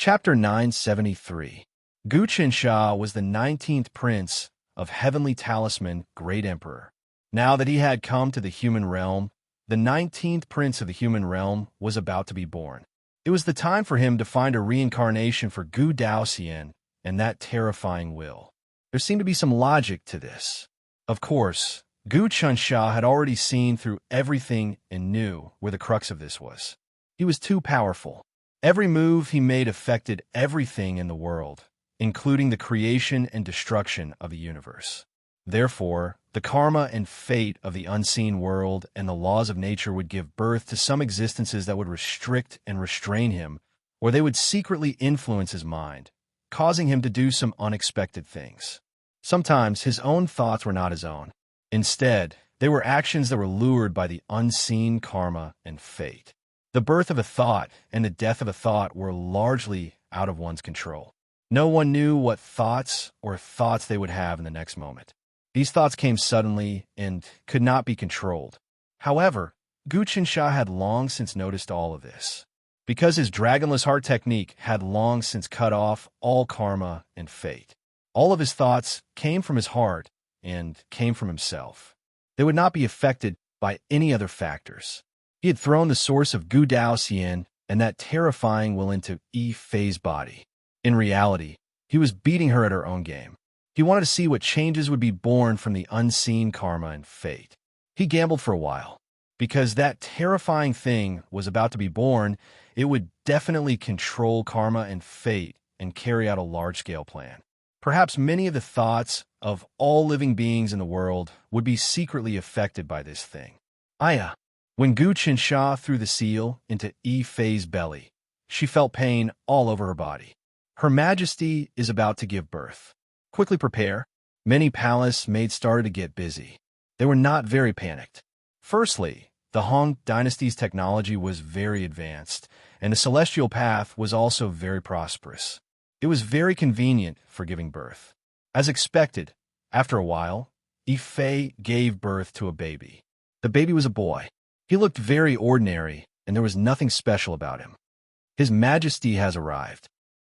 Chapter 973. Gu Qinsha was the 19th prince of Heavenly Talisman, Great Emperor. Now that he had come to the human realm, the 19th prince of the human realm was about to be born. It was the time for him to find a reincarnation for Gu Daoxian and that terrifying will. There seemed to be some logic to this. Of course, Gu Qinsha had already seen through everything and knew where the crux of this was. He was too powerful. Every move he made affected everything in the world, including the creation and destruction of the universe. Therefore, the karma and fate of the unseen world and the laws of nature would give birth to some existences that would restrict and restrain him, or they would secretly influence his mind, causing him to do some unexpected things. Sometimes his own thoughts were not his own. Instead, they were actions that were lured by the unseen karma and fate. The birth of a thought and the death of a thought were largely out of one's control. No one knew what thoughts they would have in the next moment. These thoughts came suddenly and could not be controlled. However, Gu Qinsha had long since noticed all of this, because his dragonless heart technique had long since cut off all karma and fate. All of his thoughts came from his heart and came from himself. They would not be affected by any other factors. He had thrown the source of Gu Daoxian and that terrifying will into Yi-Fei's body. In reality, he was beating her at her own game. He wanted to see what changes would be born from the unseen karma and fate. He gambled for a while. Because that terrifying thing was about to be born, it would definitely control karma and fate and carry out a large-scale plan. Perhaps many of the thoughts of all living beings in the world would be secretly affected by this thing. Aya. When Gu Qinsha threw the seal into Yi-Fei's belly, she felt pain all over her body. Her Majesty is about to give birth. Quickly prepare. Many palace maids started to get busy. They were not very panicked. Firstly, the Han dynasty's technology was very advanced, and the celestial path was also very prosperous. It was very convenient for giving birth. As expected, after a while, Yi-Fei gave birth to a baby. The baby was a boy. He looked very ordinary, and there was nothing special about him. His Majesty has arrived.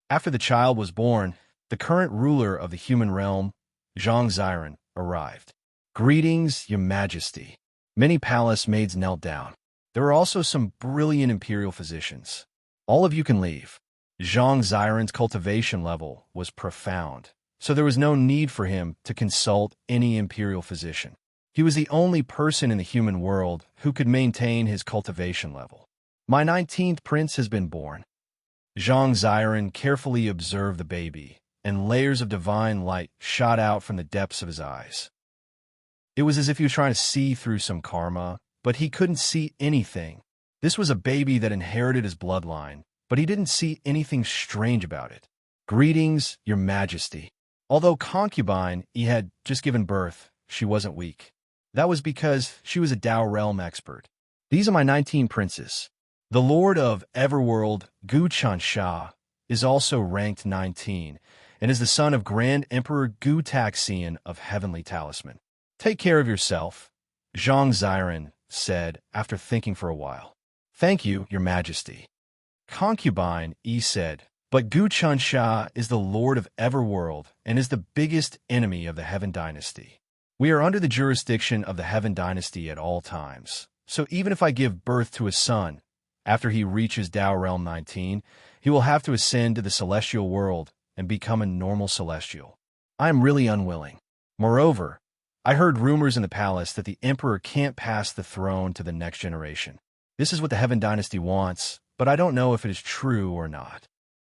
After the child was born, the current ruler of the human realm, Zhang Ziren, arrived. Greetings, Your Majesty. Many palace maids knelt down. There were also some brilliant imperial physicians. All of you can leave. Zhang Ziren's cultivation level was profound, so there was no need for him to consult any imperial physician. He was the only person in the human world who could maintain his cultivation level. My 19th prince has been born. Zhang Ziren carefully observed the baby, and layers of divine light shot out from the depths of his eyes. It was as if he was trying to see through some karma, but he couldn't see anything. This was a baby that inherited his bloodline, but he didn't see anything strange about it. Greetings, Your Majesty. Although concubine, he had just given birth, she wasn't weak. That was because she was a Dao realm expert. These are my 19 princes. The Lord of Everworld, Gu Qinsha, is also ranked 19, and is the son of Grand Emperor Gu Daoxian of Heavenly Talisman. Take care of yourself, Zhang Ziren said after thinking for a while. Thank you, Your Majesty. Concubine, Yi said, but Gu Qinsha is the Lord of Everworld and is the biggest enemy of the Heaven Dynasty. We are under the jurisdiction of the Heaven Dynasty at all times, so even if I give birth to a son, after he reaches Dao Realm 19, he will have to ascend to the celestial world and become a normal celestial. I am really unwilling. Moreover, I heard rumors in the palace that the emperor can't pass the throne to the next generation. This is what the Heaven Dynasty wants, but I don't know if it is true or not.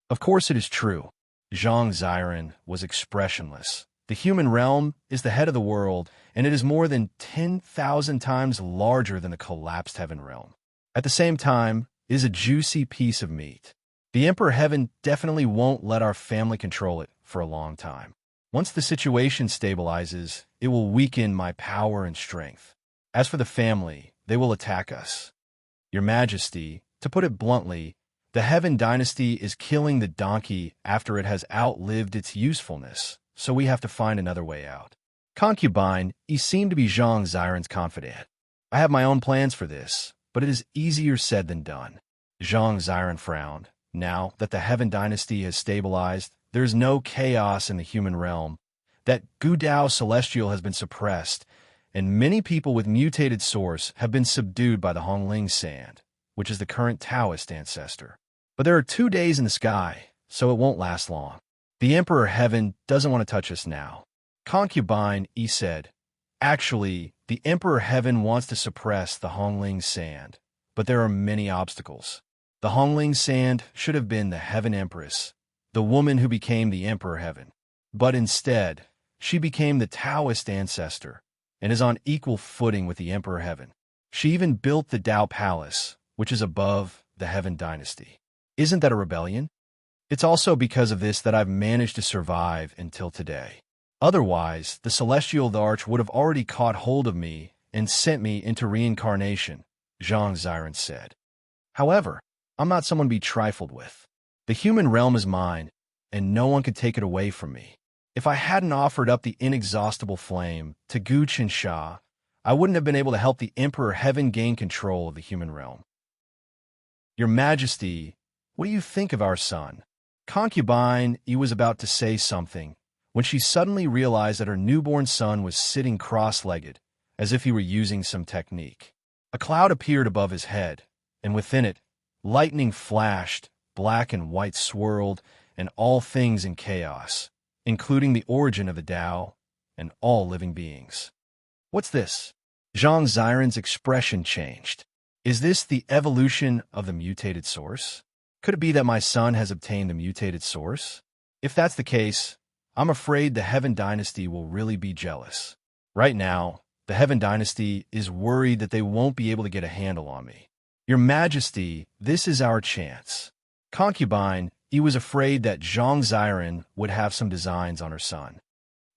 Of course it is true. Zhang Ziren was expressionless. The human realm is the head of the world, and it is more than 10,000 times larger than the collapsed heaven realm. At the same time, it is a juicy piece of meat. The Emperor Heaven definitely won't let our family control it for a long time. Once the situation stabilizes, it will weaken my power and strength. As for the family, they will attack us. Your Majesty, to put it bluntly, the Heaven Dynasty is killing the donkey after it has outlived its usefulness, so we have to find another way out. Concubine, he seemed to be Zhang Ziren's confidant. I have my own plans for this, but it is easier said than done. Zhang Ziren frowned, now that the Heaven Dynasty has stabilized, there is no chaos in the human realm, that Gu Dao Celestial has been suppressed, and many people with mutated source have been subdued by the Hongling Sand, which is the current Taoist ancestor. But there are 2 days in the sky, so it won't last long. The Emperor Heaven doesn't want to touch us now. Concubine, he said. Actually, the Emperor Heaven wants to suppress the Hongling Sand, but there are many obstacles. The Hongling Sand should have been the Heaven Empress, the woman who became the Emperor Heaven. But instead, she became the Taoist ancestor and is on equal footing with the Emperor Heaven. She even built the Dao Palace, which is above the Heaven Dynasty. Isn't that a rebellion? It's also because of this that I've managed to survive until today. Otherwise, the Celestial Arch would have already caught hold of me and sent me into reincarnation, Zhang Ziren said. However, I'm not someone to be trifled with. The human realm is mine, and no one could take it away from me. If I hadn't offered up the inexhaustible flame to Gu Qinsha, I wouldn't have been able to help the Emperor Heaven gain control of the human realm. Your Majesty, what do you think of our son? Concubine, he was about to say something, when she suddenly realized that her newborn son was sitting cross-legged, as if he were using some technique. A cloud appeared above his head, and within it, lightning flashed, black and white swirled, and all things in chaos, including the origin of the Tao and all living beings. What's this? Zhang Ziren's expression changed. Is this the evolution of the mutated source? Could it be that my son has obtained the mutated source? If that's the case, I'm afraid the Heaven Dynasty will really be jealous. Right now, the Heaven Dynasty is worried that they won't be able to get a handle on me. Your Majesty, this is our chance. Concubine, he was afraid that Zhang Ziren would have some designs on her son.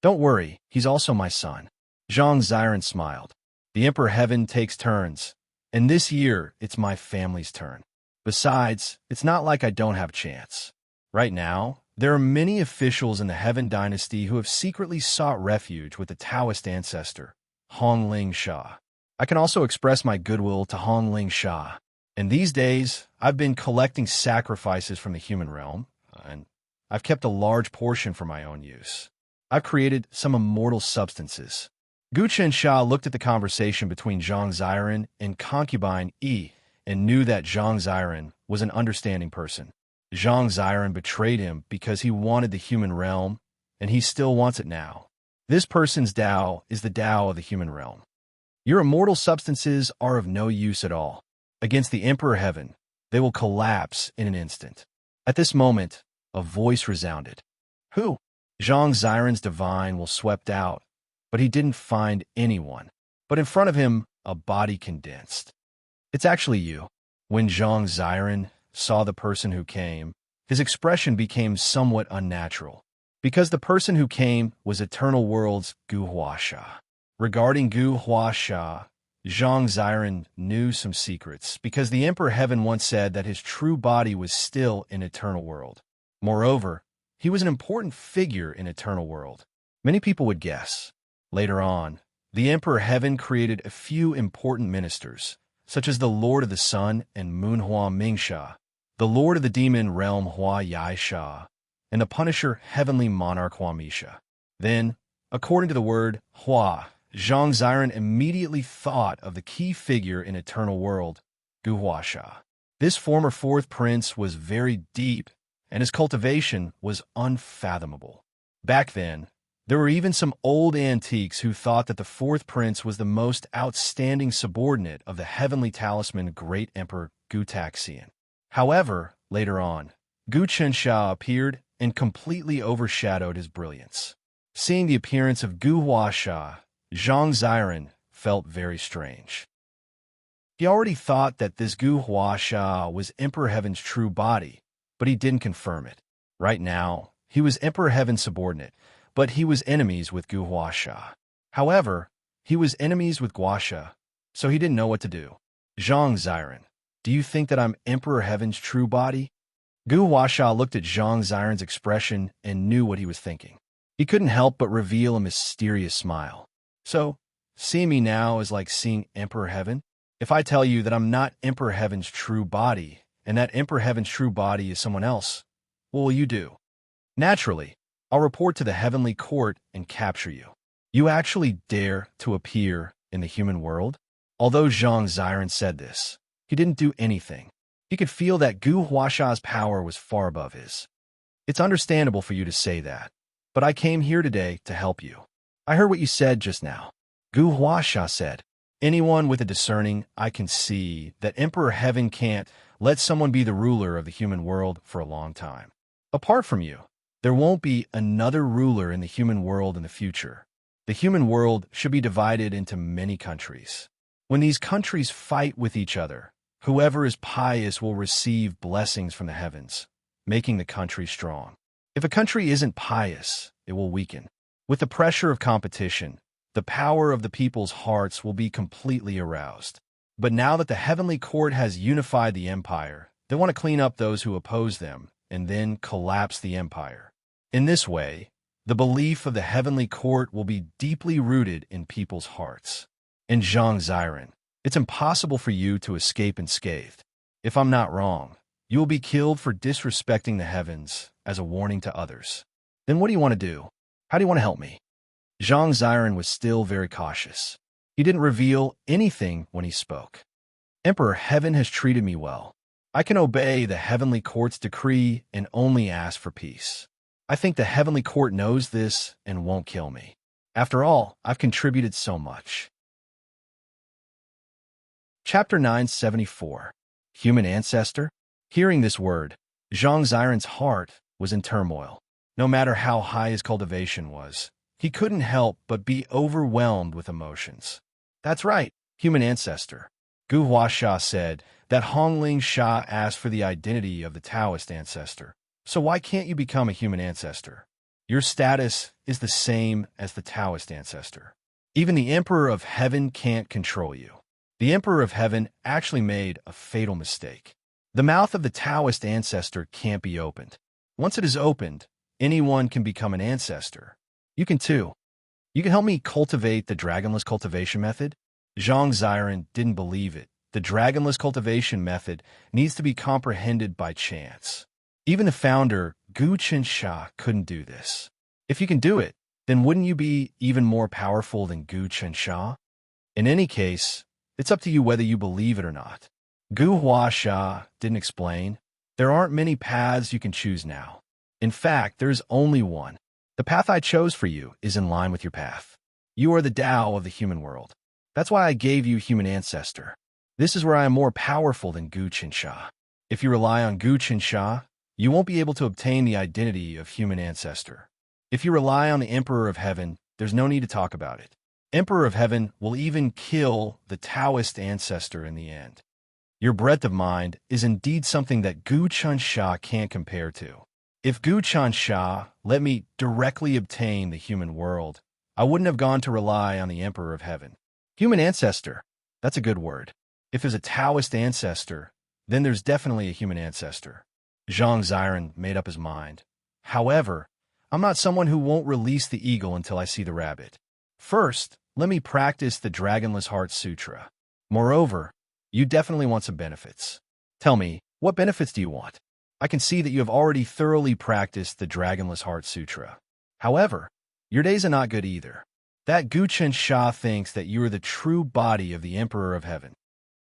Don't worry, he's also my son. Zhang Ziren smiled. The Emperor Heaven takes turns, and this year it's my family's turn. Besides, it's not like I don't have a chance. Right now, there are many officials in the Heaven Dynasty who have secretly sought refuge with the Taoist ancestor, Hongling Sha. I can also express my goodwill to Hongling Sha. And these days, I've been collecting sacrifices from the human realm, and I've kept a large portion for my own use. I've created some immortal substances. Gu Qinsha looked at the conversation between Zhang Ziren and Concubine Yi and knew that Zhang Ziren was an understanding person. Zhang Ziren betrayed him because he wanted the human realm, and he still wants it now. This person's Tao is the Tao of the human realm. Your immortal substances are of no use at all. Against the Emperor Heaven, they will collapse in an instant. At this moment, a voice resounded. Who? Zhang Ziren's divine will swept out, but he didn't find anyone. But in front of him, a body condensed. It's actually you. When Zhang Ziren saw the person who came, his expression became somewhat unnatural, because the person who came was Eternal World's Gu Huasha. Regarding Gu Huasha, Zhang Ziren knew some secrets, because the Emperor Heaven once said that his true body was still in Eternal World. Moreover, he was an important figure in Eternal World. Many people would guess. Later on, the Emperor Heaven created a few important ministers, such as the Lord of the Sun and Moon Hua Mingsha, the Lord of the Demon Realm Hua Yai Sha, and the Punisher Heavenly Monarch Hua Misha. Then, according to the word Hua, Zhang Ziren immediately thought of the key figure in Eternal World, Gu Huasha. This former fourth prince was very deep, and his cultivation was unfathomable. Back then, there were even some old antiques who thought that the fourth prince was the most outstanding subordinate of the heavenly talisman Great Emperor Gu Taxian. However, later on, Gu Qinsha appeared and completely overshadowed his brilliance. Seeing the appearance of Gu Huasha, Zhang Ziren felt very strange. He already thought that this Gu Huasha was Emperor Heaven's true body, but he didn't confirm it. Right now, he was Emperor Heaven's subordinate, but he was enemies with Gu Huasha. However, he was enemies with Guasha, so he didn't know what to do. Zhang Ziren, do you think that I'm Emperor Heaven's true body? Gu Huasha looked at Zhang Ziren's expression and knew what he was thinking. He couldn't help but reveal a mysterious smile. So, seeing me now is like seeing Emperor Heaven? If I tell you that I'm not Emperor Heaven's true body, and that Emperor Heaven's true body is someone else, what will you do? Naturally, I'll report to the heavenly court and capture you. You actually dare to appear in the human world? Although Zhang Ziren said this, he didn't do anything. He could feel that Gu Huasha's power was far above his. It's understandable for you to say that, but I came here today to help you. I heard what you said just now. Gu Huasha said, anyone with a discerning eye can see that Emperor Heaven can't let someone be the ruler of the human world for a long time. Apart from you, there won't be another ruler in the human world in the future. The human world should be divided into many countries. When these countries fight with each other, whoever is pious will receive blessings from the heavens, making the country strong. If a country isn't pious, it will weaken. With the pressure of competition, the power of the people's hearts will be completely aroused. But now that the heavenly court has unified the empire, they want to clean up those who oppose them and then collapse the empire. In this way, the belief of the heavenly court will be deeply rooted in people's hearts. In Zhang Ziren, it's impossible for you to escape unscathed. If I'm not wrong, you will be killed for disrespecting the heavens as a warning to others. Then what do you want to do? How do you want to help me? Zhang Ziren was still very cautious. He didn't reveal anything when he spoke. Emperor Heaven has treated me well. I can obey the heavenly court's decree and only ask for peace. I think the heavenly court knows this and won't kill me. After all, I've contributed so much. Chapter 974. Human Ancestor? Hearing this word, Zhang Ziren's heart was in turmoil. No matter how high his cultivation was, he couldn't help but be overwhelmed with emotions. That's right, human ancestor. Gu Huasha said that Hongling Sha asked for the identity of the Taoist ancestor. So why can't you become a human ancestor? Your status is the same as the Taoist ancestor. Even the Emperor of Heaven can't control you. The Emperor of Heaven actually made a fatal mistake. The mouth of the Taoist ancestor can't be opened. Once it is opened, anyone can become an ancestor. You can too. You can help me cultivate the dragonless cultivation method? Zhang Ziren didn't believe it. The dragonless cultivation method needs to be comprehended by chance. Even the founder, Gu Qinsha, couldn't do this. If you can do it, then wouldn't you be even more powerful than Gu Qinsha? In any case, it's up to you whether you believe it or not. Gu Huasha didn't explain. There aren't many paths you can choose now. In fact, there's only one. The path I chose for you is in line with your path. You are the Tao of the human world. That's why I gave you human ancestor. This is where I am more powerful than Gu Qinsha. If you rely on Gu Qinsha, you won't be able to obtain the identity of human ancestor. If you rely on the Emperor of Heaven, there's no need to talk about it. Emperor of Heaven will even kill the Taoist ancestor in the end. Your breadth of mind is indeed something that Gu Qinsha can't compare to. If Gu Qinsha let me directly obtain the human world, I wouldn't have gone to rely on the Emperor of Heaven. Human ancestor, that's a good word. If there's a Taoist ancestor, then there's definitely a human ancestor. Zhang Ziren made up his mind. However, I'm not someone who won't release the eagle until I see the rabbit. First, let me practice the Dragonless Heart Sutra. Moreover, you definitely want some benefits. Tell me, what benefits do you want? I can see that you have already thoroughly practiced the Dragonless Heart Sutra. However, your days are not good either. That Gu Qinsha thinks that you are the true body of the Emperor of Heaven.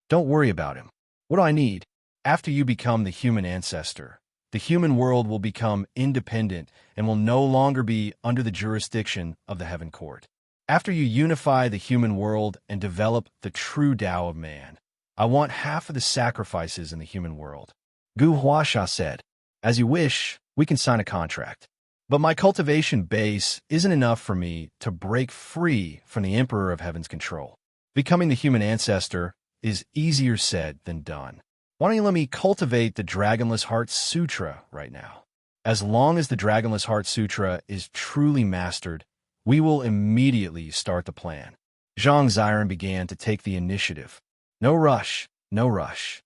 Don't worry about him. What do I need? After you become the human ancestor, the human world will become independent and will no longer be under the jurisdiction of the Heaven Court. After you unify the human world and develop the true Tao of man, I want half of the sacrifices in the human world. Gu Huasha said, as you wish, we can sign a contract. But my cultivation base isn't enough for me to break free from the Emperor of Heaven's control. Becoming the human ancestor is easier said than done. Why don't you let me cultivate the Dragonless Heart Sutra right now? As long as the Dragonless Heart Sutra is truly mastered, we will immediately start the plan. Zhang Ziren began to take the initiative. No rush, no rush.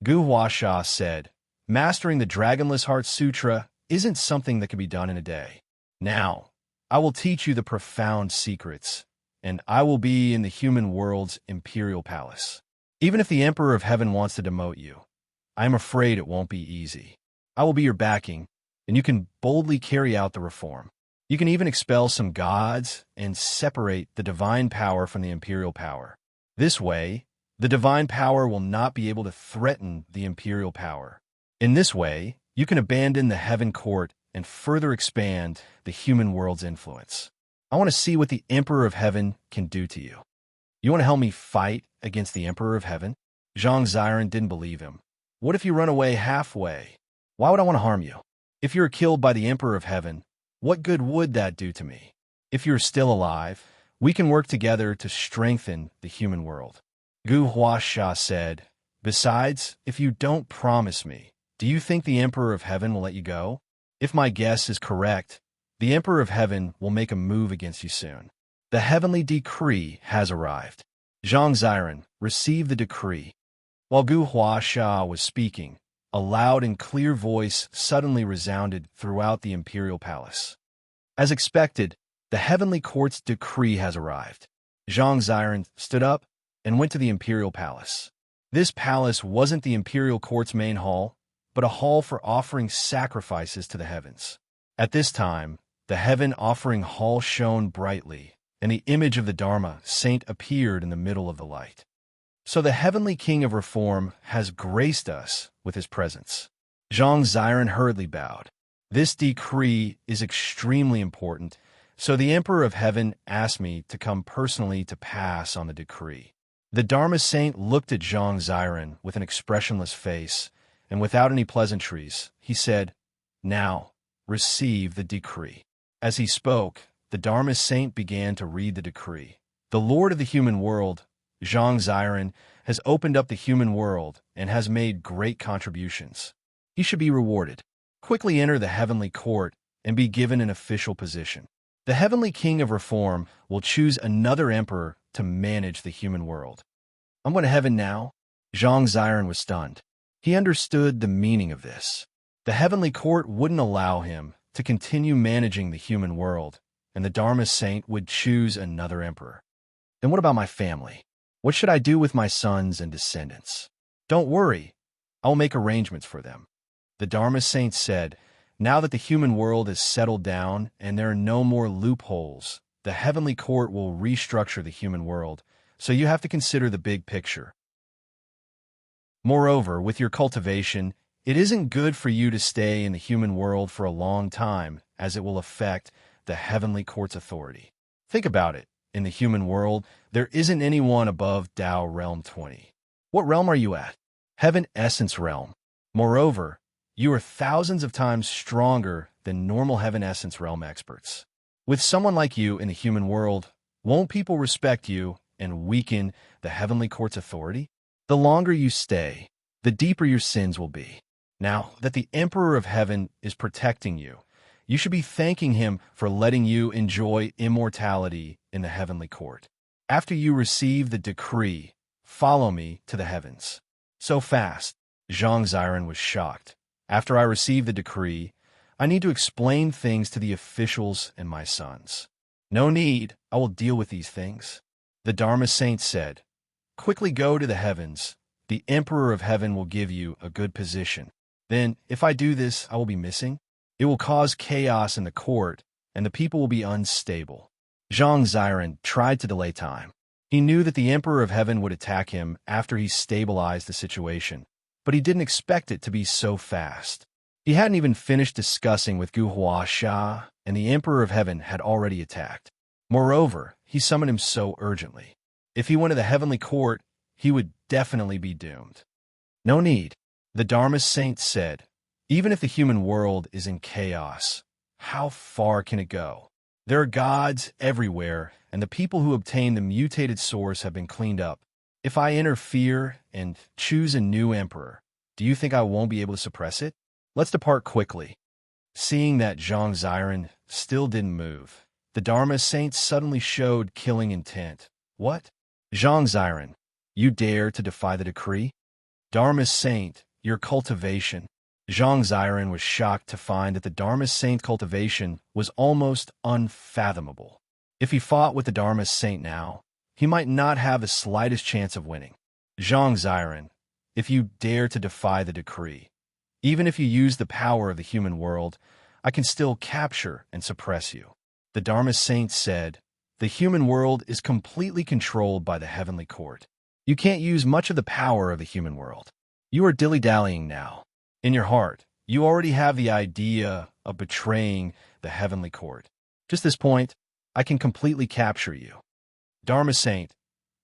Gu Huasha said, mastering the Dragonless Heart Sutra isn't something that can be done in a day. Now, I will teach you the profound secrets, and I will be in the human world's imperial palace. Even if the Emperor of Heaven wants to demote you, I am afraid it won't be easy. I will be your backing, and you can boldly carry out the reform. You can even expel some gods and separate the divine power from the imperial power. This way, the divine power will not be able to threaten the imperial power. In this way, you can abandon the heaven court and further expand the human world's influence. I want to see what the Emperor of Heaven can do to you. You want to help me fight against the Emperor of Heaven? Zhang Ziren didn't believe him. What if you run away halfway? Why would I want to harm you? If you're killed by the Emperor of Heaven, what good would that do to me? If you're still alive, we can work together to strengthen the human world. Gu Huasha said, besides, if you don't promise me, do you think the Emperor of Heaven will let you go? If my guess is correct, the Emperor of Heaven will make a move against you soon. The heavenly decree has arrived. Zhang Ziren received the decree. While Gu Huasha was speaking, a loud and clear voice suddenly resounded throughout the imperial palace. As expected, the heavenly court's decree has arrived. Zhang Ziren stood up and went to the imperial palace. This palace wasn't the imperial court's main hall, but a hall for offering sacrifices to the heavens. At this time, the heaven offering hall shone brightly, and the image of the Dharma saint appeared in the middle of the light. So the heavenly king of reform has graced us with his presence. Zhang Ziren hurriedly bowed. This decree is extremely important, so the Emperor of Heaven asked me to come personally to pass on the decree. The Dharma saint looked at Zhang Ziren with an expressionless face, and without any pleasantries, he said, now, receive the decree. As he spoke, the Dharma saint began to read the decree. The Lord of the human world, Zhang Ziren, has opened up the human world and has made great contributions. He should be rewarded. Quickly enter the heavenly court and be given an official position. The heavenly king of reform will choose another emperor to manage the human world. I'm going to heaven now? Zhang Ziren was stunned. He understood the meaning of this. The heavenly court wouldn't allow him to continue managing the human world, and the Dharma saint would choose another emperor. And what about my family? What should I do with my sons and descendants? Don't worry, I'll make arrangements for them. The Dharma saint said, now that the human world is settled down and there are no more loopholes, the heavenly court will restructure the human world, so you have to consider the big picture. Moreover, with your cultivation, it isn't good for you to stay in the human world for a long time, as it will affect the heavenly court's authority. Think about it. In the human world, there isn't anyone above Tao Realm 20. What realm are you at? Heaven Essence Realm. Moreover, you are thousands of times stronger than normal Heaven Essence Realm experts. With someone like you in the human world, won't people respect you and weaken the heavenly court's authority? The longer you stay, the deeper your sins will be. Now that the Emperor of Heaven is protecting you, you should be thanking him for letting you enjoy immortality in the heavenly court. After you receive the decree, follow me to the heavens. So fast, Zhang Ziren was shocked. After I receive the decree, I need to explain things to the officials and my sons. No need, I will deal with these things. The Dharma saint said, quickly go to the heavens. The Emperor of Heaven will give you a good position. Then, if I do this, I will be missing. It will cause chaos in the court, and the people will be unstable. Zhang Ziren tried to delay time. He knew that the Emperor of Heaven would attack him after he stabilized the situation, but he didn't expect it to be so fast. He hadn't even finished discussing with Gu Huasha, and the Emperor of Heaven had already attacked. Moreover, he summoned him so urgently. If he went to the heavenly court, he would definitely be doomed. No need. The Dharma saint said, even if the human world is in chaos, how far can it go? There are gods everywhere, and the people who obtain the mutated source have been cleaned up. If I interfere and choose a new emperor, do you think I won't be able to suppress it? Let's depart quickly. Seeing that Zhang Ziren still didn't move, the Dharma saint suddenly showed killing intent. What? Zhang Ziren, you dare to defy the decree? Dharma saint, your cultivation. Zhang Ziren was shocked to find that the Dharma saint cultivation was almost unfathomable. If he fought with the Dharma saint now, he might not have the slightest chance of winning. Zhang Ziren, if you dare to defy the decree. Even if you use the power of the human world, I can still capture and suppress you." The Dharma saint said, "The human world is completely controlled by the heavenly court. You can't use much of the power of the human world. You are dilly-dallying now. In your heart, you already have the idea of betraying the heavenly court. Just this point, I can completely capture you. Dharma saint,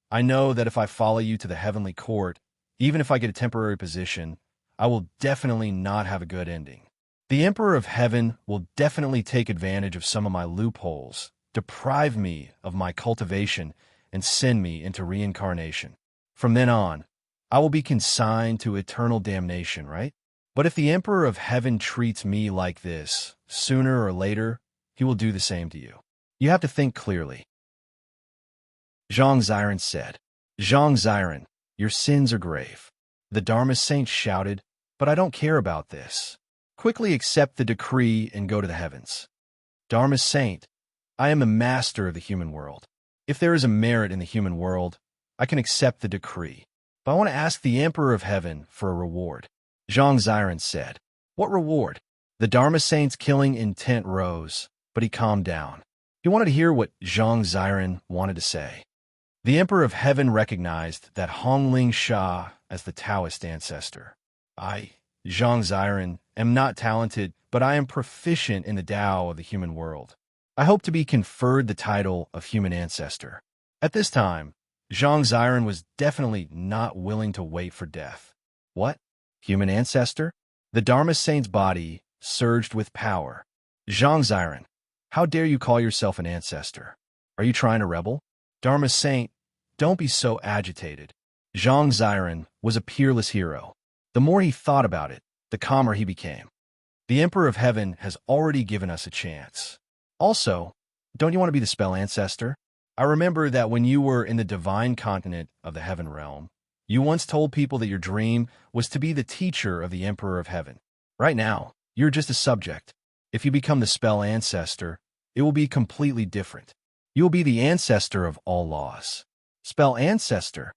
I know that if I follow you to the heavenly court, even if I get a temporary position, I will definitely not have a good ending. The Emperor of Heaven will definitely take advantage of some of my loopholes, deprive me of my cultivation, and send me into reincarnation. From then on, I will be consigned to eternal damnation, right? But if the Emperor of Heaven treats me like this, sooner or later, he will do the same to you. You have to think clearly." Zhang Ziren said, "Zhang Ziren, your sins are grave." The Dharma saint shouted, "But I don't care about this. Quickly accept the decree and go to the heavens." Dharma saint, I am a master of the human world. If there is a merit in the human world, I can accept the decree. But I want to ask the Emperor of Heaven for a reward. Zhang Ziren said, "What reward?" The Dharma saint's killing intent rose, but he calmed down. He wanted to hear what Zhang Ziren wanted to say. The Emperor of Heaven recognized that Hongling Sha as the Taoist ancestor. I, Zhang Ziren, am not talented, but I am proficient in the Tao of the human world. I hope to be conferred the title of human ancestor. At this time, Zhang Ziren was definitely not willing to wait for death. What? Human ancestor? The Dharma saint's body surged with power. Zhang Ziren, how dare you call yourself an ancestor? Are you trying to rebel? Dharma saint, don't be so agitated. Zhang Ziren was a peerless hero. The more he thought about it, the calmer he became. The Emperor of Heaven has already given us a chance. Also, don't you want to be the spell ancestor? I remember that when you were in the divine continent of the heaven realm, you once told people that your dream was to be the teacher of the Emperor of Heaven. Right now, you're just a subject. If you become the spell ancestor, it will be completely different. You will be the ancestor of all laws. Spell ancestor.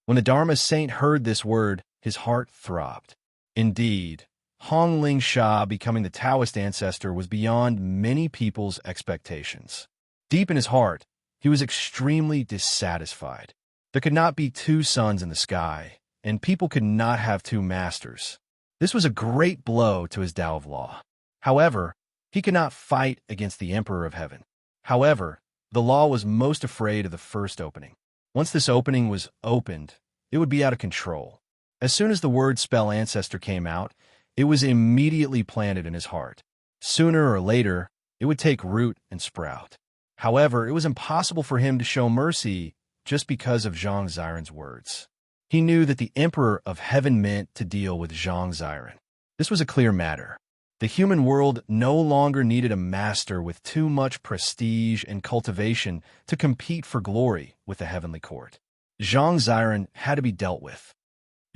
When the Dharma saint heard this word, his heart throbbed. Indeed, Hongling Sha becoming the Taoist ancestor was beyond many people's expectations. Deep in his heart, he was extremely dissatisfied. There could not be two suns in the sky, and people could not have two masters. This was a great blow to his Tao of Law. However, he could not fight against the Emperor of Heaven. However, the law was most afraid of the first opening. Once this opening was opened, it would be out of control. As soon as the word spell ancestor came out, it was immediately planted in his heart. Sooner or later, it would take root and sprout. However, it was impossible for him to show mercy just because of Zhang Ziren's words. He knew that the Emperor of Heaven meant to deal with Zhang Ziren. This was a clear matter. The human world no longer needed a master with too much prestige and cultivation to compete for glory with the heavenly court. Zhang Ziren had to be dealt with.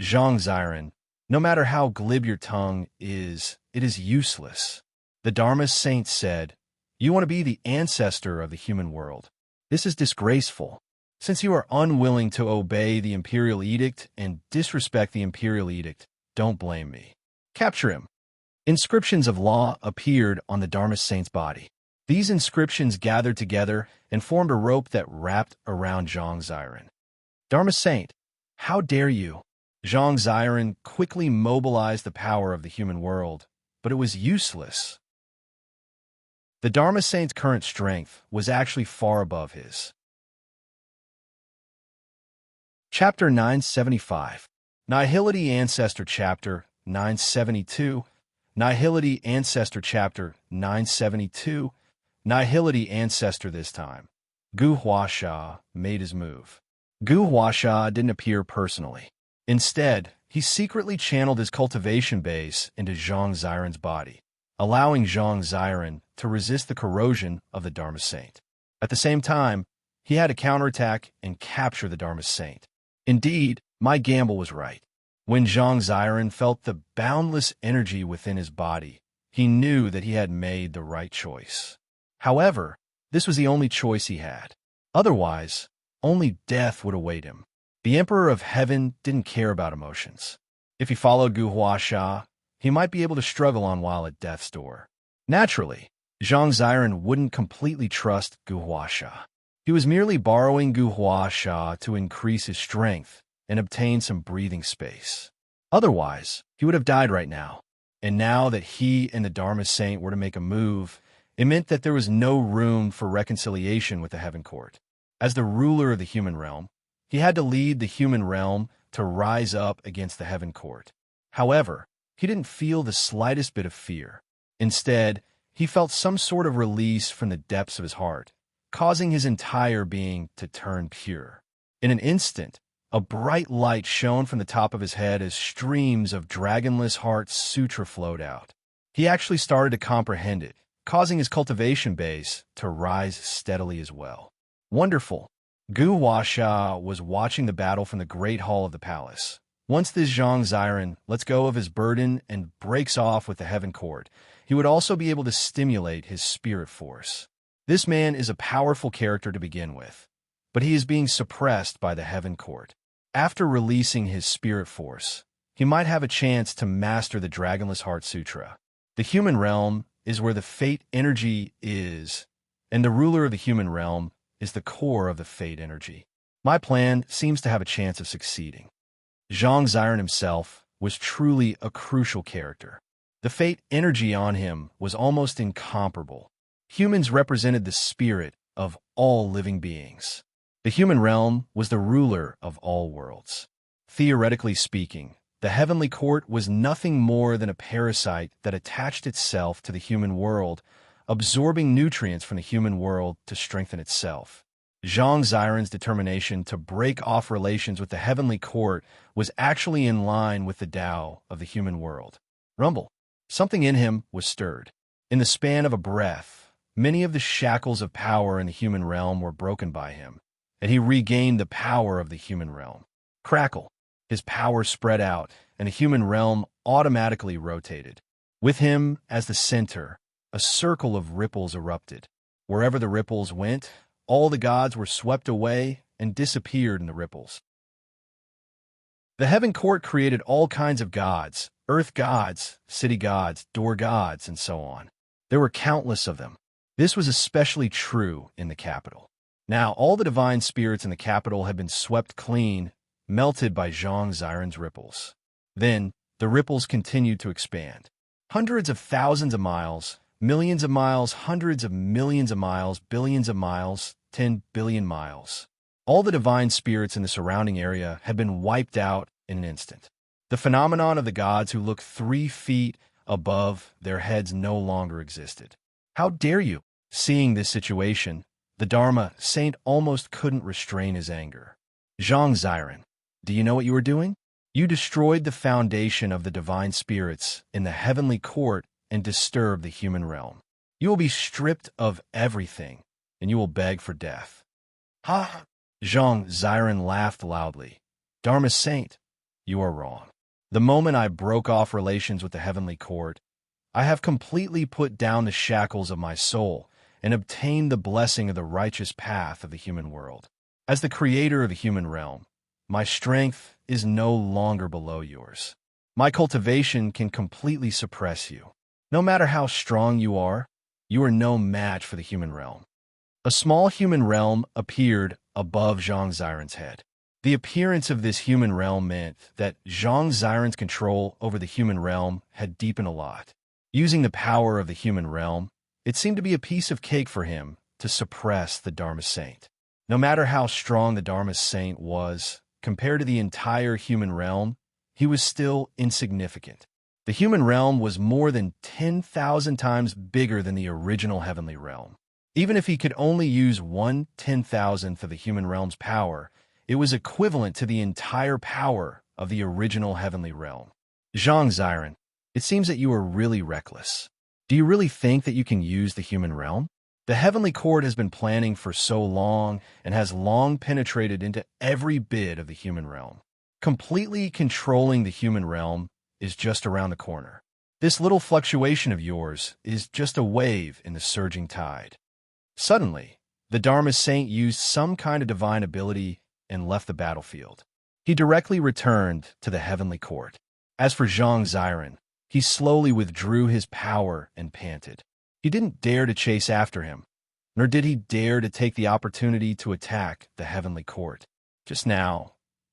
Zhang Ziren, no matter how glib your tongue is, it is useless. The Dharma saint said, "You want to be the ancestor of the human world. This is disgraceful. Since you are unwilling to obey the imperial edict and disrespect the imperial edict, don't blame me. Capture him." Inscriptions of law appeared on the Dharma saint's body. These inscriptions gathered together and formed a rope that wrapped around Zhang Ziren. Dharma saint, how dare you? Zhang Ziren quickly mobilized the power of the human world, but it was useless. The Dharma saint's current strength was actually far above his. Chapter 975. Nihility Ancestor Chapter 972. Nihility Ancestor Chapter 972. Nihility Ancestor this time. Gu Huasha made his move. Gu Huasha didn't appear personally. Instead, he secretly channeled his cultivation base into Zhang Ziren's body, allowing Zhang Ziren to resist the corrosion of the Dharma saint. At the same time, he had to counterattack and capture the Dharma saint. Indeed, my gamble was right. When Zhang Ziren felt the boundless energy within his body, he knew that he had made the right choice. However, this was the only choice he had. Otherwise, only death would await him. The Emperor of Heaven didn't care about emotions. If he followed Gu Huasha, he might be able to struggle on while at death's door. Naturally, Zhang Ziren wouldn't completely trust Gu Huasha. He was merely borrowing Gu Huasha to increase his strength and obtain some breathing space. Otherwise, he would have died right now. And now that he and the Dharma Saint were to make a move, it meant that there was no room for reconciliation with the Heaven Court. As the ruler of the human realm, he had to lead the human realm to rise up against the Heaven Court. However, he didn't feel the slightest bit of fear. Instead, he felt some sort of release from the depths of his heart, causing his entire being to turn pure. In an instant, a bright light shone from the top of his head as streams of Dragonless Heart Sutra flowed out. He actually started to comprehend it, causing his cultivation base to rise steadily as well. Wonderful! Gu Huasha was watching the battle from the great hall of the palace. Once this Zhang Ziren lets go of his burden and breaks off with the Heaven Court, he would also be able to stimulate his spirit force. This man is a powerful character to begin with, but he is being suppressed by the Heaven Court. After releasing his spirit force, he might have a chance to master the Dragonless Heart Sutra. The human realm is where the fate energy is, and the ruler of the human realm is the core of the fate energy. My plan seems to have a chance of succeeding. Zhang Ziren himself was truly a crucial character. The fate energy on him was almost incomparable. Humans represented the spirit of all living beings. The human realm was the ruler of all worlds. Theoretically speaking, the heavenly court was nothing more than a parasite that attached itself to the human world, absorbing nutrients from the human world to strengthen itself. Zhang Ziren's determination to break off relations with the heavenly court was actually in line with the Tao of the human world. Rumble. Something in him was stirred. In the span of a breath, many of the shackles of power in the human realm were broken by him, and he regained the power of the human realm. Crackle. His power spread out, and the human realm automatically rotated. With him as the center, a circle of ripples erupted. Wherever the ripples went, all the gods were swept away and disappeared in the ripples. The Heaven Court created all kinds of gods, earth gods, city gods, door gods, and so on. There were countless of them. This was especially true in the capital. Now, all the divine spirits in the capital had been swept clean, melted by Zhang Ziren's ripples. Then, the ripples continued to expand. Hundreds of thousands of miles, millions of miles, hundreds of millions of miles, billions of miles, 10 billion miles. All the divine spirits in the surrounding area had been wiped out in an instant. The phenomenon of the gods who looked 3 feet above their heads no longer existed. How dare you? Seeing this situation, the Dharma Saint almost couldn't restrain his anger. Zhang Ziren, do you know what you are doing? You destroyed the foundation of the divine spirits in the heavenly court and disturbed the human realm. You will be stripped of everything, and you will beg for death. Ha! Zhang Ziren laughed loudly. Dharma Saint, you are wrong. The moment I broke off relations with the heavenly court, I have completely put down the shackles of my soul and obtained the blessing of the righteous path of the human world. As the creator of the human realm, my strength is no longer below yours. My cultivation can completely suppress you. No matter how strong you are no match for the human realm. A small human realm appeared above Zhang Ziren's head. The appearance of this human realm meant that Zhang Ziren's control over the human realm had deepened a lot. Using the power of the human realm, it seemed to be a piece of cake for him to suppress the Dharma Saint. No matter how strong the Dharma Saint was, compared to the entire human realm, he was still insignificant. The human realm was more than 10,000 times bigger than the original heavenly realm. Even if he could only use 1/10,000th of the human realm's power, it was equivalent to the entire power of the original heavenly realm. Zhang Ziren, it seems that you are really reckless. Do you really think that you can use the human realm? The heavenly court has been planning for so long and has long penetrated into every bit of the human realm. Completely controlling the human realm is just around the corner. This little fluctuation of yours is just a wave in the surging tide. Suddenly, the Dharma Saint used some kind of divine ability and left the battlefield. He directly returned to the heavenly court. As for Zhang Ziren, he slowly withdrew his power and panted. He didn't dare to chase after him, nor did he dare to take the opportunity to attack the heavenly court. Just now,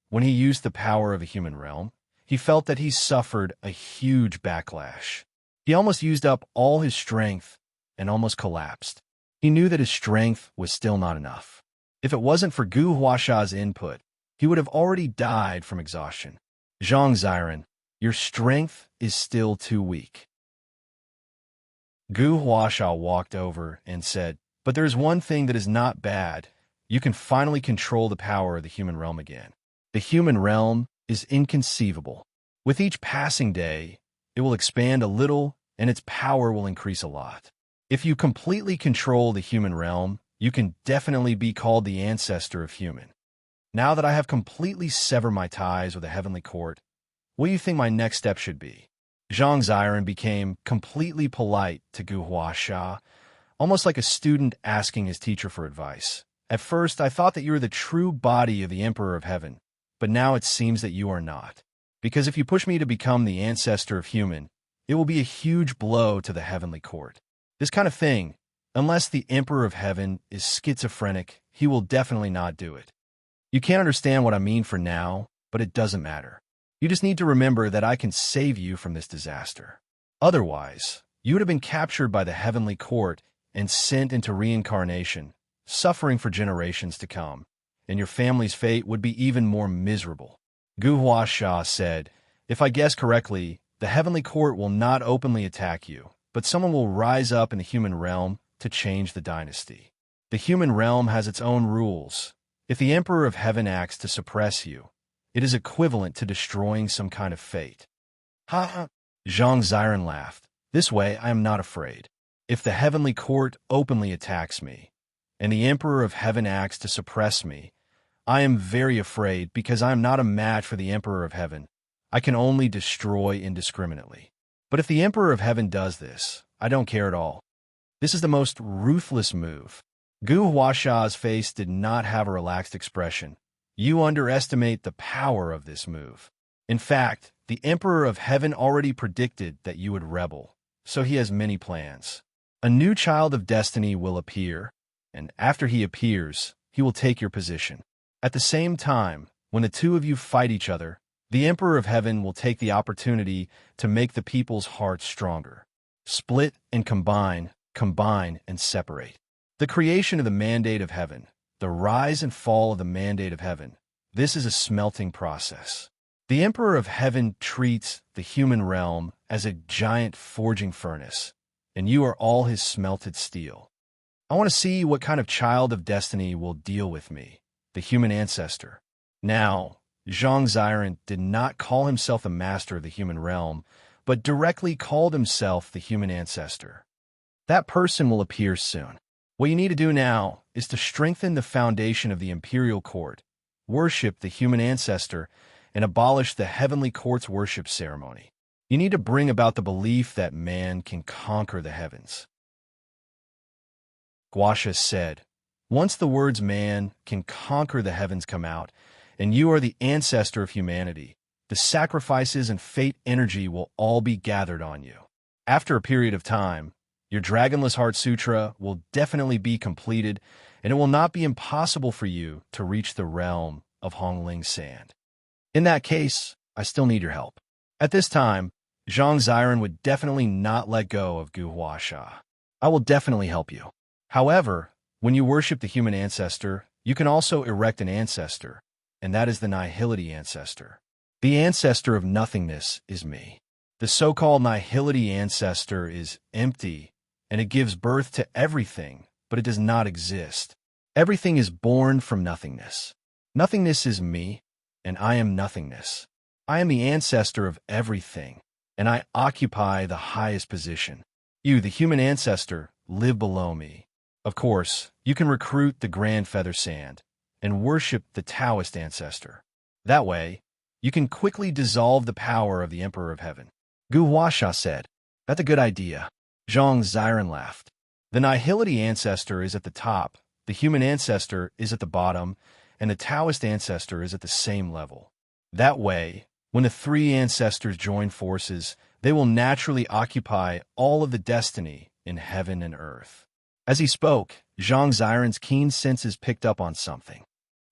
when he used the power of a human realm, he felt that he suffered a huge backlash. He almost used up all his strength and almost collapsed. He knew that his strength was still not enough. If it wasn't for Gu Huasha's input, he would have already died from exhaustion. Zhang Ziren, your strength is still too weak. Gu Huasha walked over and said, but there is one thing that is not bad. You can finally control the power of the human realm again. The human realm is inconceivable. With each passing day, it will expand a little and its power will increase a lot. If you completely control the human realm, you can definitely be called the ancestor of human. Now that I have completely severed my ties with the heavenly court, what do you think my next step should be? Zhang Ziren became completely polite to Gu Huasha, almost like a student asking his teacher for advice. At first, I thought that you were the true body of the Emperor of Heaven, but now it seems that you are not. Because if you push me to become the ancestor of human, it will be a huge blow to the heavenly court. This kind of thing, unless the Emperor of Heaven is schizophrenic, he will definitely not do it. You can't understand what I mean for now, but it doesn't matter. You just need to remember that I can save you from this disaster. Otherwise, you would have been captured by the heavenly court and sent into reincarnation, suffering for generations to come, and your family's fate would be even more miserable. Gu Huasha said, if I guess correctly, the heavenly court will not openly attack you, but someone will rise up in the human realm to change the dynasty. The human realm has its own rules. If the Emperor of Heaven acts to suppress you, it is equivalent to destroying some kind of fate. Ha ha! Zhang Ziren laughed. This way I am not afraid. If the heavenly court openly attacks me, and the Emperor of Heaven acts to suppress me, I am very afraid because I am not a match for the Emperor of Heaven. I can only destroy indiscriminately. But if the Emperor of Heaven does this, I don't care at all. This is the most ruthless move. Gu Huasha's face did not have a relaxed expression. You underestimate the power of this move. In fact, the Emperor of Heaven already predicted that you would rebel, so he has many plans. A new child of destiny will appear, and after he appears, he will take your position. At the same time, when the two of you fight each other, the Emperor of Heaven will take the opportunity to make the people's hearts stronger. Split and combine, combine and separate. The creation of the mandate of heaven, the rise and fall of the mandate of heaven, this is a smelting process. The Emperor of Heaven treats the human realm as a giant forging furnace, and you are all his smelted steel. I want to see what kind of child of destiny will deal with me, the human ancestor. Now, Zhang Ziren did not call himself the master of the human realm, but directly called himself the human ancestor. That person will appear soon. What you need to do now is to strengthen the foundation of the imperial court, worship the human ancestor, and abolish the heavenly court's worship ceremony. You need to bring about the belief that man can conquer the heavens. Guasha said, once the words man can conquer the heavens come out, and you are the ancestor of humanity, the sacrifices and fate energy will all be gathered on you. After a period of time, your Dragonless Heart Sutra will definitely be completed, and it will not be impossible for you to reach the realm of Hongling Sand. In that case, I still need your help. At this time, Zhang Ziren would definitely not let go of Gu Huasha. I will definitely help you. However, when you worship the human ancestor, you can also erect an ancestor, and that is the nihility ancestor. The ancestor of nothingness is me. The so-called nihility ancestor is empty, and it gives birth to everything, but it does not exist. Everything is born from nothingness. Nothingness is me, and I am nothingness. I am the ancestor of everything, and I occupy the highest position. You, the human ancestor, live below me. Of course, you can recruit the Grand Feather Sand and worship the Taoist ancestor. That way, you can quickly dissolve the power of the Emperor of Heaven. Gu Huasha said, that's a good idea. Zhang Ziren laughed. The nihility ancestor is at the top, the human ancestor is at the bottom, and the Taoist ancestor is at the same level. That way, when the three ancestors join forces, they will naturally occupy all of the destiny in heaven and earth. As he spoke, Zhang Ziren's keen senses picked up on something.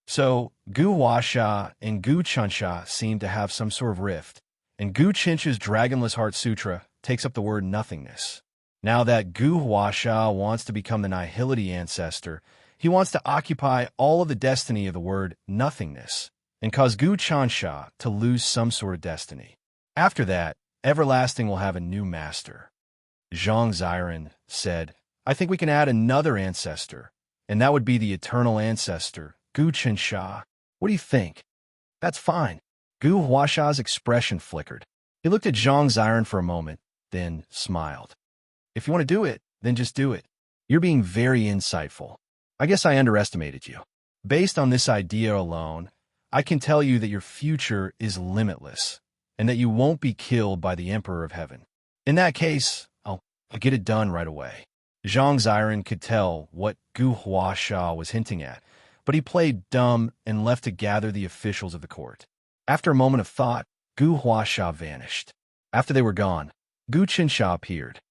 So, Gu Huasha and Gu Chunsha seem to have some sort of rift, and Gu Chincha's Dragonless Heart Sutra takes up the word nothingness. Now that Gu Huasha wants to become the Nihility ancestor, he wants to occupy all of the destiny of the word nothingness, and cause Gu Chansha to lose some sort of destiny. After that, Everlasting will have a new master. Zhang Ziren said, I think we can add another ancestor, and that would be the eternal ancestor, Gu Chansha. What do you think? That's fine. Gu Huasha's expression flickered. He looked at Zhang Ziren for a moment, then smiled. If you want to do it, then just do it. You're being very insightful. I guess I underestimated you. Based on this idea alone, I can tell you that your future is limitless, and that you won't be killed by the Emperor of Heaven. In that case, I'll get it done right away. Zhang Ziren could tell what Gu Huasha was hinting at, but he played dumb and left to gather the officials of the court. After a moment of thought, Gu Huasha vanished. After they were gone, Gu Qinsha appeared.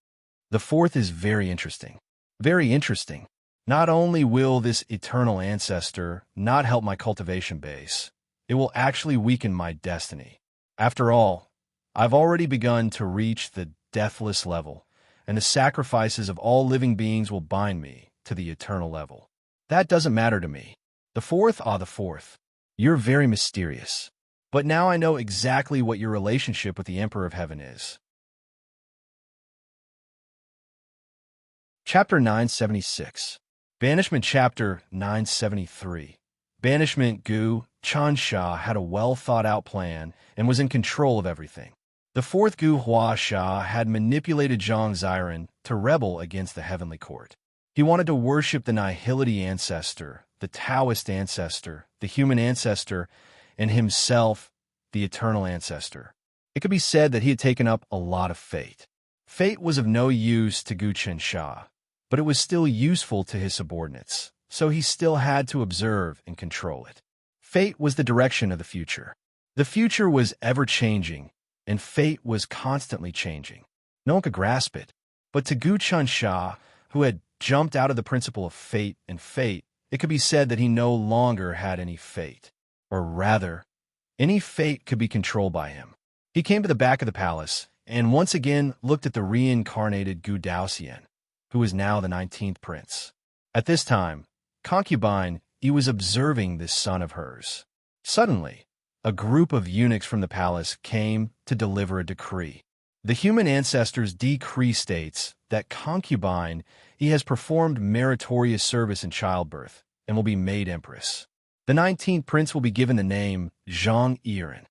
The fourth is very interesting. Very interesting. Not only will this eternal ancestor not help my cultivation base, it will actually weaken my destiny. After all, I've already begun to reach the deathless level, and the sacrifices of all living beings will bind me to the eternal level. That doesn't matter to me. The fourth. You're very mysterious. But now I know exactly what your relationship with the Emperor of Heaven is. Chapter 976. Banishment. Chapter 973. Banishment. Gu Chansha had a well-thought-out plan and was in control of everything. The fourth Gu Huasha had manipulated Zhang Ziren to rebel against the heavenly court. He wanted to worship the Nihility ancestor, the Taoist ancestor, the human ancestor, and himself, the eternal ancestor. It could be said that he had taken up a lot of fate. Fate was of no use to Gu Qinsha, but it was still useful to his subordinates, so he still had to observe and control it. Fate was the direction of the future. The future was ever-changing, and fate was constantly changing. No one could grasp it. But to Gu Qinsha, who had jumped out of the principle of fate and fate, it could be said that he no longer had any fate. Or rather, any fate could be controlled by him. He came to the back of the palace and once again looked at the reincarnated Gu Daoxian, who was now the 19th prince. At this time, concubine Yi was observing this son of hers. Suddenly, a group of eunuchs from the palace came to deliver a decree. The human ancestor's decree states that concubine Yi has performed meritorious service in childbirth and will be made empress. The 19th prince will be given the name Zhang Yiren.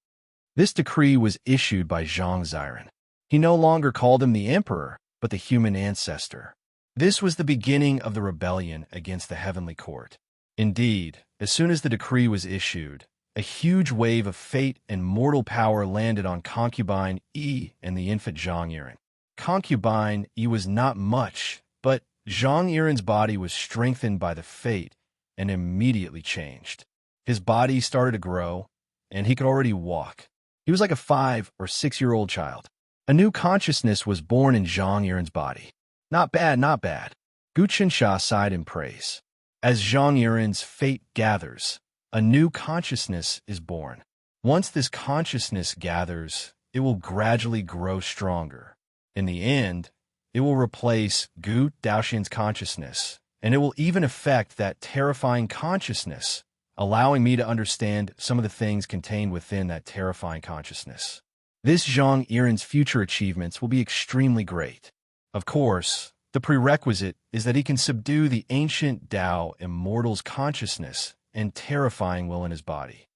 This decree was issued by Zhang Ziren. He no longer called him the emperor, but the human ancestor. This was the beginning of the rebellion against the heavenly court. Indeed, as soon as the decree was issued, a huge wave of fate and mortal power landed on concubine Yi and the infant Zhang Yiren. Concubine Yi was not much, but Zhang Yiren's body was strengthened by the fate and immediately changed. His body started to grow, and he could already walk. He was like a 5 or 6-year-old child. A new consciousness was born in Zhang Yiren's body. Not bad, not bad. Gu Qinsha sighed in praise. As Zhang Yiren's fate gathers, a new consciousness is born. Once this consciousness gathers, it will gradually grow stronger. In the end, it will replace Gu Daoxian's consciousness, and it will even affect that terrifying consciousness, allowing me to understand some of the things contained within that terrifying consciousness. This Zhang Yiren's future achievements will be extremely great. Of course, the prerequisite is that he can subdue the ancient Tao immortal's consciousness and terrifying will in his body.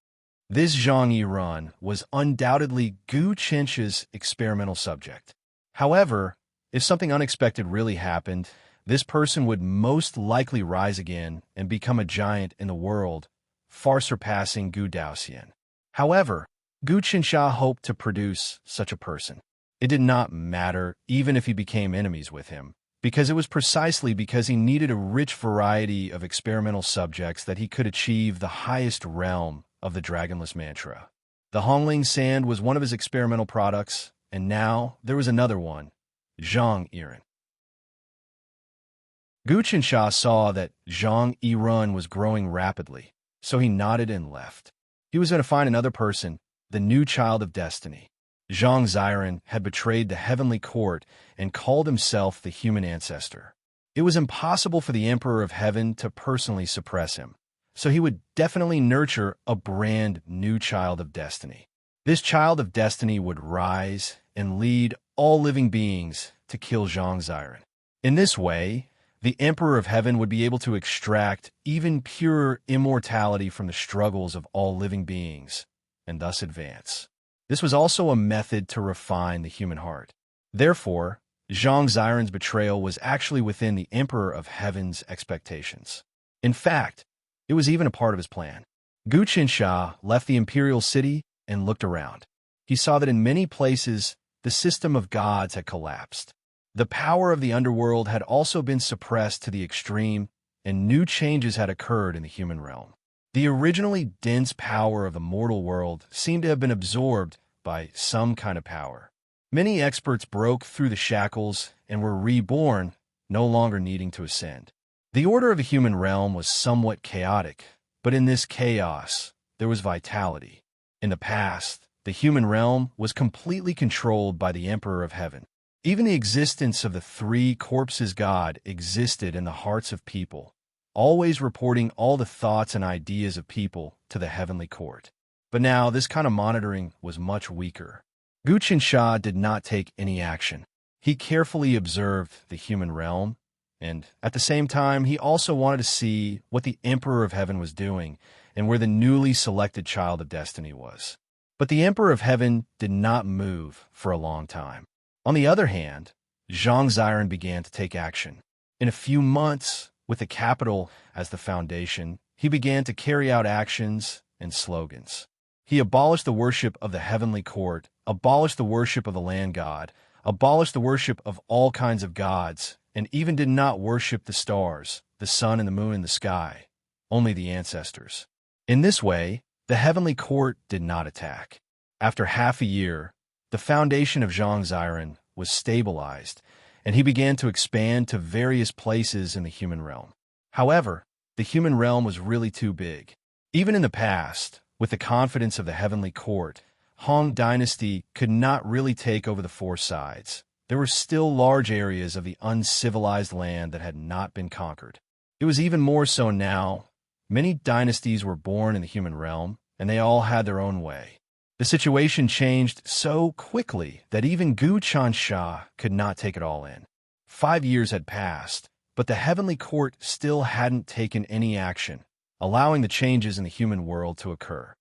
This Zhang Yiren was undoubtedly Gu Qinsha's experimental subject. However, if something unexpected really happened, this person would most likely rise again and become a giant in the world, far surpassing Gu Daoxian. However, Gu Qinsha hoped to produce such a person. It did not matter even if he became enemies with him, because it was precisely because he needed a rich variety of experimental subjects that he could achieve the highest realm of the Dragonless Mantra. The Hongling sand was one of his experimental products, and now there was another one, Zhang Yiren. Gu Qinsha saw that Zhang Yiren was growing rapidly, so he nodded and left. He was going to find another person, the new child of destiny. Zhang Yiren had betrayed the heavenly court and called himself the human ancestor. It was impossible for the Emperor of Heaven to personally suppress him, so he would definitely nurture a brand new child of destiny. This child of destiny would rise and lead all living beings to kill Zhang Yiren. In this way, the Emperor of Heaven would be able to extract even purer immortality from the struggles of all living beings, and thus advance. This was also a method to refine the human heart. Therefore, Zhang Yiren's betrayal was actually within the Emperor of Heaven's expectations. In fact, it was even a part of his plan. Gu Qinsha left the imperial city and looked around. He saw that in many places, the system of gods had collapsed. The power of the underworld had also been suppressed to the extreme, and new changes had occurred in the human realm. The originally dense power of the mortal world seemed to have been absorbed by some kind of power. Many experts broke through the shackles and were reborn, no longer needing to ascend. The order of the human realm was somewhat chaotic, but in this chaos, there was vitality. In the past, the human realm was completely controlled by the Emperor of Heaven. Even the existence of the three corpses God existed in the hearts of people, always reporting all the thoughts and ideas of people to the heavenly court. But now, this kind of monitoring was much weaker. Gu Qinsha did not take any action. He carefully observed the human realm, and at the same time, he also wanted to see what the Emperor of Heaven was doing and where the newly selected child of destiny was. But the Emperor of Heaven did not move for a long time. On the other hand, Zhang Yiren began to take action. In a few months, with the capital as the foundation, he began to carry out actions and slogans. He abolished the worship of the heavenly court, abolished the worship of the land god, abolished the worship of all kinds of gods, and even did not worship the stars, the sun and the moon in the sky, only the ancestors. In this way, the heavenly court did not attack. After half a year, the foundation of Zhang Yiren was stabilized, and he began to expand to various places in the human realm. However, the human realm was really too big. Even in the past, with the confidence of the heavenly court, Han dynasty could not really take over the four sides. There were still large areas of the uncivilized land that had not been conquered. It was even more so now. Many dynasties were born in the human realm, and they all had their own way. The situation changed so quickly that even Gu Qinsha could not take it all in. 5 years had passed, but the heavenly court still hadn't taken any action, allowing the changes in the human world to occur.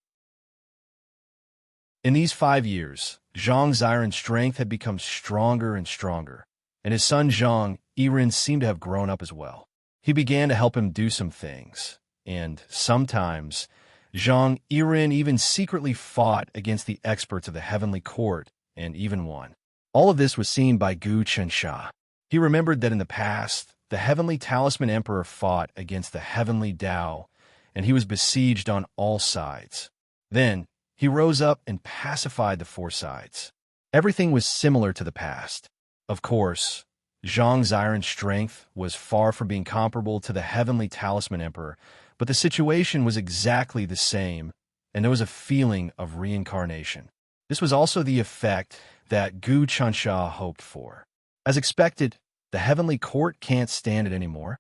In these 5 years, Zhang Yiren's strength had become stronger and stronger, and his son Zhang Yiren seemed to have grown up as well. He began to help him do some things, and sometimes Zhang Yiren even secretly fought against the experts of the heavenly court and even won. All of this was seen by Gu Qinsha. He remembered that in the past, the heavenly talisman emperor fought against the heavenly Tao, and he was besieged on all sides. Then, he rose up and pacified the four sides. Everything was similar to the past. Of course, Zhang Yiren's strength was far from being comparable to the heavenly talisman emperor, but the situation was exactly the same, and there was a feeling of reincarnation. This was also the effect that Gu Qinsha hoped for. As expected, the heavenly court can't stand it anymore.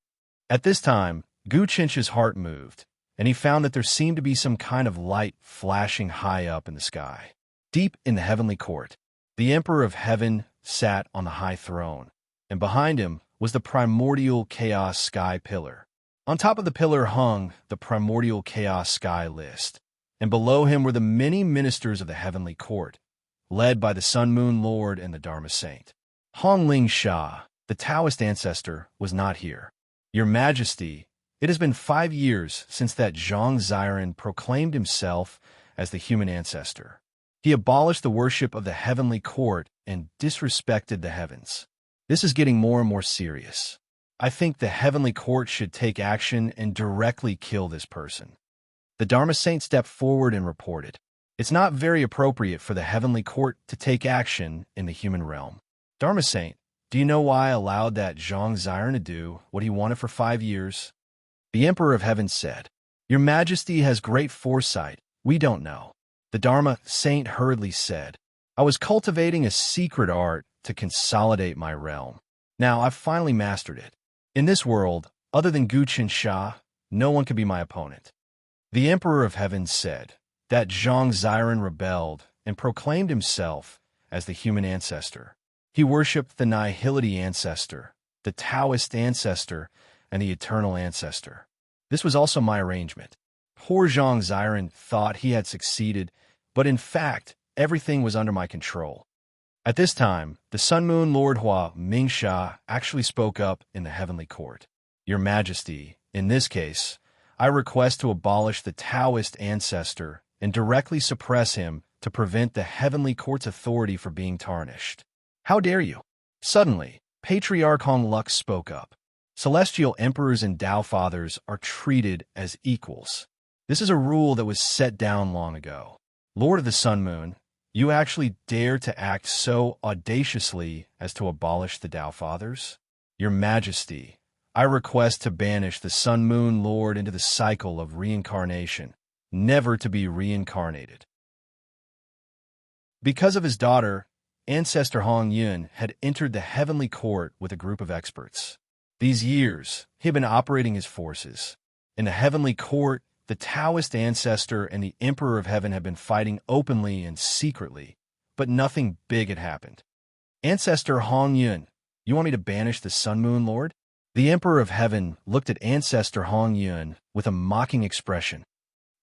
At this time, Gu Qinsha's heart moved, and he found that there seemed to be some kind of light flashing high up in the sky. Deep in the heavenly court, the Emperor of Heaven sat on the high throne, and behind him was the primordial chaos sky pillar. On top of the pillar hung the primordial chaos sky list, and below him were the many ministers of the heavenly court, led by the Sun Moon Lord and the Dharma Saint. Hongling Sha, the Taoist ancestor, was not here. Your Majesty, it has been 5 years since that Zhang Yiren proclaimed himself as the human ancestor. He abolished the worship of the heavenly court and disrespected the heavens. This is getting more and more serious. I think the heavenly court should take action and directly kill this person. The Dharma Saint stepped forward and reported. It's not very appropriate for the heavenly court to take action in the human realm. Dharma Saint, do you know why I allowed that Zhang Ziren to do what he wanted for 5 years? The Emperor of Heaven said, Your Majesty has great foresight. We don't know. The Dharma Saint hurriedly said, I was cultivating a secret art to consolidate my realm. Now I've finally mastered it. In this world, other than Guqin Sha, no one can be my opponent. The Emperor of Heaven said that Zhang Ziren rebelled and proclaimed himself as the human ancestor. He worshipped the nihility ancestor, the Taoist ancestor, and the eternal ancestor. This was also my arrangement. Poor Zhang Ziren thought he had succeeded, but in fact, everything was under my control. At this time, the Sun Moon Lord Hua Mingsha actually spoke up in the heavenly court. Your Majesty, in this case, I request to abolish the Taoist ancestor and directly suppress him to prevent the heavenly court's authority from being tarnished. How dare you? Suddenly, Patriarch Hong Lux spoke up. Celestial emperors and Tao fathers are treated as equals. This is a rule that was set down long ago. Lord of the Sun Moon, you actually dare to act so audaciously as to abolish the Tao fathers? Your Majesty, I request to banish the Sun Moon Lord into the cycle of reincarnation, never to be reincarnated. Because of his daughter, Ancestor Hong Yun had entered the heavenly court with a group of experts. These years, he had been operating his forces. In the heavenly court, the Taoist ancestor and the Emperor of Heaven had been fighting openly and secretly, but nothing big had happened. Ancestor Hong Yun, you want me to banish the Sun Moon Lord? The Emperor of Heaven looked at Ancestor Hong Yun with a mocking expression.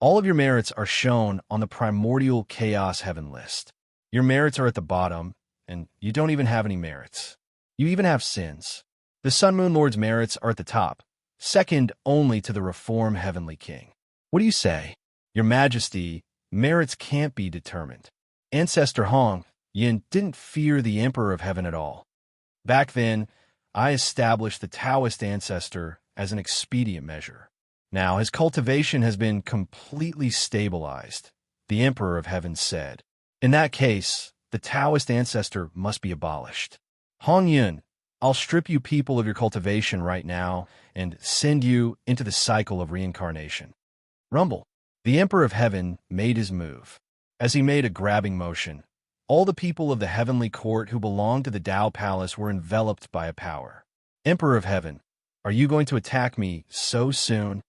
All of your merits are shown on the primordial chaos heaven list. Your merits are at the bottom, and you don't even have any merits. You even have sins. The Sun Moon Lord's merits are at the top, second only to the Reform Heavenly King. What do you say? Your Majesty, merits can't be determined. Ancestor Hong Yin didn't fear the Emperor of Heaven at all. Back then, I established the Taoist ancestor as an expedient measure. Now, his cultivation has been completely stabilized, the Emperor of Heaven said. In that case, the Taoist ancestor must be abolished. Hong Yun, I'll strip you people of your cultivation right now and send you into the cycle of reincarnation. Rumble. The Emperor of Heaven made his move. As he made a grabbing motion, all the people of the heavenly court who belonged to the Tao Palace were enveloped by a power. Emperor of Heaven, are you going to attack me so soon?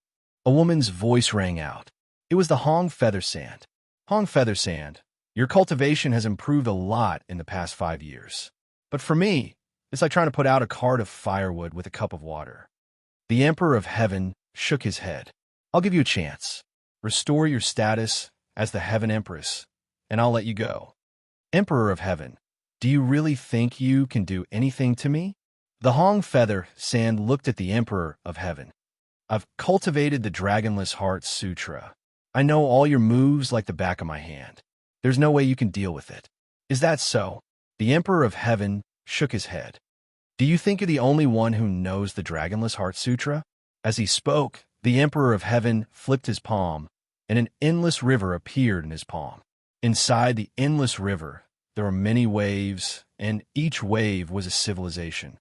A woman's voice rang out. It was the Hong Feathersand. Hong Feathersand, your cultivation has improved a lot in the past 5 years. But for me, it's like trying to put out a cart of firewood with a cup of water. The Emperor of Heaven shook his head. I'll give you a chance. Restore your status as the Heaven Empress, and I'll let you go. Emperor of Heaven, do you really think you can do anything to me? The Hong Feather Sand looked at the Emperor of Heaven. I've cultivated the Dragonless Heart Sutra. I know all your moves like the back of my hand. There's no way you can deal with it. Is that so? The Emperor of Heaven shook his head. Do you think you're the only one who knows the Dragonless Heart Sutra? As he spoke, the Emperor of Heaven flipped his palm, and an endless river appeared in his palm. Inside the endless river, there were many waves, and each wave was a civilization.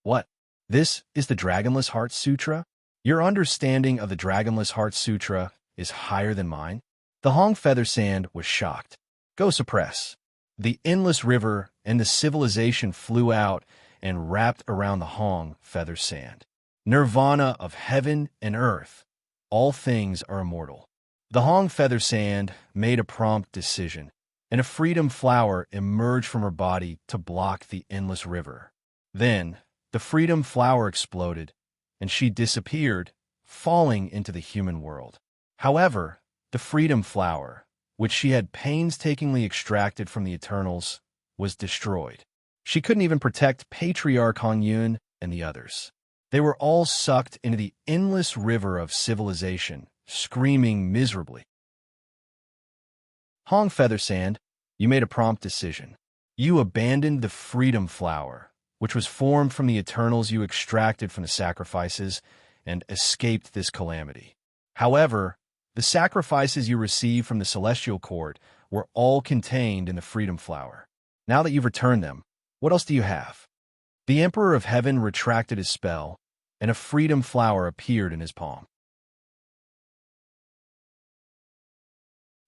What? This is the Dragonless Heart Sutra? Your understanding of the Dragonless Heart Sutra is higher than mine? The Hong Feather Sand was shocked. Go suppress. The endless river and the civilization flew out and wrapped around the Hong Feather Sand. Nirvana of heaven and earth. All things are immortal. The Hong Feather Sand made a prompt decision, and a freedom flower emerged from her body to block the endless river. Then, the freedom flower exploded, and she disappeared, falling into the human world. However, the freedom flower, which she had painstakingly extracted from the Eternals, was destroyed. She couldn't even protect Patriarch Hong Yun and the others. They were all sucked into the endless river of civilization, screaming miserably. Hong Feathersand, you made a prompt decision. You abandoned the freedom flower, which was formed from the Eternals you extracted from the sacrifices, and escaped this calamity. However, the sacrifices you received from the celestial court were all contained in the freedom flower. Now that you've returned them, what else do you have? The Emperor of Heaven retracted his spell, and a freedom flower appeared in his palm.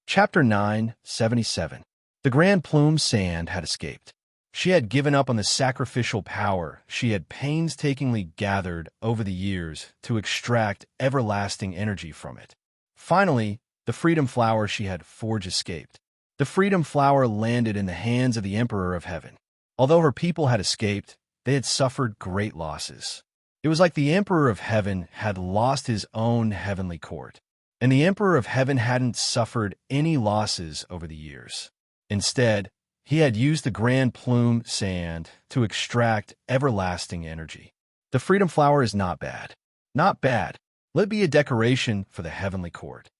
Chapter 9:77. The Grand Plume Sand had escaped. She had given up on the sacrificial power she had painstakingly gathered over the years to extract everlasting energy from it. Finally, the freedom flower she had forged escaped. The freedom flower landed in the hands of the Emperor of Heaven. Although her people had escaped, they had suffered great losses. It was like the Emperor of Heaven had lost his own heavenly court, and the Emperor of Heaven hadn't suffered any losses over the years. Instead, he had used the Grand Plume Sand to extract everlasting energy. The freedom flower is not bad. Not bad. Let it be a decoration for the heavenly court.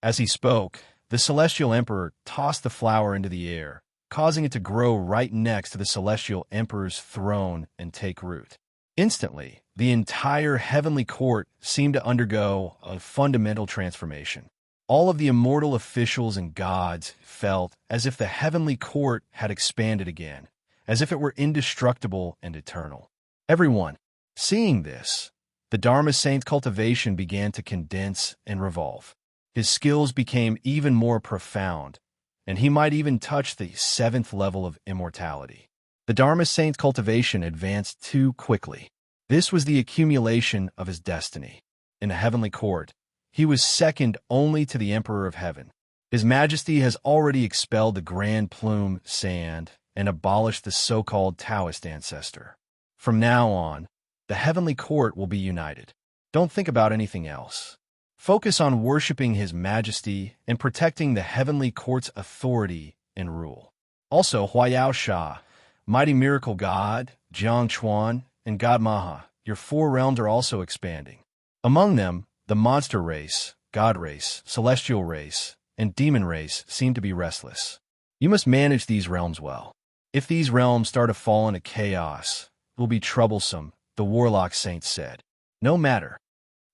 As he spoke, the celestial emperor tossed the flower into the air, causing it to grow right next to the celestial emperor's throne and take root. Instantly, the entire heavenly court seemed to undergo a fundamental transformation. All of the immortal officials and gods felt as if the heavenly court had expanded again, as if it were indestructible and eternal. Everyone, seeing this, the Dharma Saint's cultivation began to condense and revolve. His skills became even more profound, and he might even touch the 7th level of immortality. The Dharma Saint's cultivation advanced too quickly. This was the accumulation of his destiny. In the heavenly court, he was second only to the Emperor of Heaven. His Majesty has already expelled the Grand Plume Sand and abolished the so-called Taoist ancestor. From now on, the heavenly court will be united. Don't think about anything else. Focus on worshiping His Majesty and protecting the heavenly court's authority and rule. Also, Huayao Sha, Mighty Miracle God, Jiang Chuan, and God Maha, your 4 realms are also expanding. Among them, the monster race, God race, celestial race, and demon race seem to be restless. You must manage these realms well. If these realms start to fall into chaos, it will be troublesome, the Warlock Saint said. No matter.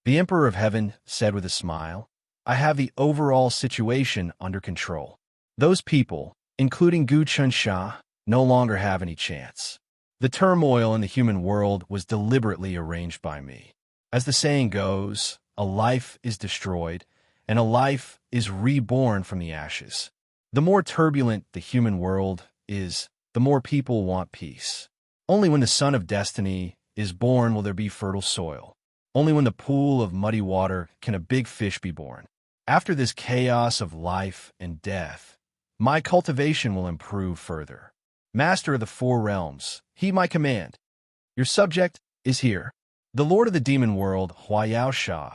The Emperor of Heaven said with a smile, I have the overall situation under control. Those people, including Gu Chunsha, no longer have any chance. The turmoil in the human world was deliberately arranged by me. As the saying goes, a life is destroyed, and a life is reborn from the ashes. The more turbulent the human world is, the more people want peace. Only when the Son of Destiny is born will there be fertile soil. Only when the pool of muddy water can a big fish be born. After this chaos of life and death, my cultivation will improve further. Master of the 4 realms, heed my command. Your subject is here. The Lord of the demon world, Huayao Sha,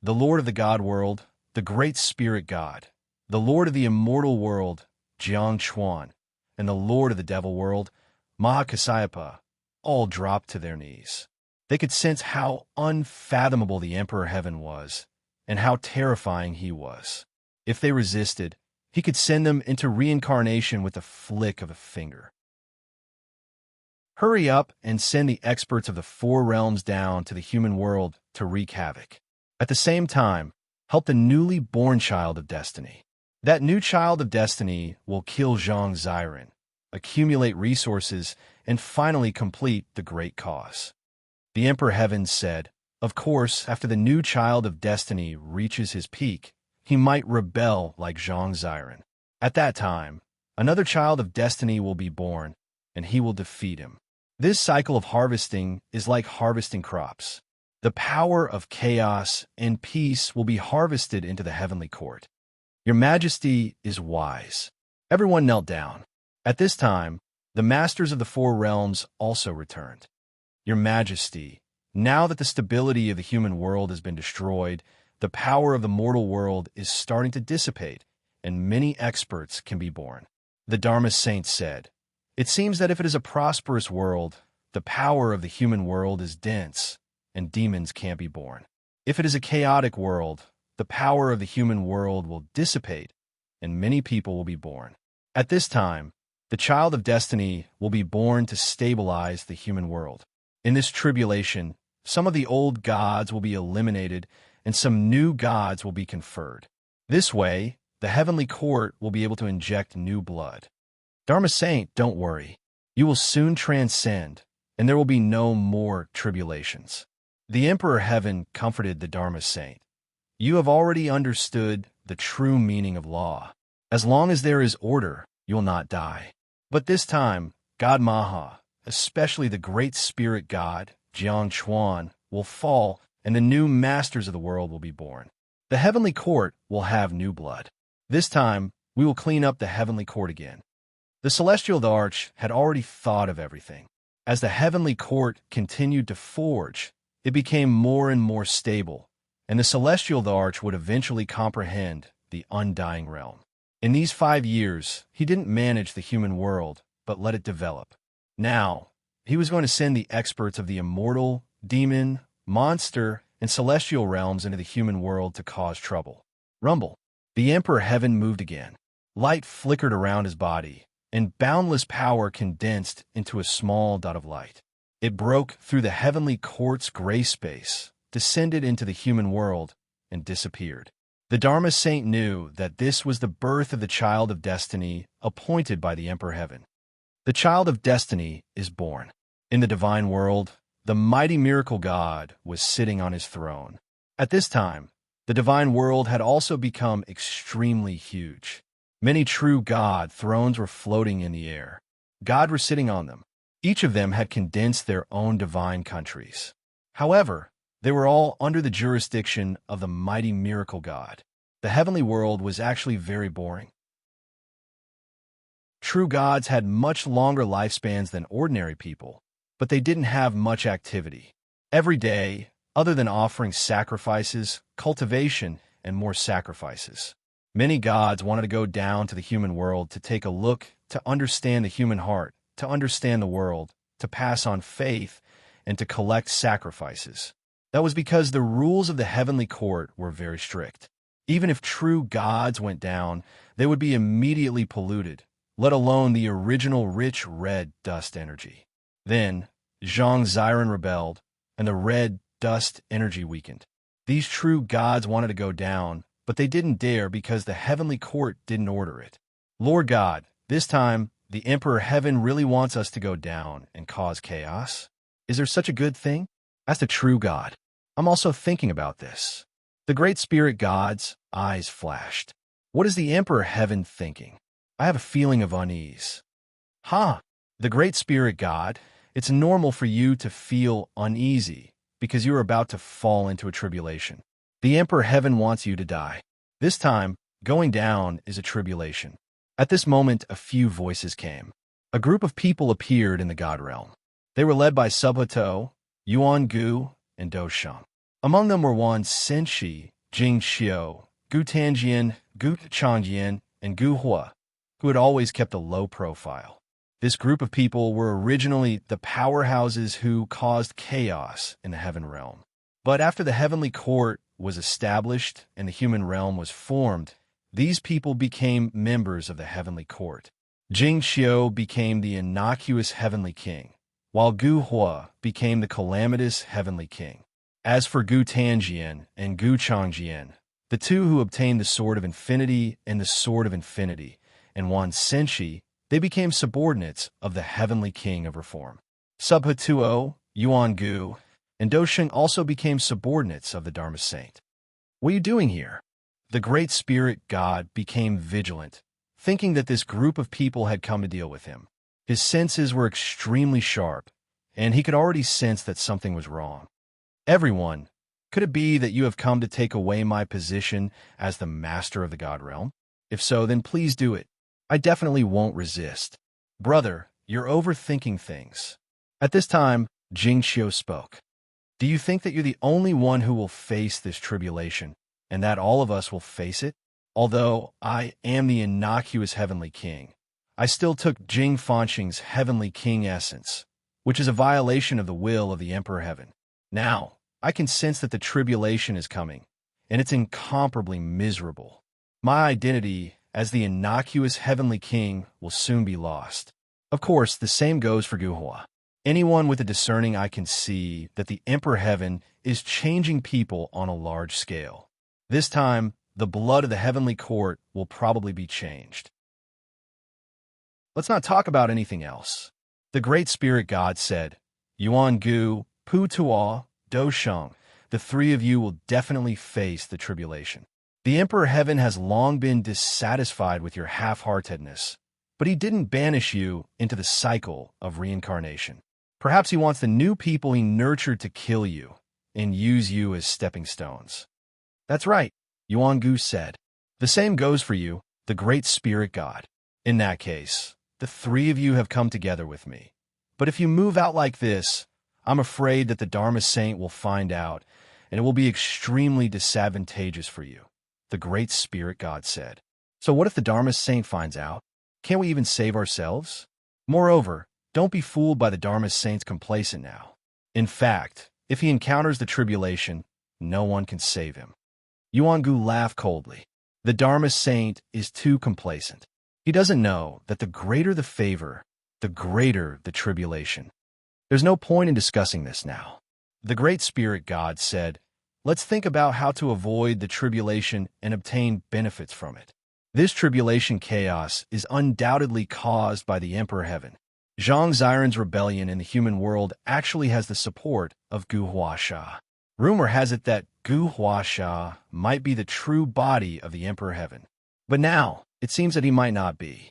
the Lord of the God world, the Great Spirit God, the Lord of the immortal world, Jiang Chuan, and the Lord of the devil world, Mahakasyapa, all dropped to their knees. They could sense how unfathomable the Emperor Heaven was, and how terrifying he was. If they resisted, he could send them into reincarnation with a flick of a finger. Hurry up and send the experts of the 4 realms down to the human world to wreak havoc. At the same time, help the newly born child of destiny. That new child of destiny will kill Zhang Ziren, accumulate resources, and finally complete the great cause. The Emperor Heaven said, of course, after the new child of destiny reaches his peak, he might rebel like Zhang Ziren. At that time, another child of destiny will be born, and he will defeat him. This cycle of harvesting is like harvesting crops. The power of chaos and peace will be harvested into the heavenly court. Your Majesty is wise. Everyone knelt down. At this time, the masters of the 4 realms also returned. Your Majesty, now that the stability of the human world has been destroyed, the power of the mortal world is starting to dissipate, and many experts can be born. The Dharma Saint said, it seems that if it is a prosperous world, the power of the human world is dense, and demons can't be born. If it is a chaotic world, the power of the human world will dissipate, and many people will be born. At this time, the child of destiny will be born to stabilize the human world. In this tribulation, some of the old gods will be eliminated, and some new gods will be conferred. This way, the heavenly court will be able to inject new blood. Dharma Saint, don't worry. You will soon transcend, and there will be no more tribulations. The Emperor Heaven comforted the Dharma Saint. You have already understood the true meaning of law. As long as there is order, you will not die. But this time, God Maha, especially the great spirit god, Jiang Chuan, will fall, and the new masters of the world will be born. The heavenly court will have new blood. This time, we will clean up the heavenly court again. The celestial arch had already thought of everything. As the heavenly court continued to forge, it became more and more stable, and the celestial arch would eventually comprehend the undying realm. In these 5 years, he didn't manage the human world, but let it develop. Now, he was going to send the experts of the immortal, demon, monster, and celestial realms into the human world to cause trouble. Rumble. The Emperor Heaven moved again. Light flickered around his body, and boundless power condensed into a small dot of light. It broke through the heavenly court's gray space, descended into the human world, and disappeared. The Dharma Saint knew that this was the birth of the child of destiny appointed by the Emperor Heaven. The child of destiny is born. In the divine world, the mighty miracle God was sitting on his throne. At this time, the divine world had also become extremely huge. Many true God thrones were floating in the air. God were sitting on them. Each of them had condensed their own divine countries. However, they were all under the jurisdiction of the mighty miracle God. The heavenly world was actually very boring. True gods had much longer lifespans than ordinary people, but they didn't have much activity. Every day, other than offering sacrifices, cultivation, and more sacrifices. Many gods wanted to go down to the human world to take a look, to understand the human heart, to understand the world, to pass on faith, and to collect sacrifices. That was because the rules of the heavenly court were very strict. Even if true gods went down, they would be immediately polluted, let alone the original rich red dust energy. Then, Zhang Ziren rebelled, and the red dust energy weakened. These true gods wanted to go down, but they didn't dare because the heavenly court didn't order it. Lord God, this time, the Emperor Heaven really wants us to go down and cause chaos? Is there such a good thing? Asked a true God. I'm also thinking about this. The great spirit god's eyes flashed. What is the Emperor Heaven thinking? I have a feeling of unease. The great spirit god, it's normal for you to feel uneasy because you are about to fall into a tribulation. The Emperor Heaven wants you to die. This time, going down is a tribulation. At this moment, a few voices came. A group of people appeared in the God realm. They were led by Subhato, Yuan Gu, and Do Sheng. Among them were Wan Senshi, Jing Xiu, Gu Tanjian, Gu Changyan, and Gu Hua, who had always kept a low profile. This group of people were originally the powerhouses who caused chaos in the heaven realm. But after the heavenly court was established and the human realm was formed, these people became members of the heavenly court. Jing Xiu became the innocuous heavenly king, while Gu Hua became the calamitous heavenly king. As for Gu Tanjian and Gu Changjian, the two who obtained the Sword of Infinity and the Sword of Infinity, and Wan Senshi, they became subordinates of the heavenly king of reform. Subhatuo, Yuan Gu, and Do Sheng also became subordinates of the Dharma Saint. What are you doing here? The great spirit god became vigilant, thinking that this group of people had come to deal with him. His senses were extremely sharp, and he could already sense that something was wrong. Everyone, could it be that you have come to take away my position as the master of the God realm? If so, then please do it. I definitely won't resist. Brother, you're overthinking things. At this time, Jing Xiu spoke. Do you think that you're the only one who will face this tribulation, and that all of us will face it? Although I am the innocuous heavenly king, I still took Jing Fanxing's heavenly king essence, which is a violation of the will of the Emperor Heaven. Now, I can sense that the tribulation is coming, and it's incomparably miserable. My identity as the innocuous heavenly king will soon be lost. Of course, the same goes for Gu Hua. Anyone with a discerning eye can see that the Emperor Heaven is changing people on a large scale. This time, the blood of the heavenly court will probably be changed. Let's not talk about anything else. The Great Spirit God said, Yuan Gu, Pu Tuo, Do Sheng, the three of you will definitely face the tribulation. The Emperor Heaven has long been dissatisfied with your half-heartedness, but he didn't banish you into the cycle of reincarnation. Perhaps he wants the new people he nurtured to kill you and use you as stepping stones. That's right, Yuan Gu said. The same goes for you, the Great Spirit God. In that case, the three of you have come together with me. But if you move out like this, I'm afraid that the Dharma Saint will find out, and it will be extremely disadvantageous for you, the Great Spirit God said. So what if the Dharma Saint finds out? Can't we even save ourselves? Moreover, don't be fooled by the Dharma Saint's complacent now. In fact, if he encounters the tribulation, no one can save him. Yuan Gu laughed coldly. The Dharma Saint is too complacent. He doesn't know that the greater the favor, the greater the tribulation. There's no point in discussing this now. The Great Spirit God said, let's think about how to avoid the tribulation and obtain benefits from it. This tribulation chaos is undoubtedly caused by the Emperor Heaven. Zhang Ziren's rebellion in the human world actually has the support of Gu Huasha. Rumor has it that Gu Huasha might be the true body of the Emperor Heaven. But now, it seems that he might not be.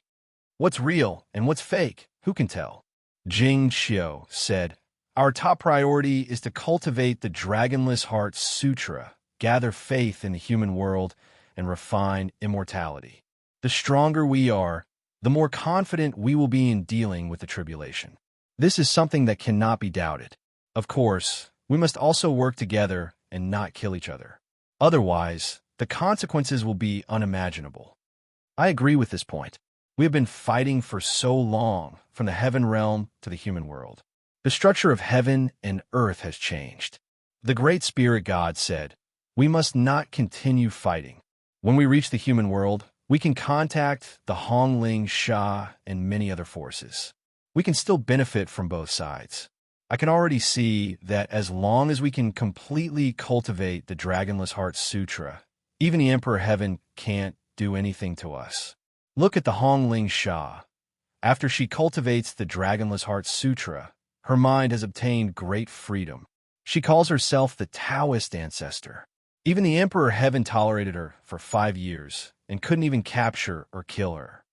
What's real and what's fake? Who can tell? Jing Qiu said, our top priority is to cultivate the Dragonless Heart Sutra, gather faith in the human world, and refine immortality. The stronger we are, the more confident we will be in dealing with the tribulation. This is something that cannot be doubted. Of course, we must also work together and not kill each other. Otherwise, the consequences will be unimaginable. I agree with this point. We have been fighting for so long, from the heaven realm to the human world. The structure of heaven and earth has changed. The Great Spirit God said, we must not continue fighting. When we reach the human world, we can contact the Hongling, Sha, and many other forces. We can still benefit from both sides. I can already see that as long as we can completely cultivate the Dragonless Heart Sutra, even the Emperor Heaven can't do anything to us. Look at the Hongling Sha. After she cultivates the Dragonless Heart Sutra, her mind has obtained great freedom. She calls herself the Taoist ancestor. Even the Emperor Heaven tolerated her for 5 years and couldn't even capture or kill her.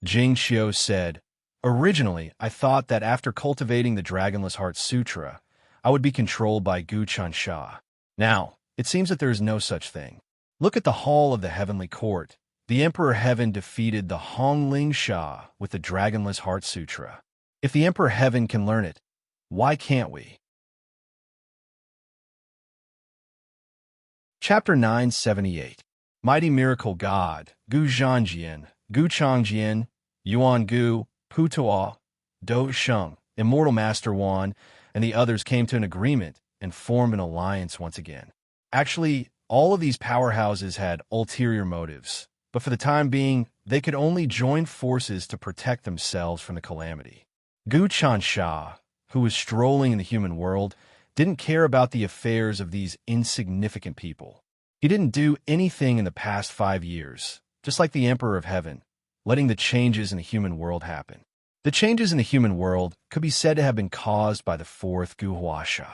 Jing Qiu said, originally, I thought that after cultivating the Dragonless Heart Sutra, I would be controlled by Gu Chansha. Now, it seems that there is no such thing. Look at the Hall of the Heavenly Court. The Emperor Heaven defeated the Hongling Sha with the Dragonless Heart Sutra. If the Emperor Heaven can learn it, why can't we? Chapter 978. Mighty Miracle God, Gu Zhangjian, Gu Changjian, Yuan Gu, Pu Tuo, Do Sheng, Immortal Master Wan, and the others came to an agreement and formed an alliance once again. Actually, all of these powerhouses had ulterior motives, but for the time being, they could only join forces to protect themselves from the calamity. Gu Chansha, who was strolling in the human world, didn't care about the affairs of these insignificant people. He didn't do anything in the past 5 years, just like the Emperor of Heaven, letting the changes in the human world happen. The changes in the human world could be said to have been caused by the fourth Gu Huasha,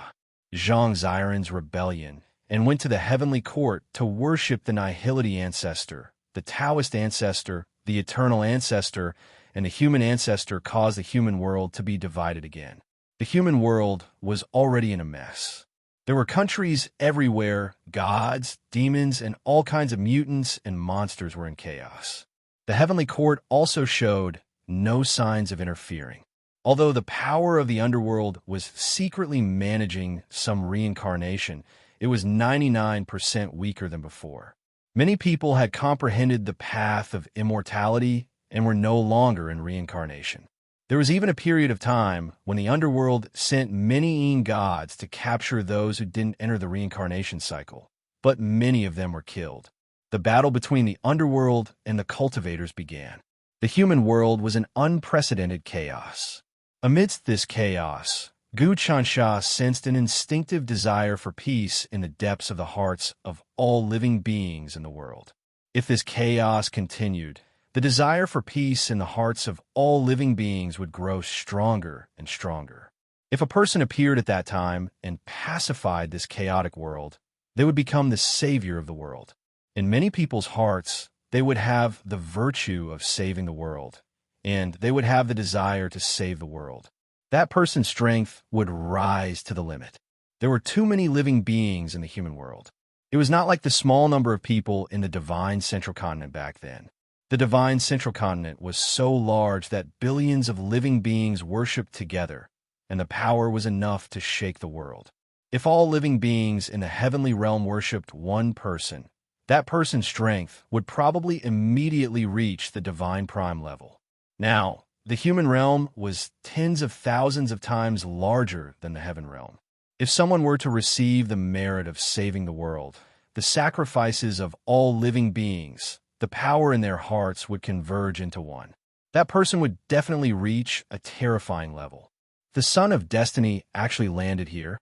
Zhang Ziren's rebellion, and went to the heavenly court to worship the Nihility ancestor, the Taoist ancestor, the eternal ancestor, and the human ancestor caused the human world to be divided again. The human world was already in a mess. There were countries everywhere, gods, demons, and all kinds of mutants and monsters were in chaos. The heavenly court also showed no signs of interfering. Although the power of the underworld was secretly managing some reincarnation, it was 99% weaker than before. Many people had comprehended the path of immortality and were no longer in reincarnation. There was even a period of time when the underworld sent many gods to capture those who didn't enter the reincarnation cycle, but many of them were killed. The battle between the underworld and the cultivators began. The human world was in unprecedented chaos. Amidst this chaos, Gu Chansha sensed an instinctive desire for peace in the depths of the hearts of all living beings in the world. If this chaos continued, the desire for peace in the hearts of all living beings would grow stronger and stronger. If a person appeared at that time and pacified this chaotic world, they would become the savior of the world. In many people's hearts, they would have the virtue of saving the world, and they would have the desire to save the world. That person's strength would rise to the limit. There were too many living beings in the human world. It was not like the small number of people in the divine central continent back then. The divine central continent was so large that billions of living beings worshipped together, and the power was enough to shake the world. If all living beings in the heavenly realm worshipped one person, that person's strength would probably immediately reach the divine prime level. Now, the human realm was tens of thousands of times larger than the heaven realm. If someone were to receive the merit of saving the world, the sacrifices of all living beings, the power in their hearts would converge into one. That person would definitely reach a terrifying level. The Son of Destiny actually landed here.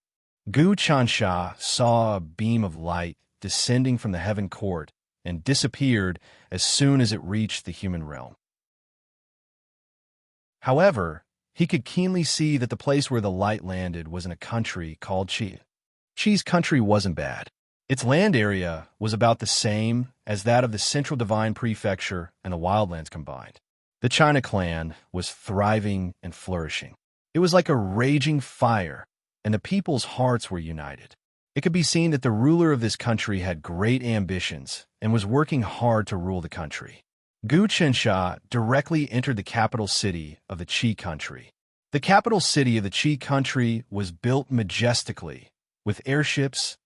Gu Chansha saw a beam of light descending from the heaven court and disappeared as soon as it reached the human realm. However, he could keenly see that the place where the light landed was in a country called Qi. Qi's country wasn't bad. Its land area was about the same as that of the Central Divine Prefecture and the Wildlands combined. The China clan was thriving and flourishing. It was like a raging fire, and the people's hearts were united. It could be seen that the ruler of this country had great ambitions and was working hard to rule the country. Gu Chansha directly entered the capital city of the Qi country. The capital city of the Qi country was built majestically, with airships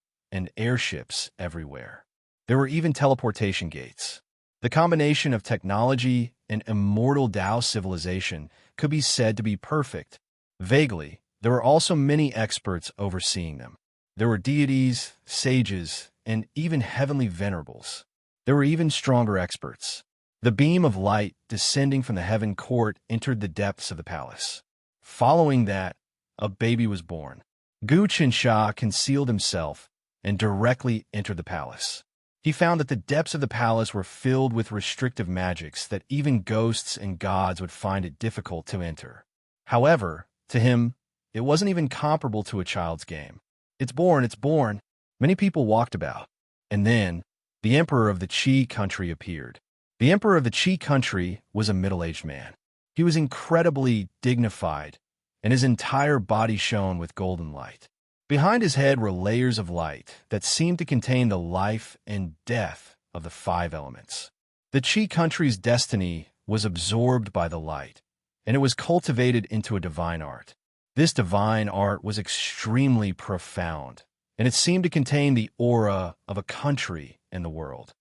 everywhere. There were even teleportation gates. The combination of technology and immortal Tao civilization could be said to be perfect. Vaguely, there were also many experts overseeing them. There were deities, sages, and even heavenly venerables. There were even stronger experts. The beam of light descending from the heaven court entered the depths of the palace. Following that, a baby was born. Gu Chansha concealed himself and directly entered the palace. He found that the depths of the palace were filled with restrictive magics that even ghosts and gods would find it difficult to enter. However, to him, it wasn't even comparable to a child's game. It's born. Many people walked about. And then, the emperor of the Qi country appeared. The emperor of the Qi country was a middle-aged man. He was incredibly dignified, and his entire body shone with golden light. Behind his head were layers of light that seemed to contain the life and death of the 5 elements. The Qi country's destiny was absorbed by the light, and it was cultivated into a divine art. This divine art was extremely profound, and it seemed to contain the aura of a country and the world.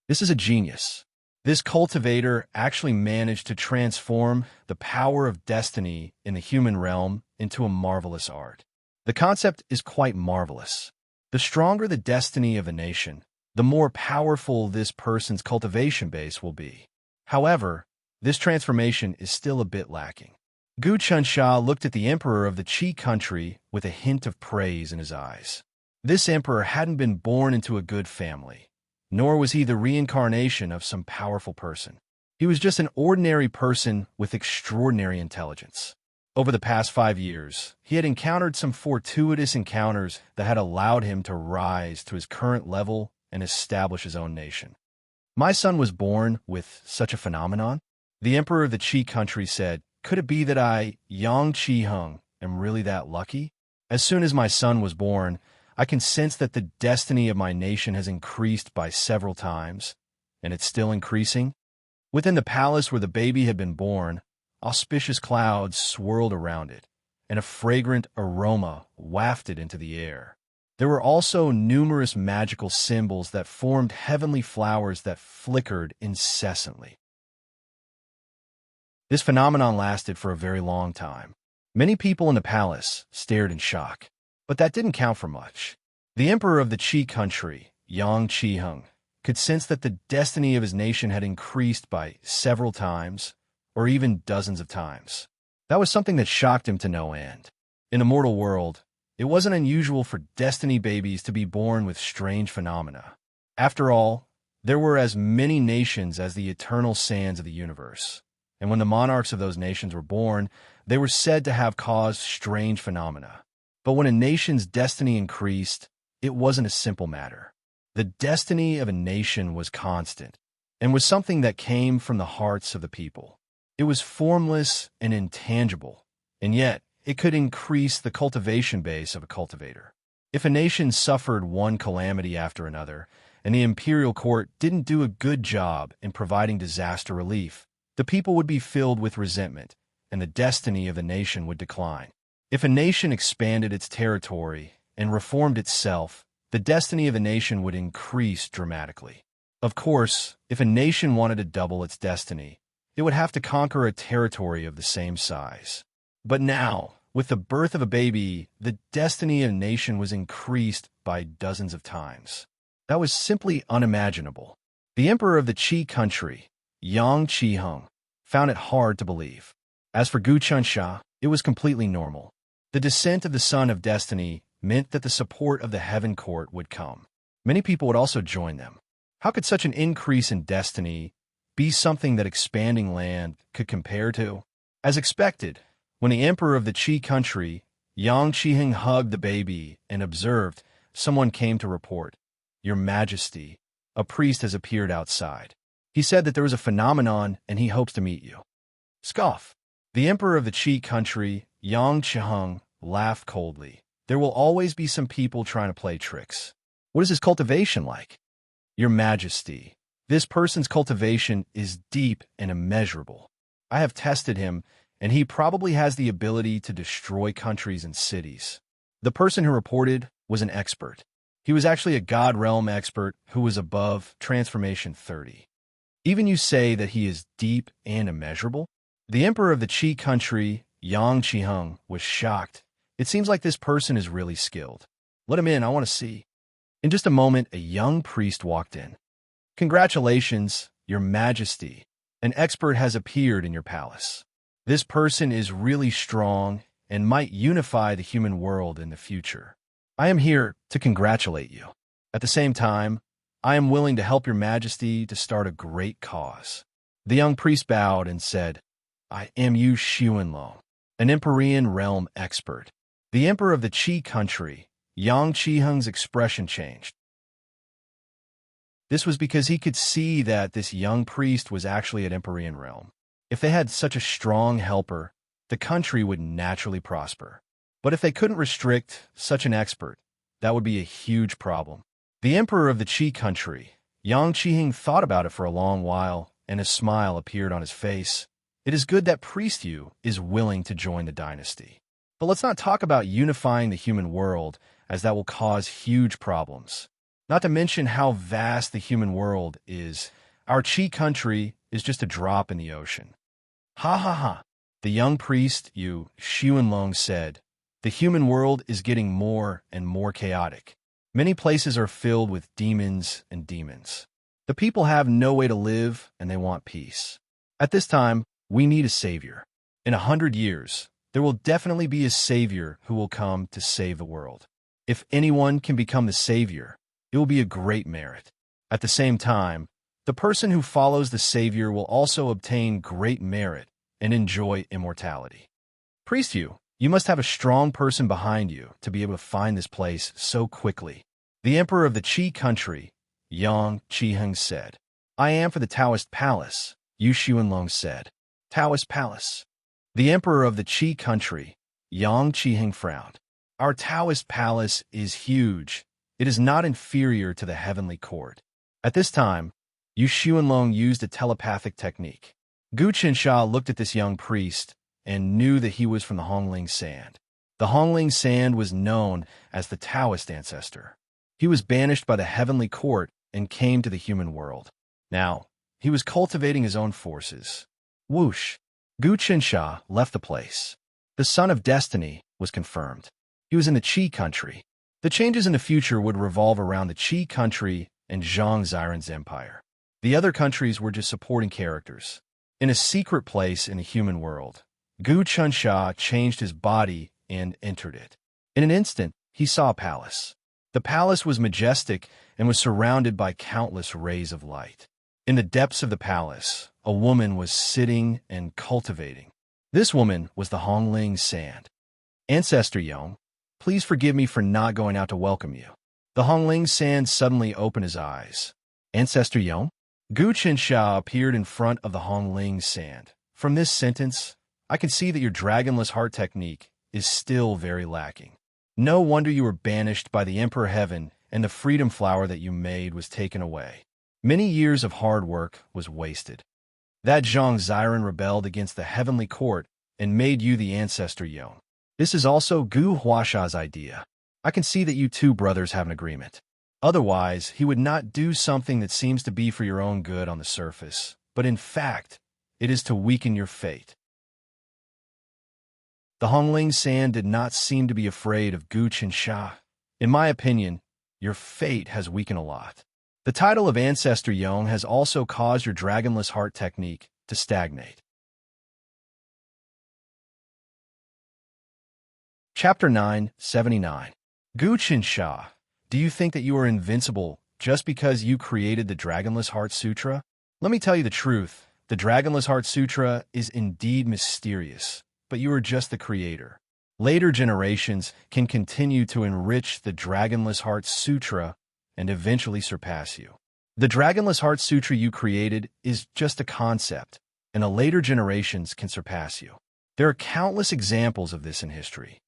This is a genius. This cultivator actually managed to transform the power of destiny in the human realm into a marvelous art. The concept is quite marvelous. The stronger the destiny of a nation, the more powerful this person's cultivation base will be. However, this transformation is still a bit lacking. Gu Chansha looked at the emperor of the Qi country with a hint of praise in his eyes. This emperor hadn't been born into a good family, nor was he the reincarnation of some powerful person. He was just an ordinary person with extraordinary intelligence. Over the past 5 years, he had encountered some fortuitous encounters that had allowed him to rise to his current level and establish his own nation. My son was born with such a phenomenon? The emperor of the Qi country said, could it be that I, Yang Qi Hung, am really that lucky? As soon as my son was born, I can sense that the destiny of my nation has increased by several times, and it's still increasing. Within the palace where the baby had been born, auspicious clouds swirled around it, and a fragrant aroma wafted into the air. There were also numerous magical symbols that formed heavenly flowers that flickered incessantly. This phenomenon lasted for a very long time. Many people in the palace stared in shock, but that didn't count for much. The emperor of the Qi country, Yang Qi Hung, could sense that the destiny of his nation had increased by several times, or even dozens of times. That was something that shocked him to no end. In a mortal world, it wasn't unusual for destiny babies to be born with strange phenomena. After all, there were as many nations as the eternal sands of the universe. And when the monarchs of those nations were born, they were said to have caused strange phenomena. But when a nation's destiny increased, it wasn't a simple matter. The destiny of a nation was constant, and was something that came from the hearts of the people. It was formless and intangible, and yet it could increase the cultivation base of a cultivator. If a nation suffered one calamity after another, and the imperial court didn't do a good job in providing disaster relief, the people would be filled with resentment, and the destiny of the nation would decline. If a nation expanded its territory and reformed itself, the destiny of the nation would increase dramatically. Of course, if a nation wanted to double its destiny, it would have to conquer a territory of the same size. But now, with the birth of a baby, the destiny of a nation was increased by dozens of times. That was simply unimaginable. The emperor of the Qi country, Yang Qiheng, found it hard to believe. As for Gu Chunsha, it was completely normal. The descent of the Son of Destiny meant that the support of the Heaven Court would come. Many people would also join them. How could such an increase in destiny be something that expanding land could compare to? As expected, when the emperor of the Qi country, Yang Qiheng, hugged the baby and observed, someone came to report, "Your Majesty, a priest has appeared outside. He said that there was a phenomenon and he hopes to meet you." Scoff. The emperor of the Qi country, Yang Qiheng, laughed coldly. "There will always be some people trying to play tricks. What is his cultivation like?" "Your Majesty, this person's cultivation is deep and immeasurable. I have tested him, and he probably has the ability to destroy countries and cities." The person who reported was an expert. He was actually a God realm expert who was above Transformation 30. "Even you say that he is deep and immeasurable?" The emperor of the Qi country, Yang Qiheng, was shocked. "It seems like this person is really skilled. Let him in, I want to see." In just a moment, a young priest walked in. "Congratulations, Your Majesty. An expert has appeared in your palace. This person is really strong and might unify the human world in the future. I am here to congratulate you. At the same time, I am willing to help Your Majesty to start a great cause." The young priest bowed and said, "I am Yu Xuanlong, an Empyrean realm expert." The emperor of the Qi country, Yang Qiheng's expression changed. This was because he could see that this young priest was actually an Empyrean realm. If they had such a strong helper, the country would naturally prosper. But if they couldn't restrict such an expert, that would be a huge problem. The emperor of the Qi country, Yang Qiheng, thought about it for a long while, and a smile appeared on his face. It is good that Priest Yu is willing to join the dynasty. But let's not talk about unifying the human world, as that will cause huge problems. Not to mention how vast the human world is. Our Qi country is just a drop in the ocean. "Ha ha ha," the young priest Yu Xuanlong said. "The human world is getting more and more chaotic. Many places are filled with demons and demons. The people have no way to live, and they want peace. At this time, we need a savior. In 100 years, there will definitely be a savior who will come to save the world. If anyone can become the savior, it will be a great merit. At the same time, the person who follows the savior will also obtain great merit and enjoy immortality. Priest Yu, you must have a strong person behind you to be able to find this place so quickly." The emperor of the Qi country, Yang Qiheng, said. "I am for the Taoist palace," Yu Xuanlong said. "Taoist palace." The emperor of the Qi country, Yang Qiheng, frowned. "Our Taoist palace is huge. It is not inferior to the heavenly court." At this time, Yu Xuanlong used a telepathic technique. Gu Qinsha looked at this young priest and knew that he was from the Hongling Sand. The Hongling Sand was known as the Taoist ancestor. He was banished by the heavenly court and came to the human world. Now, he was cultivating his own forces. Whoosh! Gu Qinsha left the place. The Son of Destiny was confirmed. He was in the Qi country. The changes in the future would revolve around the Qi country and Zhang Ziren's empire. The other countries were just supporting characters. In a secret place in the human world, Gu Qinsha changed his body and entered it. In an instant, he saw a palace. The palace was majestic and was surrounded by countless rays of light. In the depths of the palace, a woman was sitting and cultivating. This woman was the Hongling Sand. Ancestor Yong, please forgive me for not going out to welcome you. The Hongling Sand suddenly opened his eyes. Ancestor Yong? Gu Qinsha appeared in front of the Hongling Sand. From this sentence, I can see that your dragonless heart technique is still very lacking. No wonder you were banished by the Emperor Heaven and the freedom flower that you made was taken away. Many years of hard work was wasted. That Zhang Ziren rebelled against the heavenly court and made you the Ancestor Yong. This is also Gu Huasha's idea. I can see that you two brothers have an agreement. Otherwise, he would not do something that seems to be for your own good on the surface, but in fact, it is to weaken your fate. The Hongling Sand did not seem to be afraid of Gu Qinsha. In my opinion, your fate has weakened a lot. The title of Ancestor Yong has also caused your dragonless heart technique to stagnate. Chapter 979. Gu Qinsha, do you think that you are invincible just because you created the Dragonless Heart Sutra? Let me tell you the truth. The Dragonless Heart Sutra is indeed mysterious, but you are just the creator. Later generations can continue to enrich the Dragonless Heart Sutra and eventually surpass you. The Dragonless Heart Sutra you created is just a concept, and the later generations can surpass you. There are countless examples of this in history.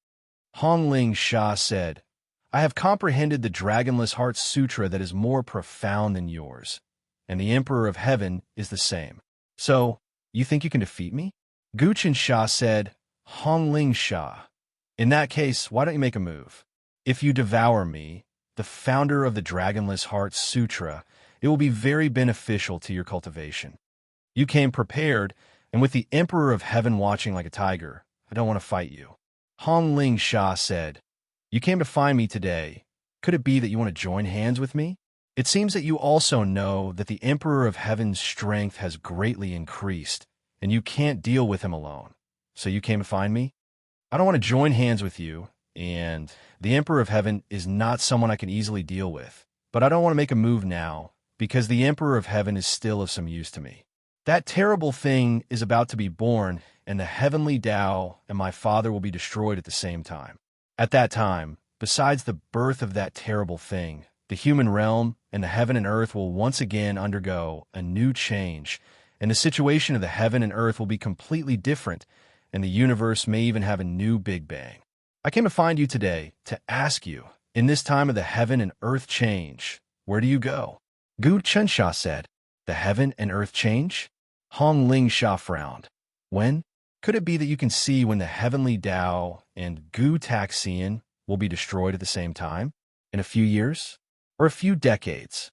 Hongling Sha said, I have comprehended the Dragonless Heart Sutra that is more profound than yours, and the Emperor of Heaven is the same. So, you think you can defeat me? Gu Qinsha said, Hongling Sha, in that case, why don't you make a move? If you devour me, the founder of the Dragonless Heart Sutra, it will be very beneficial to your cultivation. You came prepared, and with the Emperor of Heaven watching like a tiger, I don't want to fight you. Hongling Sha said, You came to find me today. Could it be that you want to join hands with me? It seems that you also know that the Emperor of Heaven's strength has greatly increased, and you can't deal with him alone. So you came to find me? I don't want to join hands with you, and the Emperor of Heaven is not someone I can easily deal with. But I don't want to make a move now, because the Emperor of Heaven is still of some use to me. That terrible thing is about to be born, and the heavenly Tao and my father will be destroyed at the same time. At that time, besides the birth of that terrible thing, the human realm and the heaven and earth will once again undergo a new change, and the situation of the heaven and earth will be completely different, and the universe may even have a new Big Bang. I came to find you today to ask you, in this time of the heaven and earth change, where do you go? Gu Qinsha said, The heaven and earth change? Hongling Sha frowned. When? Could it be that you can see when the heavenly Tao and Gu Taxian will be destroyed at the same time? In a few years? Or a few decades?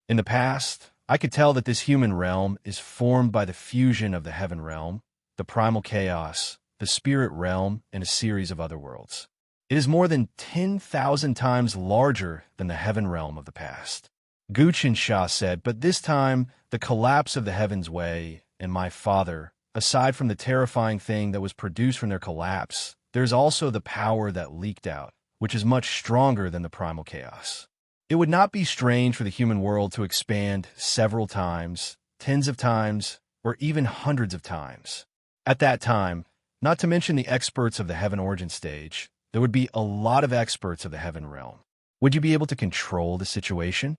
In the past, I could tell that this human realm is formed by the fusion of the heaven realm, the primal chaos, the spirit realm, and a series of other worlds. It is more than 10,000 times larger than the heaven realm of the past. Gu Qinsha said, but this time, the collapse of the heaven's way and my father, aside from the terrifying thing that was produced from their collapse, there's also the power that leaked out, which is much stronger than the primal chaos. It would not be strange for the human world to expand several times, tens of times, or even hundreds of times. At that time, not to mention the experts of the heaven origin stage, there would be a lot of experts of the heaven realm. Would you be able to control the situation?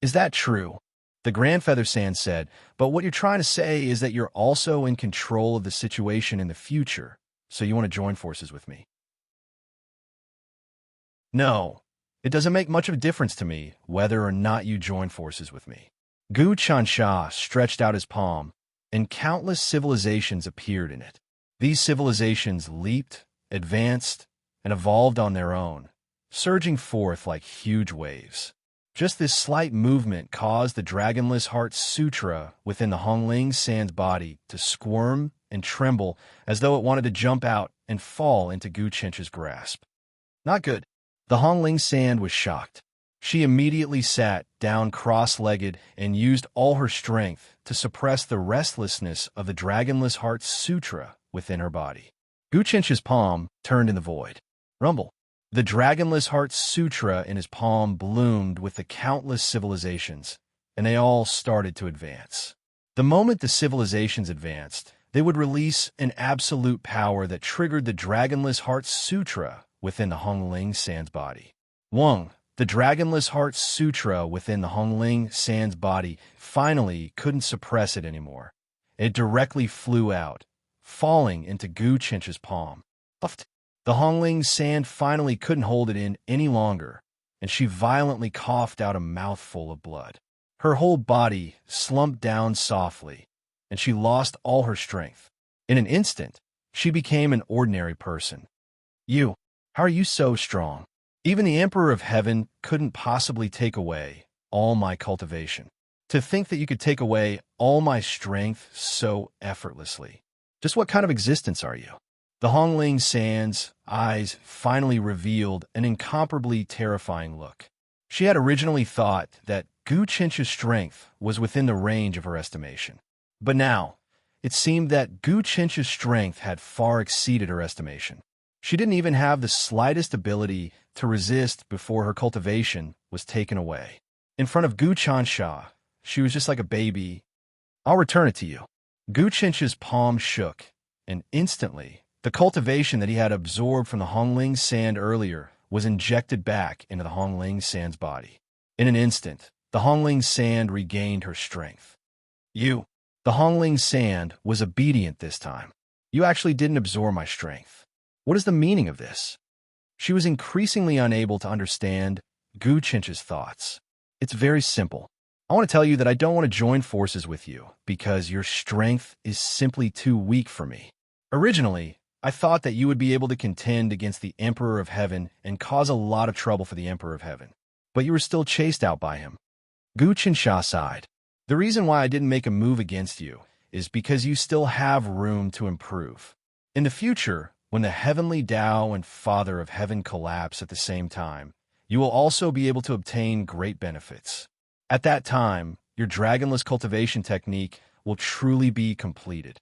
Is that true? The Grandfeather Sand said, but what you're trying to say is that you're also in control of the situation in the future, so you want to join forces with me. No, it doesn't make much of a difference to me whether or not you join forces with me. Gu Qinsha stretched out his palm, and countless civilizations appeared in it. These civilizations leaped, advanced, and evolved on their own, surging forth like huge waves. Just this slight movement caused the Dragonless Heart Sutra within the Hongling Sand's body to squirm and tremble as though it wanted to jump out and fall into Gu Qinsha's grasp. Not good. The Hongling Sand was shocked. She immediately sat down cross-legged and used all her strength to suppress the restlessness of the Dragonless Heart Sutra within her body. Gu Guchensh's palm turned in the void. Rumble. The Dragonless Heart Sutra in his palm bloomed with the countless civilizations, and they all started to advance. The moment the civilizations advanced, they would release an absolute power that triggered the Dragonless Heart Sutra within the Hongling Sand's body. Wang, the Dragonless Heart Sutra within the Hongling Sand's body, finally couldn't suppress it anymore. It directly flew out, falling into Guchensh's palm. The Hongling Sand finally couldn't hold it in any longer, and she violently coughed out a mouthful of blood. Her whole body slumped down softly, and she lost all her strength. In an instant, she became an ordinary person. "You, how are you so strong? Even the Emperor of Heaven couldn't possibly take away all my cultivation. To think that you could take away all my strength so effortlessly. Just what kind of existence are you?" The Hongling Sand's eyes finally revealed an incomparably terrifying look. She had originally thought that Guchensh's strength was within the range of her estimation. But now, it seemed that Guchensh's strength had far exceeded her estimation. She didn't even have the slightest ability to resist before her cultivation was taken away. In front of Guchensha, she was just like a baby. "I'll return it to you." Guchensh's palm shook, and instantly, the cultivation that he had absorbed from the Hongling Sand earlier was injected back into the Hongling Sand's body. In an instant, the Hongling Sand regained her strength. The Hongling Sand was obedient this time. "You actually didn't absorb my strength. What is the meaning of this?" She was increasingly unable to understand Guchensh's thoughts. "It's very simple. I want to tell you that I don't want to join forces with you because your strength is simply too weak for me. Originally, I thought that you would be able to contend against the Emperor of Heaven and cause a lot of trouble for the Emperor of Heaven, but you were still chased out by him." Guchensha sighed. "The reason why I didn't make a move against you is because you still have room to improve. In the future, when the Heavenly Tao and Father of Heaven collapse at the same time, you will also be able to obtain great benefits. At that time, your dragonless cultivation technique will truly be completed.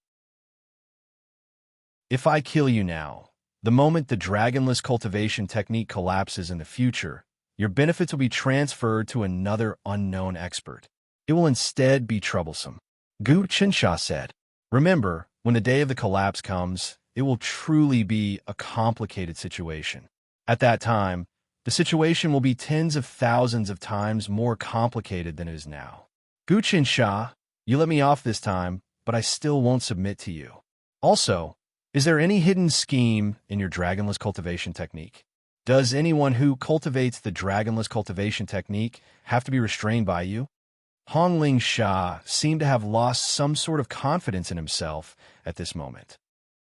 If I kill you now, the moment the dragonless cultivation technique collapses in the future, your benefits will be transferred to another unknown expert. It will instead be troublesome." Guchensha said. "Remember, when the day of the collapse comes, it will truly be a complicated situation. At that time, the situation will be tens of thousands of times more complicated than it is now. Guchensha, you let me off this time, but I still won't submit to you. Also, is there any hidden scheme in your dragonless cultivation technique? Does anyone who cultivates the dragonless cultivation technique have to be restrained by you?" Hongling Sha seemed to have lost some sort of confidence in himself at this moment.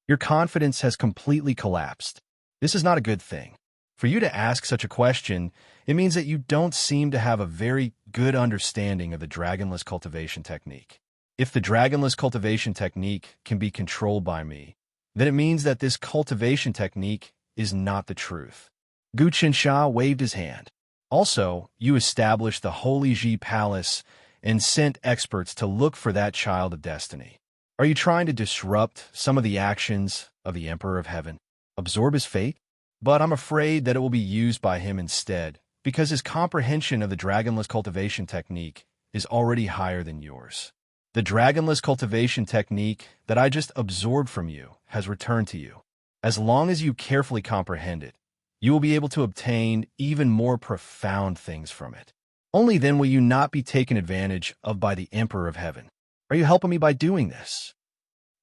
"Your confidence has completely collapsed. This is not a good thing. For you to ask such a question, it means that you don't seem to have a very good understanding of the dragonless cultivation technique. If the dragonless cultivation technique can be controlled by me, then it means that this cultivation technique is not the truth." Guchensha waved his hand. "Also, you established the Holy Ji Palace and sent experts to look for that child of destiny. Are you trying to disrupt some of the actions of the Emperor of Heaven? Absorb his fate? But I'm afraid that it will be used by him instead, because his comprehension of the dragonless cultivation technique is already higher than yours. The dragonless cultivation technique that I just absorbed from you has returned to you. As long as you carefully comprehend it, you will be able to obtain even more profound things from it. Only then will you not be taken advantage of by the Emperor of Heaven. Are you helping me by doing this?"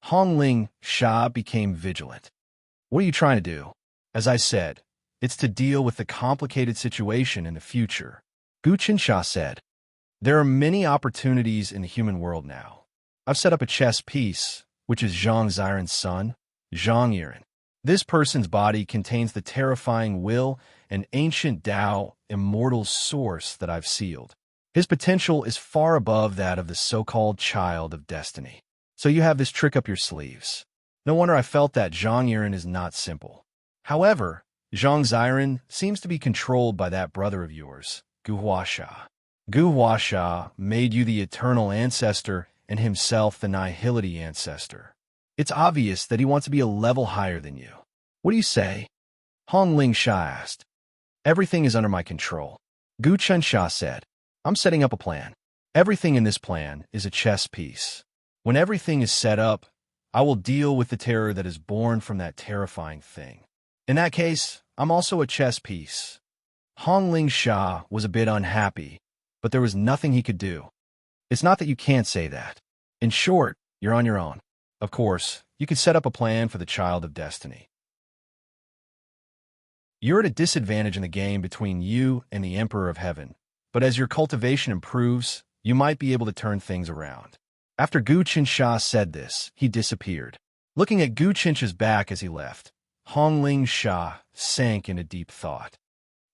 Hongling Sha became vigilant. "What are you trying to do?" "As I said, it's to deal with the complicated situation in the future." Guchensha said. "There are many opportunities in the human world now. I've set up a chess piece, which is Zhang Ziren's son, Zhang Yiren. This person's body contains the terrifying will and ancient Tao immortal source that I've sealed. His potential is far above that of the so-called child of destiny. So you have this trick up your sleeves. No wonder I felt that Zhang Yiren is not simple. However, Zhang Ziren seems to be controlled by that brother of yours, Guhuasha. Guhuasha made you the eternal ancestor and himself the nihility ancestor. It's obvious that he wants to be a level higher than you. What do you say? Hong Ling-sha asked. Everything is under my control. Gu Chensha said. I'm setting up a plan. Everything in this plan is a chess piece. When everything is set up, I will deal with the terror that is born from that terrifying thing. In that case, I'm also a chess piece. Hong Ling-sha was a bit unhappy, but there was nothing he could do. It's not that you can't say that. In short, you're on your own. Of course, you could set up a plan for the Child of Destiny. You're at a disadvantage in the game between you and the Emperor of Heaven, but as your cultivation improves, you might be able to turn things around. After Gu Qinsha said this, he disappeared. Looking at Gu Qinsha's back as he left, Hong Ling-sha sank into deep thought.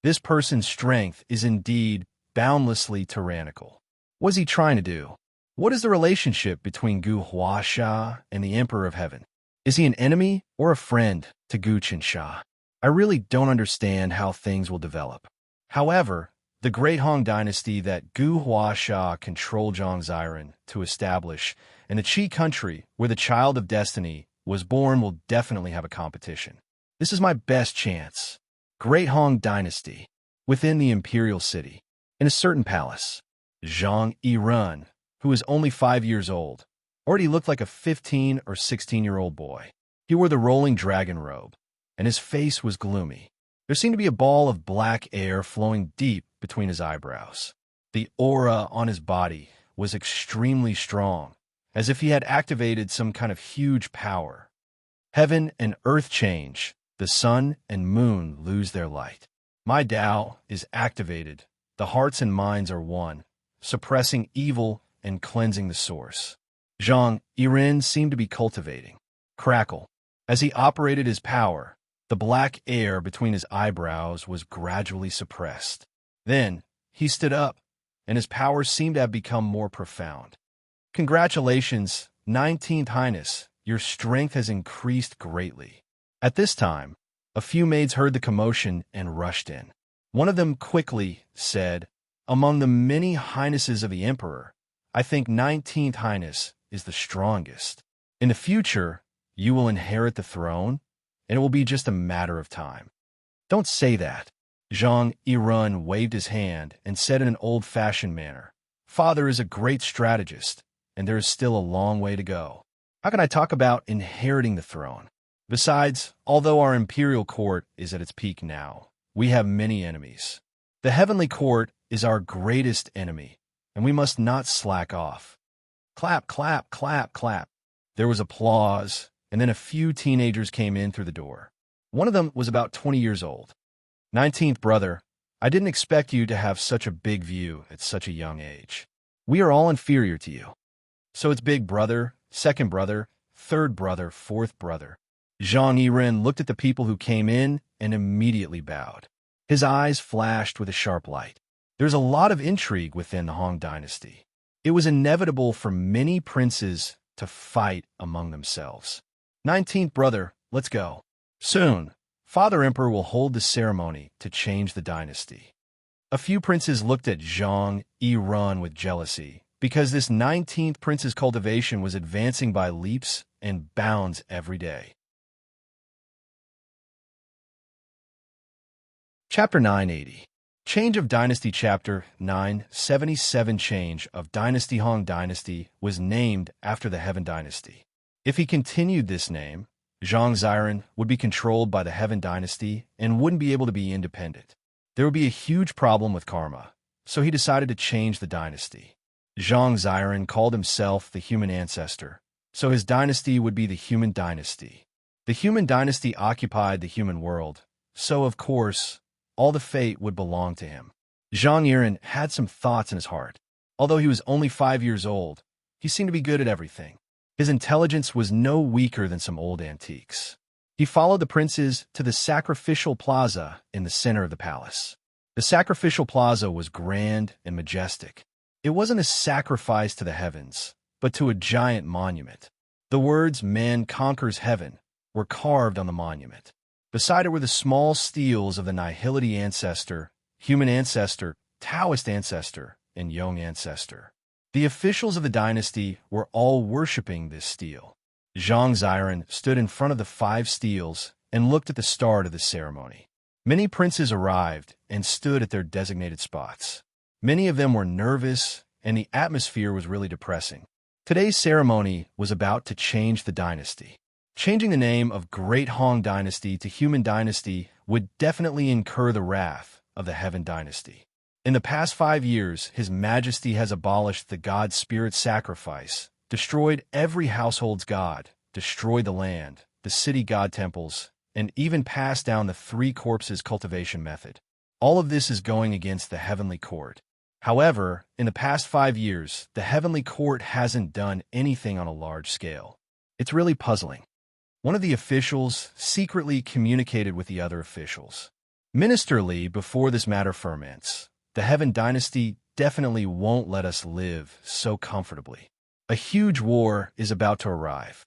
This person's strength is indeed boundlessly tyrannical. What is he trying to do? What is the relationship between Gu Huasha and the Emperor of Heaven? Is he an enemy or a friend to Gu Qinsha? I really don't understand how things will develop. However, the Great Han Dynasty that Gu Huasha controlled Zhang Ziren to establish and the Qi country where the Child of Destiny was born will definitely have a competition. This is my best chance. Great Han Dynasty, within the imperial city, in a certain palace. Zhang Yirun, who was only 5 years old, already looked like a 15 or 16-year-old boy. He wore the rolling dragon robe, and his face was gloomy. There seemed to be a ball of black air flowing deep between his eyebrows. The aura on his body was extremely strong, as if he had activated some kind of huge power. Heaven and earth change, the sun and moon lose their light. My Tao is activated, the hearts and minds are one, suppressing evil and cleansing the source. Zhang Yirun seemed to be cultivating. Crackle. As he operated his power, the black air between his eyebrows was gradually suppressed. Then, he stood up, and his power seemed to have become more profound. Congratulations, 19th Highness, your strength has increased greatly. At this time, a few maids heard the commotion and rushed in. One of them quickly said, among the many highnesses of the Emperor, I think 19th Highness is the strongest. In the future, you will inherit the throne, and it will be just a matter of time. Don't say that. Zhang Yirun waved his hand and said in an old-fashioned manner, Father is a great strategist, and there is still a long way to go. How can I talk about inheriting the throne? Besides, although our imperial court is at its peak now, we have many enemies. The heavenly court is our greatest enemy, and we must not slack off. Clap, clap, clap, clap. There was applause, and then a few teenagers came in through the door. One of them was about 20 years old. 19th brother, I didn't expect you to have such a big view at such a young age. We are all inferior to you. So it's big brother, second brother, third brother, fourth brother. Zhang Yirun looked at the people who came in and immediately bowed. His eyes flashed with a sharp light. There's a lot of intrigue within the Han Dynasty. It was inevitable for many princes to fight among themselves. 19th brother, let's go. Soon, Father Emperor will hold the ceremony to change the dynasty. A few princes looked at Zhang Yirun with jealousy, because this 19th prince's cultivation was advancing by leaps and bounds every day. Chapter 980. Change of Dynasty. Chapter 977. Change of Dynasty. Han Dynasty was named after the Heaven Dynasty. If he continued this name, Zhang Ziren would be controlled by the Heaven Dynasty and wouldn't be able to be independent. There would be a huge problem with karma, so he decided to change the dynasty. Zhang Ziren called himself the Human Ancestor, so his dynasty would be the Human Dynasty. The Human Dynasty occupied the human world, so of course, all the fate would belong to him. Zhang Yirun had some thoughts in his heart. Although he was only 5 years old, he seemed to be good at everything. His intelligence was no weaker than some old antiques. He followed the princes to the sacrificial plaza in the center of the palace. The sacrificial plaza was grand and majestic. It wasn't a sacrifice to the heavens, but to a giant monument. The words, "Man conquers heaven," were carved on the monument. Beside it were the small steels of the Nihility Ancestor, Human Ancestor, Taoist Ancestor, and Young Ancestor. The officials of the dynasty were all worshipping this steel. Zhang Ziran stood in front of the 5 steels and looked at the start of the ceremony. Many princes arrived and stood at their designated spots. Many of them were nervous, and the atmosphere was really depressing. Today's ceremony was about to change the dynasty. Changing the name of Great Han Dynasty to Human Dynasty would definitely incur the wrath of the Heaven Dynasty. In the past 5 years, His Majesty has abolished the god spirit sacrifice, destroyed every household's god, destroyed the land, the city god temples, and even passed down the 3 corpses cultivation method. All of this is going against the heavenly court. However, in the past 5 years, the heavenly court hasn't done anything on a large scale. It's really puzzling. One of the officials secretly communicated with the other officials. Ministerly, before this matter ferments, the Heaven Dynasty definitely won't let us live so comfortably. A huge war is about to arrive.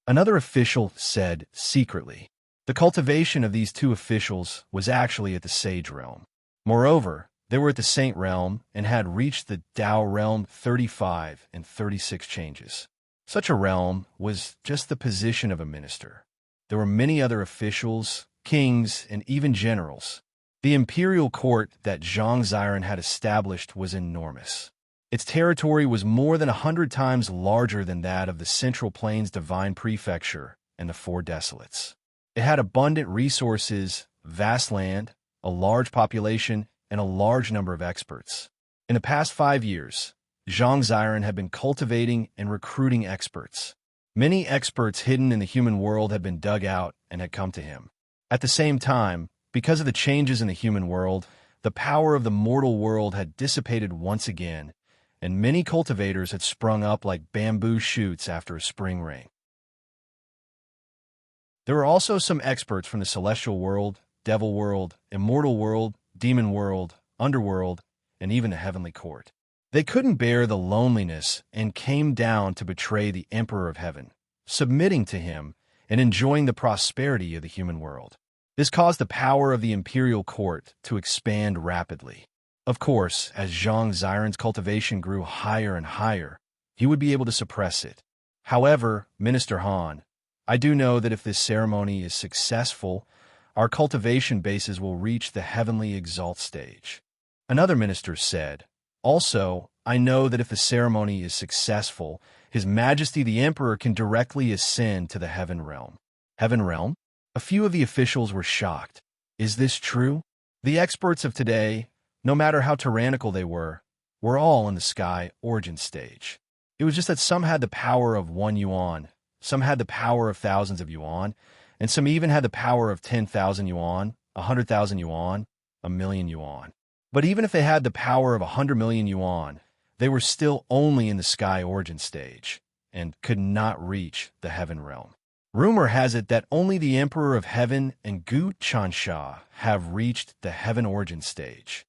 Another official said secretly. The cultivation of these 2 officials was actually at the Sage Realm. Moreover, they were at the Saint Realm and had reached the Tao Realm 35 and 36 changes. Such a realm was just the position of a minister. There were many other officials, kings, and even generals. The imperial court that Zhang Ziran had established was enormous. Its territory was more than 100 times larger than that of the Central Plains Divine Prefecture and the 4 Desolates. It had abundant resources, vast land, a large population, and a large number of experts. In the past 5 years, Zhang Ziran had been cultivating and recruiting experts. Many experts hidden in the human world had been dug out and had come to him. At the same time, because of the changes in the human world, the power of the mortal world had dissipated once again, and many cultivators had sprung up like bamboo shoots after a spring rain. There were also some experts from the celestial world, devil world, immortal world, demon world, underworld, and even the heavenly court. They couldn't bear the loneliness and came down to betray the Emperor of Heaven, submitting to him and enjoying the prosperity of the human world. This caused the power of the imperial court to expand rapidly. Of course, as Zhang Ziran's cultivation grew higher and higher, he would be able to suppress it. However, Minister Han, I do know that if this ceremony is successful, our cultivation bases will reach the heavenly exalt stage. Another minister said, also, I know that if the ceremony is successful, His Majesty the Emperor can directly ascend to the Heaven Realm. Heaven Realm? A few of the officials were shocked. Is this true? The experts of today, no matter how tyrannical they were all in the sky origin stage. It was just that some had the power of 1 yuan, some had the power of thousands of yuan, and some even had the power of 10,000 yuan, 100,000 yuan, 1,000,000 yuan. But even if they had the power of 100 million yuan, they were still only in the sky origin stage and could not reach the heaven realm. Rumor has it that only the Emperor of Heaven and Gu Chansha have reached the heaven origin stage.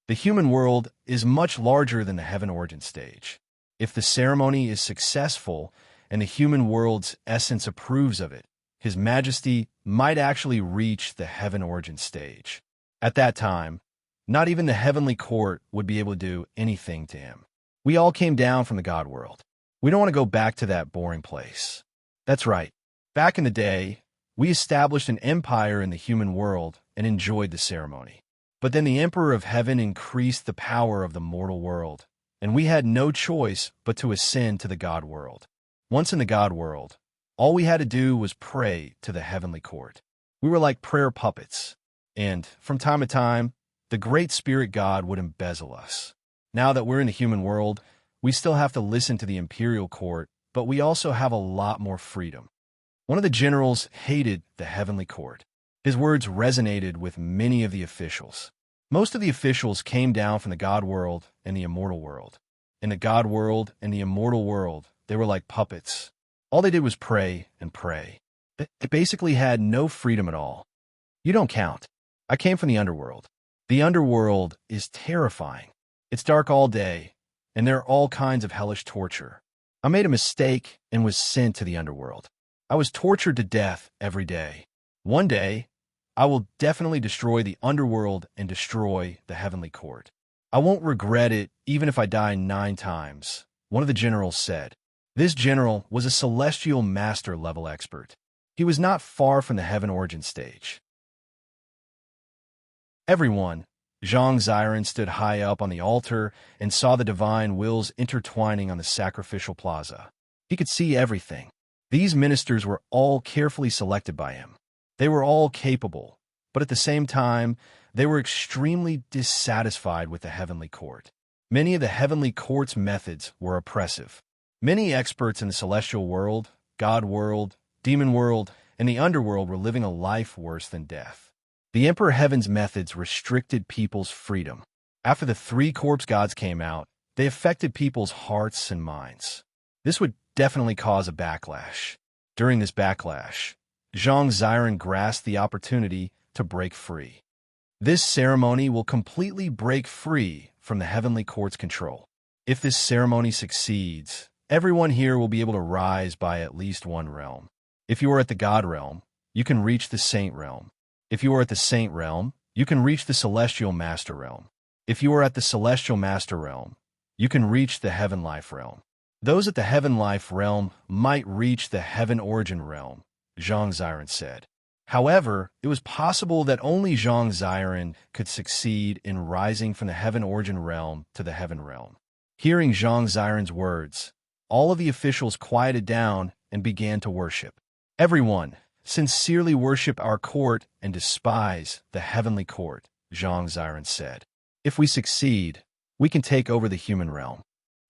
The human world is much larger than the heaven origin stage. If the ceremony is successful and the human world's essence approves of it, His Majesty might actually reach the heaven origin stage. At that time, not even the heavenly court would be able to do anything to him. We all came down from the God world. We don't want to go back to that boring place. That's right. Back in the day, we established an empire in the human world and enjoyed the ceremony. But then the Emperor of Heaven increased the power of the mortal world, and we had no choice but to ascend to the God world. Once in the God world, all we had to do was pray to the heavenly court. We were like prayer puppets, and from time to time, the great spirit God would embezzle us. Now that we're in the human world, we still have to listen to the imperial court, but we also have a lot more freedom. One of the generals hated the heavenly court. His words resonated with many of the officials. Most of the officials came down from the God world and the immortal world. In the God world and the immortal world, they were like puppets. All they did was pray and pray. They basically had no freedom at all. You don't count. I came from the underworld. The underworld is terrifying. It's dark all day, and there are all kinds of hellish torture. I made a mistake and was sent to the underworld. I was tortured to death every day. One day, I will definitely destroy the underworld and destroy the heavenly court. I won't regret it even if I die 9 times, one of the generals said. This general was a celestial master-level expert. He was not far from the heaven origin stage. Everyone, Zhang Ziren stood high up on the altar and saw the divine wills intertwining on the sacrificial plaza. He could see everything. These ministers were all carefully selected by him. They were all capable, but at the same time, they were extremely dissatisfied with the heavenly court. Many of the heavenly court's methods were oppressive. Many experts in the celestial world, God world, demon world, and the underworld were living a life worse than death. The Emperor Heaven's methods restricted people's freedom. After the three corpse gods came out, they affected people's hearts and minds. This would definitely cause a backlash. During this backlash, Zhang Ziren grasped the opportunity to break free. This ceremony will completely break free from the heavenly court's control. If this ceremony succeeds, everyone here will be able to rise by at least one realm. If you are at the God realm, you can reach the Saint realm. If you are at the Saint realm, you can reach the Celestial Master realm. If you are at the Celestial Master realm, you can reach the Heaven Life realm. Those at the Heaven Life realm might reach the Heaven Origin realm, Zhang Ziren said. However, it was possible that only Zhang Ziren could succeed in rising from the Heaven Origin realm to the Heaven realm. Hearing Zhang Ziren's words, all of the officials quieted down and began to worship. Everyone, sincerely worship our court and despise the heavenly court, Zhang Ziren said. If we succeed, we can take over the human realm.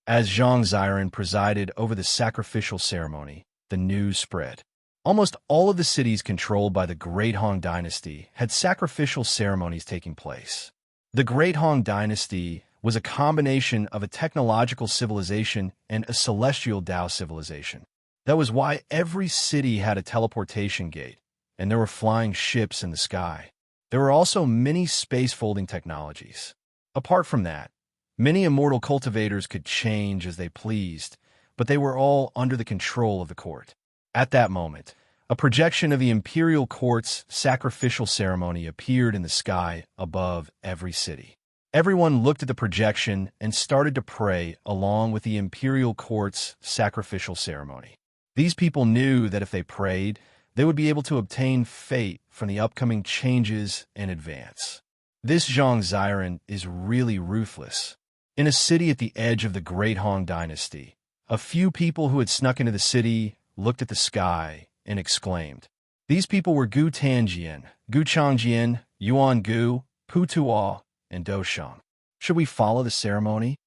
As Zhang Ziren presided over the sacrificial ceremony, the news spread. Almost all of the cities controlled by the Great Han Dynasty had sacrificial ceremonies taking place. The Great Han Dynasty was a combination of a technological civilization and a celestial Tao civilization. That was why every city had a teleportation gate, and there were flying ships in the sky. There were also many space-folding technologies. Apart from that, many immortal cultivators could change as they pleased, but they were all under the control of the court. At that moment, a projection of the imperial court's sacrificial ceremony appeared in the sky above every city. Everyone looked at the projection and started to pray along with the imperial court's sacrificial ceremony. These people knew that if they prayed, they would be able to obtain fate from the upcoming changes and advance. This Zhang Ziren is really ruthless. In a city at the edge of the Great Han Dynasty, a few people who had snuck into the city looked at the sky and exclaimed. These people were Gu Tanjian, Gu Changjian, Yuan Gu, Pu Tuo, and Do Shang. Should we follow the ceremony?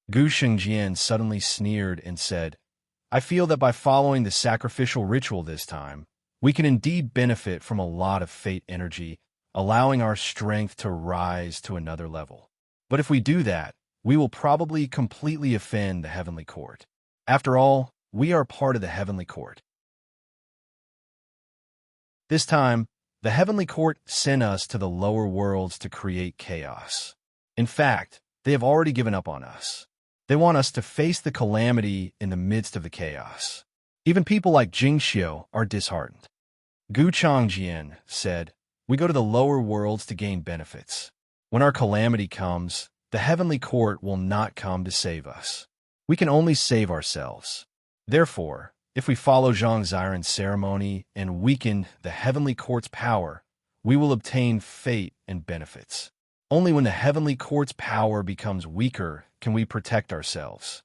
Gu Shengjian suddenly sneered and said, I feel that by following the sacrificial ritual this time, we can indeed benefit from a lot of fate energy, allowing our strength to rise to another level. But if we do that, we will probably completely offend the heavenly court. After all, we are part of the heavenly court. This time, the heavenly court sent us to the lower worlds to create chaos. In fact, they have already given up on us. They want us to face the calamity in the midst of the chaos. Even people like Jing Xiu are disheartened. Gu Changjian said, we go to the lower worlds to gain benefits. When our calamity comes, the heavenly court will not come to save us. We can only save ourselves. Therefore, if we follow Zhang Ziren's ceremony and weaken the heavenly court's power, we will obtain fate and benefits. Only when the heavenly court's power becomes weaker can we protect ourselves.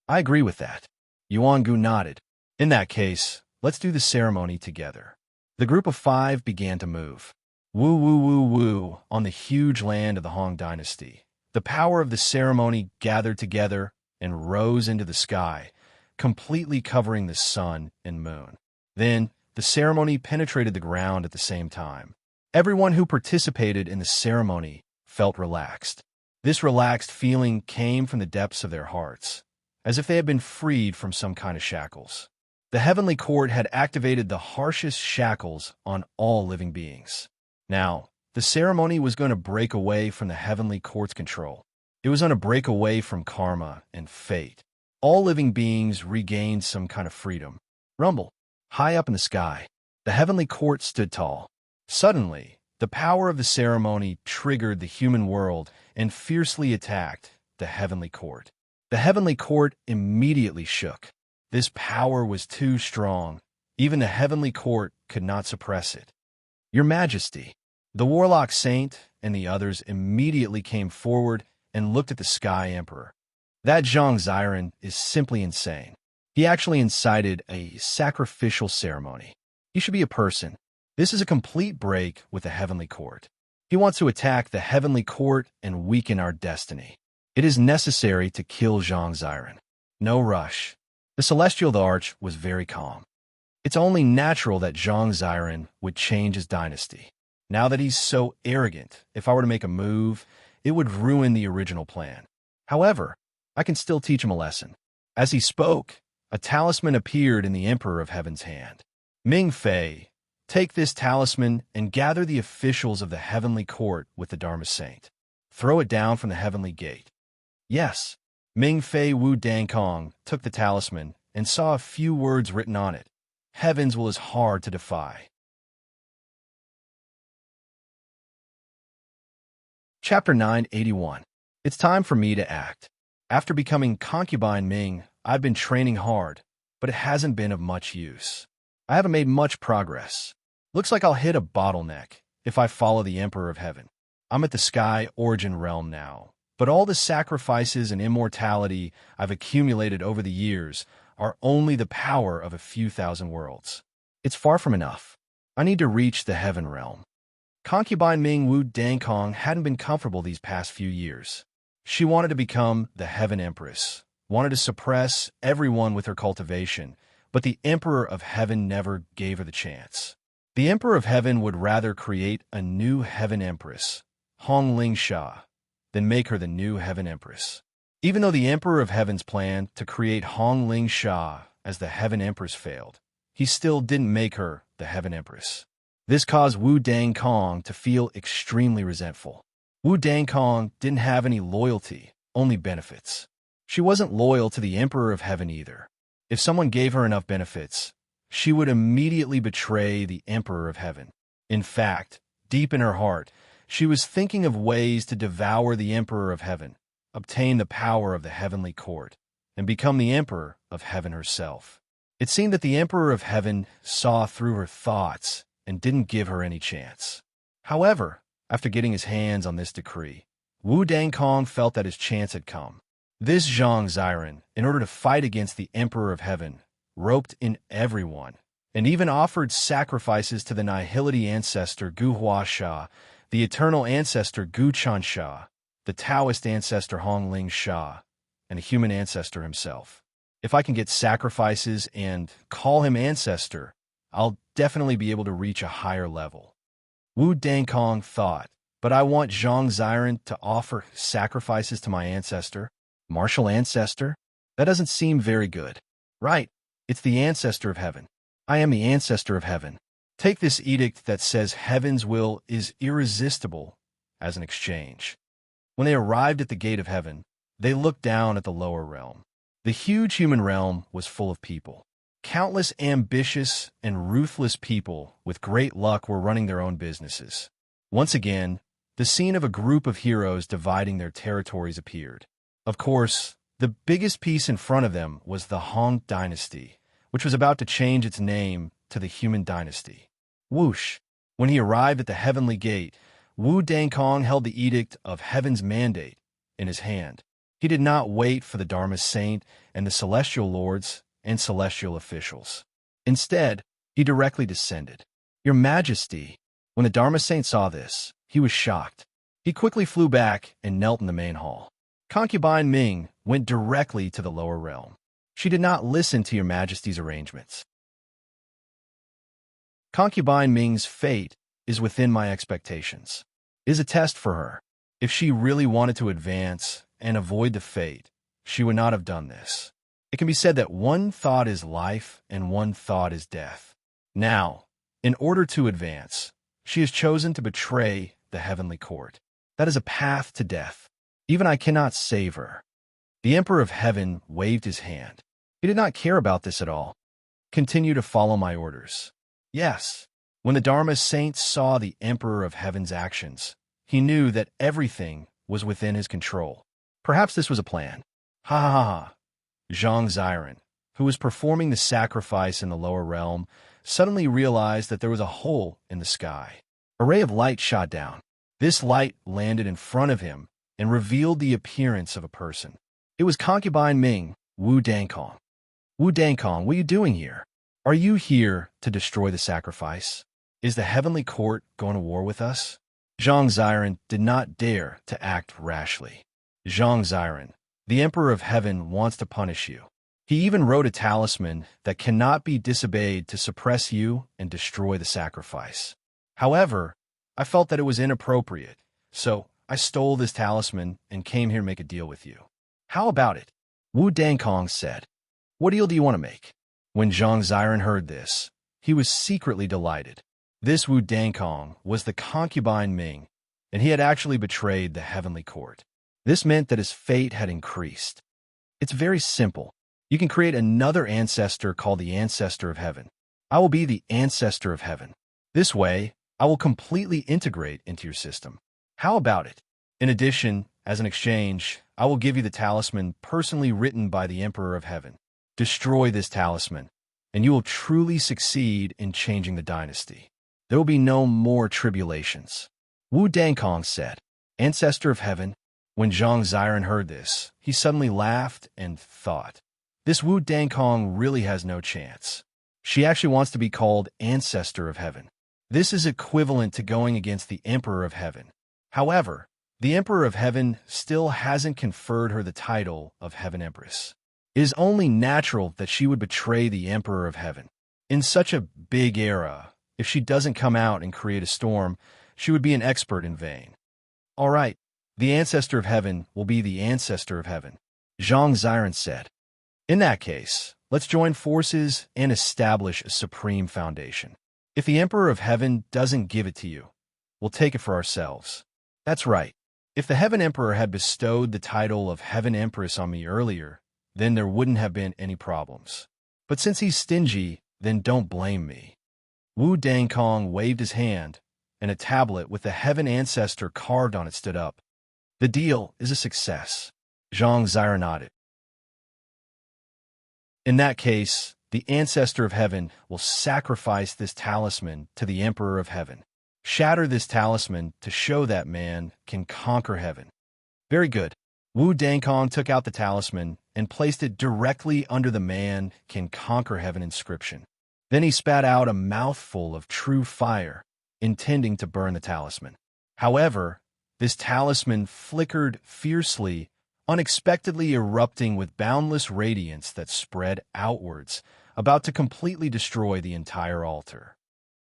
I agree with that. Yuan Gu nodded. In that case, let's do the ceremony together. The group of 5 began to move. Woo woo woo woo on the huge land of the Han Dynasty. The power of the ceremony gathered together and rose into the sky, completely covering the sun and moon. Then, the ceremony penetrated the ground at the same time. Everyone who participated in the ceremony felt relaxed. This relaxed feeling came from the depths of their hearts, as if they had been freed from some kind of shackles. The heavenly court had activated the harshest shackles on all living beings. Now, the ceremony was going to break away from the heavenly court's control. It was going to break away from karma and fate. All living beings regained some kind of freedom. Rumble. High up in the sky, the heavenly court stood tall. Suddenly, the power of the ceremony triggered the human world and fiercely attacked the heavenly court. The heavenly court immediately shook. This power was too strong. Even the heavenly court could not suppress it. Your Majesty, the warlock saint and the others immediately came forward and looked at the Sky Emperor. That Zhang Ziren is simply insane. He actually incited a sacrificial ceremony. He should be a person. This is a complete break with the heavenly court. He wants to attack the heavenly court and weaken our destiny. It is necessary to kill Zhang Ziren. No rush. The celestial arch was very calm. It's only natural that Zhang Ziren would change his dynasty. Now that he's so arrogant, if I were to make a move, it would ruin the original plan. However, I can still teach him a lesson. As he spoke, a talisman appeared in the Emperor of Heaven's hand. Ming Fei, take this talisman and gather the officials of the heavenly court with the Dharma Saint. Throw it down from the heavenly gate. Yes. Ming Fei Wu Dankong took the talisman and saw a few words written on it. Heavens will is hard to defy. Chapter 981. It's time for me to act. After becoming concubine Ming, I've been training hard, but it hasn't been of much use. I haven't made much progress. Looks like I'll hit a bottleneck if I follow the Emperor of Heaven. I'm at the Sky Origin realm now, but all the sacrifices and immortality I've accumulated over the years are only the power of a few thousand worlds. It's far from enough. I need to reach the Heaven realm. Concubine Ming Wu Dankong hadn't been comfortable these past few years. She wanted to become the Heaven Empress, wanted to suppress everyone with her cultivation, but the Emperor of Heaven never gave her the chance. The Emperor of Heaven would rather create a new Heaven Empress, Hong Ling Sha, than make her the new Heaven Empress. Even though the Emperor of Heaven's plan to create Hong Ling Sha as the Heaven Empress failed, he still didn't make her the Heaven Empress. This caused Wu Dankong to feel extremely resentful. Wu Dankong didn't have any loyalty, only benefits. She wasn't loyal to the Emperor of Heaven either. If someone gave her enough benefits, she would immediately betray the Emperor of Heaven. In fact, deep in her heart, she was thinking of ways to devour the Emperor of Heaven, obtain the power of the heavenly court, and become the Emperor of Heaven herself. It seemed that the Emperor of Heaven saw through her thoughts and didn't give her any chance. However, after getting his hands on this decree, Wu Dankong felt that his chance had come. This Zhang Ziren, in order to fight against the Emperor of Heaven, roped in everyone, and even offered sacrifices to the Nihility ancestor Gu Hua Sha, the eternal ancestor Gu Chan Sha, the Taoist ancestor Hong Ling Sha, and a human ancestor himself. If I can get sacrifices and call him ancestor, I'll definitely be able to reach a higher level. Wu Dankong thought, but I want Zhang Ziren to offer sacrifices to my ancestor, martial ancestor? That doesn't seem very good. Right, it's the ancestor of heaven. I am the ancestor of heaven. Take this edict that says heaven's will is irresistible as an exchange. When they arrived at the gate of heaven, they looked down at the lower realm. The huge human realm was full of people. Countless ambitious and ruthless people with great luck were running their own businesses. Once again, the scene of a group of heroes dividing their territories appeared. Of course, the biggest piece in front of them was the Hong dynasty, which was about to change its name to the Human dynasty. Whoosh! When he arrived at the heavenly gate, Wu Dankong held the edict of heaven's mandate in his hand. He did not wait for the Dharma Saint and the celestial lords and celestial officials. Instead, he directly descended. Your Majesty, when the Dharma Saint saw this, he was shocked. He quickly flew back and knelt in the main hall. Concubine Ming went directly to the lower realm. She did not listen to your Majesty's arrangements. Concubine Ming's fate is within my expectations. It is a test for her. If she really wanted to advance and avoid the fate, she would not have done this. It can be said that one thought is life and one thought is death. Now, in order to advance, she has chosen to betray the heavenly court. That is a path to death. Even I cannot save her. The Emperor of Heaven waved his hand. He did not care about this at all. Continue to follow my orders. Yes, when the Dharma Saint saw the Emperor of Heaven's actions, he knew that everything was within his control. Perhaps this was a plan. Ha ha ha ha. Zhang Ziren, who was performing the sacrifice in the lower realm, suddenly realized that there was a hole in the sky. A ray of light shot down. This light landed in front of him and revealed the appearance of a person. It was concubine Ming, Wu Dankong. Wu Dankong, what are you doing here? Are you here to destroy the sacrifice? Is the heavenly court going to war with us? Zhang Ziren did not dare to act rashly. Zhang Ziren, the Emperor of Heaven wants to punish you. He even wrote a talisman that cannot be disobeyed to suppress you and destroy the sacrifice. However, I felt that it was inappropriate, so I stole this talisman and came here to make a deal with you. How about it? Wu Dankong said. What deal do you want to make? When Zhang Ziren heard this, he was secretly delighted. This Wu Dankong was the concubine Ming, and he had actually betrayed the heavenly court. This meant that his fate had increased. It's very simple. You can create another ancestor called the Ancestor of Heaven. I will be the Ancestor of Heaven. This way, I will completely integrate into your system. How about it? In addition, as an exchange, I will give you the talisman personally written by the Emperor of Heaven. Destroy this talisman, and you will truly succeed in changing the dynasty. There will be no more tribulations. Wu Dankong said. Ancestor of Heaven. When Zhang Ziren heard this, he suddenly laughed and thought, this Wu Dankong really has no chance. She actually wants to be called Ancestor of Heaven. This is equivalent to going against the Emperor of Heaven. However, the Emperor of Heaven still hasn't conferred her the title of Heaven Empress. It is only natural that she would betray the Emperor of Heaven. In such a big era, if she doesn't come out and create a storm, she would be an expert in vain. All right, the Ancestor of Heaven will be the Ancestor of Heaven, Zhang Ziren said. In that case, let's join forces and establish a supreme foundation. If the Emperor of Heaven doesn't give it to you, we'll take it for ourselves. That's right. If the Heaven Emperor had bestowed the title of Heaven Empress on me earlier, then there wouldn't have been any problems. But since he's stingy, then don't blame me. Wu Dankong waved his hand, and a tablet with the Heaven Ancestor carved on it stood up. The deal is a success. Zhang Ziren nodded. In that case, the Ancestor of Heaven will sacrifice this talisman to the Emperor of Heaven. Shatter this talisman to show that man can conquer heaven. Very good. Wu Dankong took out the talisman and placed it directly under the man can conquer heaven inscription. Then he spat out a mouthful of true fire, intending to burn the talisman. However, this talisman flickered fiercely, unexpectedly erupting with boundless radiance that spread outwards, about to completely destroy the entire altar.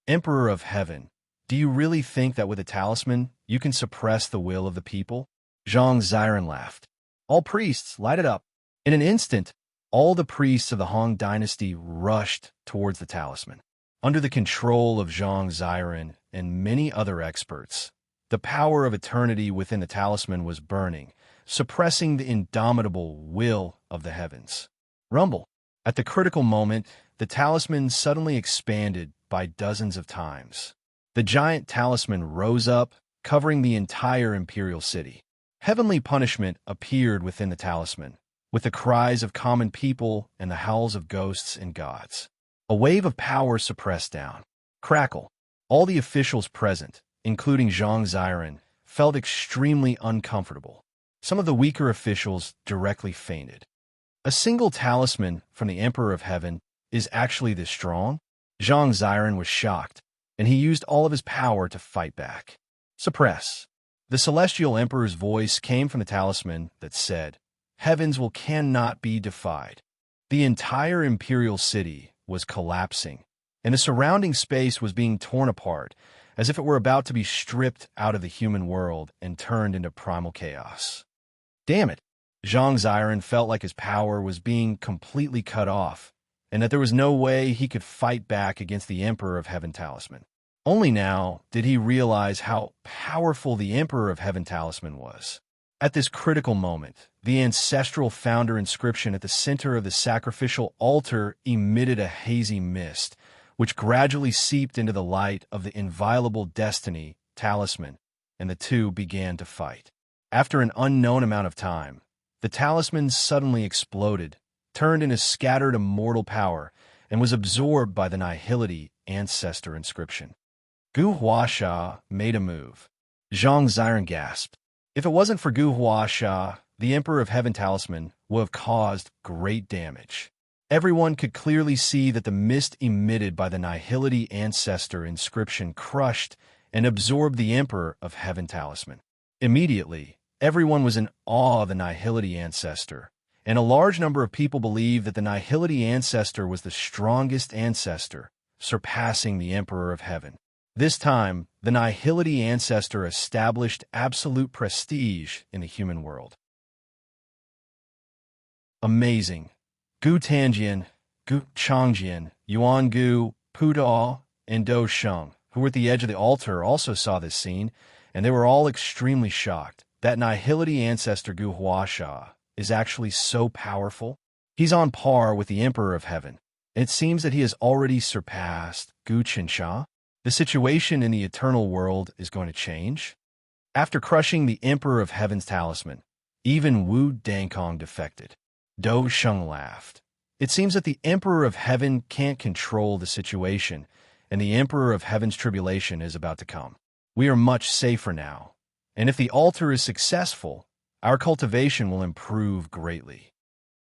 Emperor of Heaven, do you really think that with a talisman you can suppress the will of the people? Zhang Ziren laughed. All priests, light it up. In an instant, all the priests of the Han dynasty rushed towards the talisman. Under the control of Zhang Ziren and many other experts, the power of eternity within the talisman was burning, suppressing the indomitable will of the heavens. Rumble. At the critical moment, the talisman suddenly expanded by dozens of times. The giant talisman rose up, covering the entire imperial city. Heavenly punishment appeared within the talisman, with the cries of common people and the howls of ghosts and gods. A wave of power suppressed down. Crackle. All the officials present, including Zhang Ziren, felt extremely uncomfortable. Some of the weaker officials directly fainted. A single talisman from the Emperor of Heaven is actually this strong? Zhang Ziren was shocked, and he used all of his power to fight back. Suppress. The celestial emperor's voice came from the talisman that said, Heavens will cannot be defied. The entire imperial city was collapsing, and the surrounding space was being torn apart, as if it were about to be stripped out of the human world and turned into primal chaos. Damn it! Zhang Ziren felt like his power was being completely cut off, and that there was no way he could fight back against the Emperor of Heaven talisman. Only now did he realize how powerful the Emperor of Heaven talisman was. At this critical moment, the ancestral founder inscription at the center of the sacrificial altar emitted a hazy mist, which gradually seeped into the light of the inviolable destiny talisman, and the two began to fight. After an unknown amount of time, the talisman suddenly exploded, turned into scattered immortal power and was absorbed by the nihility ancestor inscription. Gu Huasha made a move. Zhang Ziren gasped. If it wasn't for Gu Huasha, the Emperor of Heaven Talisman would have caused great damage. Everyone could clearly see that the mist emitted by the nihility ancestor inscription crushed and absorbed the Emperor of Heaven Talisman. Immediately, everyone was in awe of the nihility ancestor, and a large number of people believed that the nihility ancestor was the strongest ancestor, surpassing the Emperor of Heaven. This time, the nihility ancestor established absolute prestige in the human world. Amazing. Gu Tanjian, Gu Changjian, Yuan Gu, Pu Dao, and Do Sheng, who were at the edge of the altar, also saw this scene, and they were all extremely shocked. That nihility ancestor Gu Huasha is actually so powerful. He's on par with the Emperor of Heaven. It seems that he has already surpassed Gu Qinsha. The situation in the eternal world is going to change. After crushing the Emperor of Heaven's talisman, even Wu Dankong defected. Do Sheng laughed. It seems that the Emperor of Heaven can't control the situation, and the Emperor of Heaven's tribulation is about to come. We are much safer now, and if the altar is successful, our cultivation will improve greatly.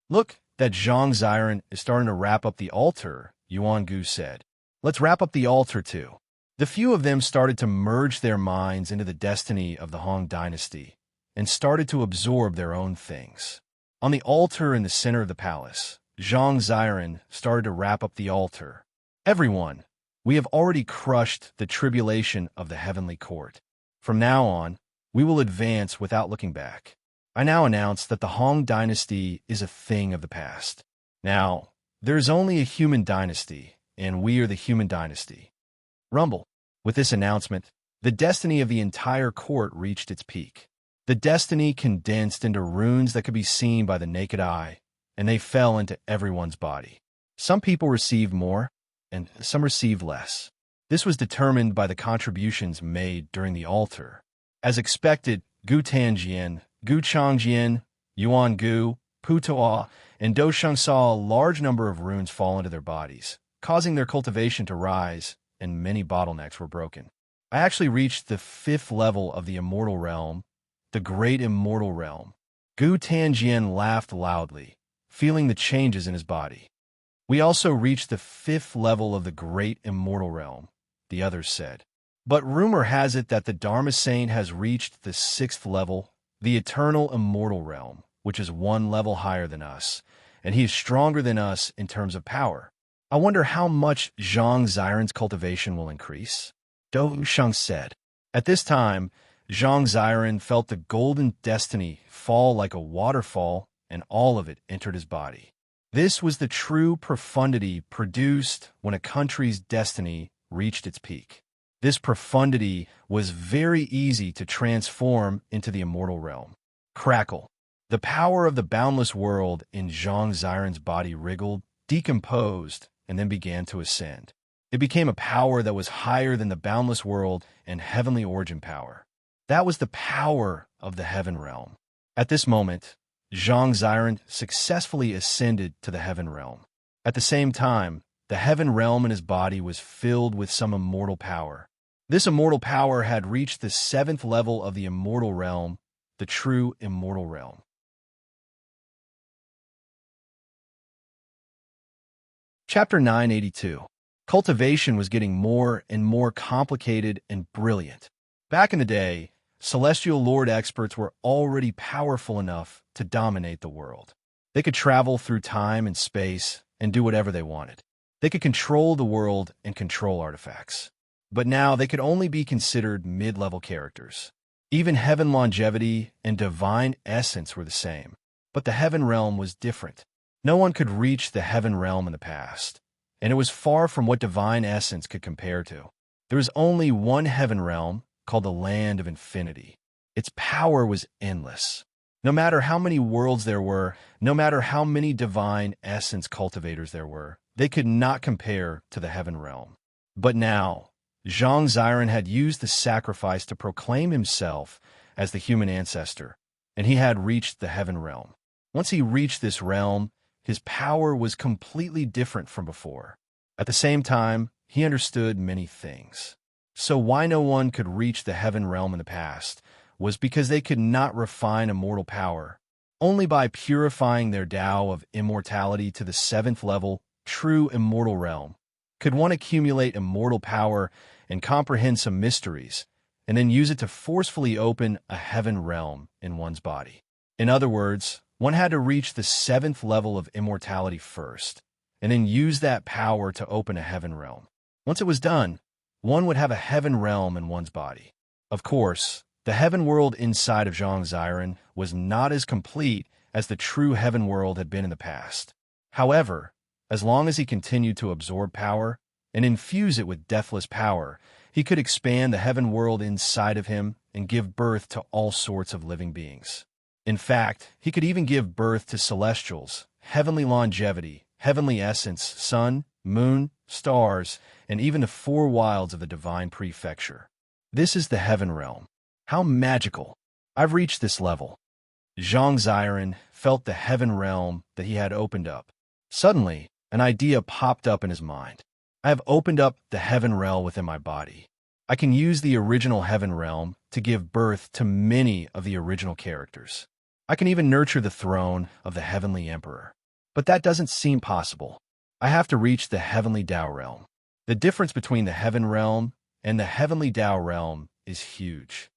Look, that Zhang Ziren is starting to wrap up the altar, Yuan Gu said. Let's wrap up the altar too. The few of them started to merge their minds into the destiny of the Hong dynasty and started to absorb their own things. On the altar in the center of the palace, Zhang Ziren started to wrap up the altar. Everyone, we have already crushed the tribulation of the heavenly court. From now on, we will advance without looking back. I now announce that the Hong dynasty is a thing of the past. Now, there is only a human dynasty, and we are the human dynasty. Rumble. With this announcement, the destiny of the entire court reached its peak. The destiny condensed into runes that could be seen by the naked eye, and they fell into everyone's body. Some people received more, and some received less. This was determined by the contributions made during the altar. As expected, Gu Tanjian, Gu Changjian, Yuan Gu, Pu Toa, and Do Sheng saw a large number of runes fall into their bodies, causing their cultivation to rise, and many bottlenecks were broken. I actually reached the 5th level of the immortal realm, the great immortal realm. Gu Tanjian laughed loudly, feeling the changes in his body. We also reached the 5th level of the great immortal realm, the others said. But rumor has it that the Dharma Saint has reached the 6th level, the eternal immortal realm, which is 1 level higher than us, and he is stronger than us in terms of power. I wonder how much Zhang Ziren's cultivation will increase. Do Sheng said. At this time, Zhang Ziren felt the golden destiny fall like a waterfall, and all of it entered his body. This was the true profundity produced when a country's destiny reached its peak. This profundity was very easy to transform into the immortal realm. Crackle. The power of the boundless world in Zhang Ziren's body wriggled, decomposed, and then began to ascend. It became a power that was higher than the boundless world and heavenly origin power. That was the power of the heaven realm. At this moment, Zhang Ziren successfully ascended to the heaven realm. At the same time, the heaven realm in his body was filled with some immortal power. This immortal power had reached the 7th level of the immortal realm, the true immortal realm. Chapter 982. Cultivation was getting more and more complicated and brilliant. Back in the day, Celestial Lord experts were already powerful enough to dominate the world. They could travel through time and space and do whatever they wanted. They could control the world and control artifacts. But now they could only be considered mid-level characters. Even Heaven Longevity and Divine Essence were the same. But the Heaven Realm was different. No one could reach the Heaven Realm in the past, and it was far from what Divine Essence could compare to. There was only one Heaven Realm, called the Land of Infinity. Its power was endless. No matter how many worlds there were, no matter how many Divine Essence cultivators there were, they could not compare to the Heaven Realm. But now, Zhang Ziren had used the sacrifice to proclaim himself as the human ancestor, and he had reached the Heaven Realm. Once he reached this realm, his power was completely different from before. At the same time, he understood many things. So why no one could reach the heaven realm in the past was because they could not refine immortal power. Only by purifying their Tao of immortality to the 7th level, true immortal realm, could one accumulate immortal power and comprehend some mysteries, and then use it to forcefully open a heaven realm in one's body. In other words, one had to reach the 7th level of immortality first, and then use that power to open a heaven realm. Once it was done, one would have a heaven realm in one's body. Of course, the heaven world inside of Zhang Ziren was not as complete as the true heaven world had been in the past. However, as long as he continued to absorb power and infuse it with deathless power, he could expand the heaven world inside of him and give birth to all sorts of living beings. In fact, he could even give birth to celestials, heavenly longevity, heavenly essence, sun, moon, stars, and even the 4 wilds of the divine prefecture. This is the heaven realm. How magical! I've reached this level. Zhang Ziren felt the heaven realm that he had opened up. Suddenly, an idea popped up in his mind. I have opened up the heaven realm within my body. I can use the original heaven realm to give birth to many of the original characters. I can even nurture the throne of the heavenly emperor. But that doesn't seem possible. I have to reach the heavenly Tao realm. The difference between the heaven realm and the heavenly Tao realm is huge.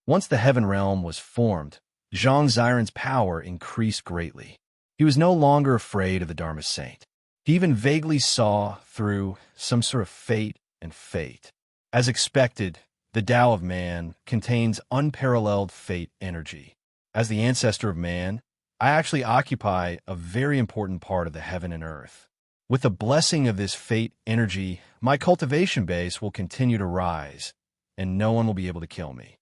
Once the heaven realm was formed, Zhang Ziren's power increased greatly. He was no longer afraid of the Dharma saint. He even vaguely saw through some sort of fate and fate. As expected, the Tao of man contains unparalleled fate energy. As the ancestor of man, I actually occupy a very important part of the heaven and earth. With the blessing of this fate energy, my cultivation base will continue to rise, and no one will be able to kill me.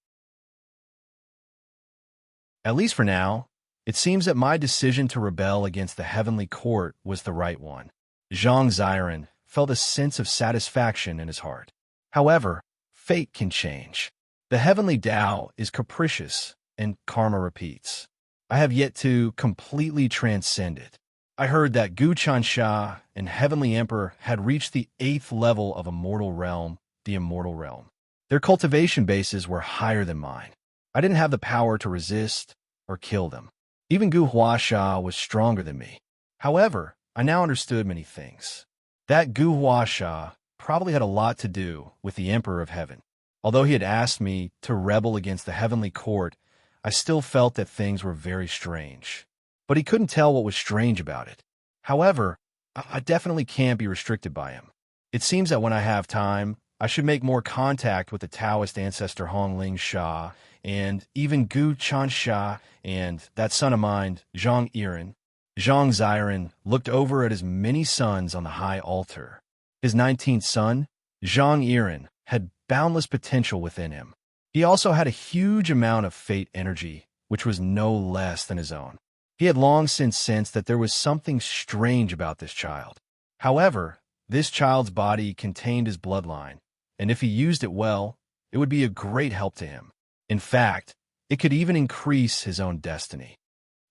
At least for now, it seems that my decision to rebel against the heavenly court was the right one. Zhang Ziren felt a sense of satisfaction in his heart. However, fate can change. The heavenly Tao is capricious, and karma repeats. I have yet to completely transcend it. I heard that Gu Chansha and Heavenly Emperor had reached the 8th level of immortal realm, the immortal realm. Their cultivation bases were higher than mine. I didn't have the power to resist or kill them. Even Gu Huasha was stronger than me. However, I now understood many things. That Gu Huasha probably had a lot to do with the Emperor of Heaven. Although he had asked me to rebel against the heavenly court, I still felt that things were very strange. But he couldn't tell what was strange about it. However, I definitely can't be restricted by him. It seems that when I have time, I should make more contact with the Taoist ancestor Hongling Sha, and even Gu Chansha and that son of mine, Zhang Yiren. Zhang Ziren looked over at his many sons on the high altar. His 19th son, Zhang Yiren, had boundless potential within him. He also had a huge amount of fate energy, which was no less than his own. He had long since sensed that there was something strange about this child. However, this child's body contained his bloodline, and if he used it well, it would be a great help to him. In fact, it could even increase his own destiny.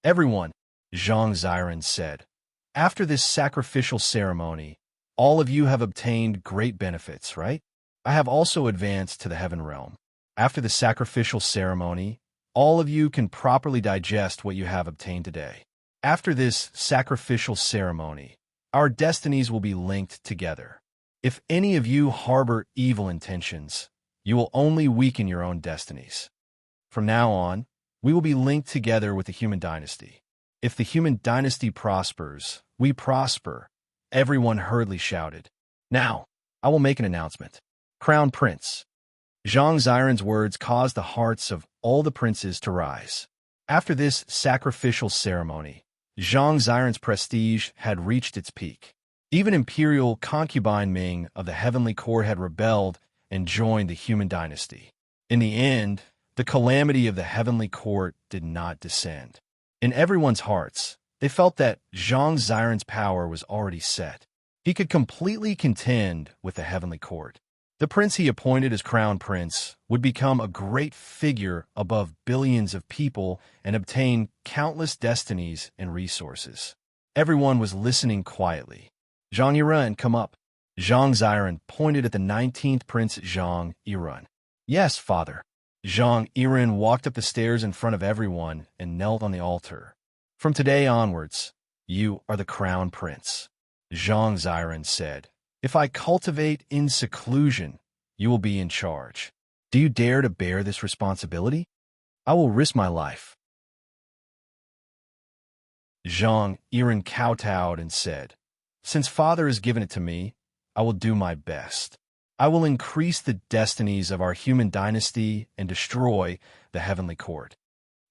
Everyone, Zhang Ziren said, after this sacrificial ceremony, all of you have obtained great benefits, right? I have also advanced to the heaven realm. After the sacrificial ceremony, all of you can properly digest what you have obtained today. After this sacrificial ceremony, our destinies will be linked together. If any of you harbor evil intentions, you will only weaken your own destinies. From now on, we will be linked together with the human dynasty. If the human dynasty prospers, we prosper, everyone hurriedly shouted. Now, I will make an announcement. Crown Prince. Zhang Ziren's words caused the hearts of all the princes to rise. After this sacrificial ceremony, Zhang Ziren's prestige had reached its peak. Even imperial concubine Ming of the heavenly court had rebelled and joined the human dynasty. In the end, the calamity of the heavenly court did not descend. In everyone's hearts, they felt that Zhang Ziren's power was already set. He could completely contend with the heavenly court. The prince he appointed as crown prince would become a great figure above billions of people and obtain countless destinies and resources. Everyone was listening quietly. Zhang Yiren, come up. Zhang Ziren pointed at the 19th Prince Zhang Yiren. Yes, father. Zhang Yiren walked up the stairs in front of everyone and knelt on the altar. From today onwards, you are the crown prince. Zhang Ziren said, if I cultivate in seclusion, you will be in charge. Do you dare to bear this responsibility? I will risk my life. Zhang Yiren kowtowed and said, since father has given it to me, I will do my best. I will increase the destinies of our human dynasty and destroy the heavenly court.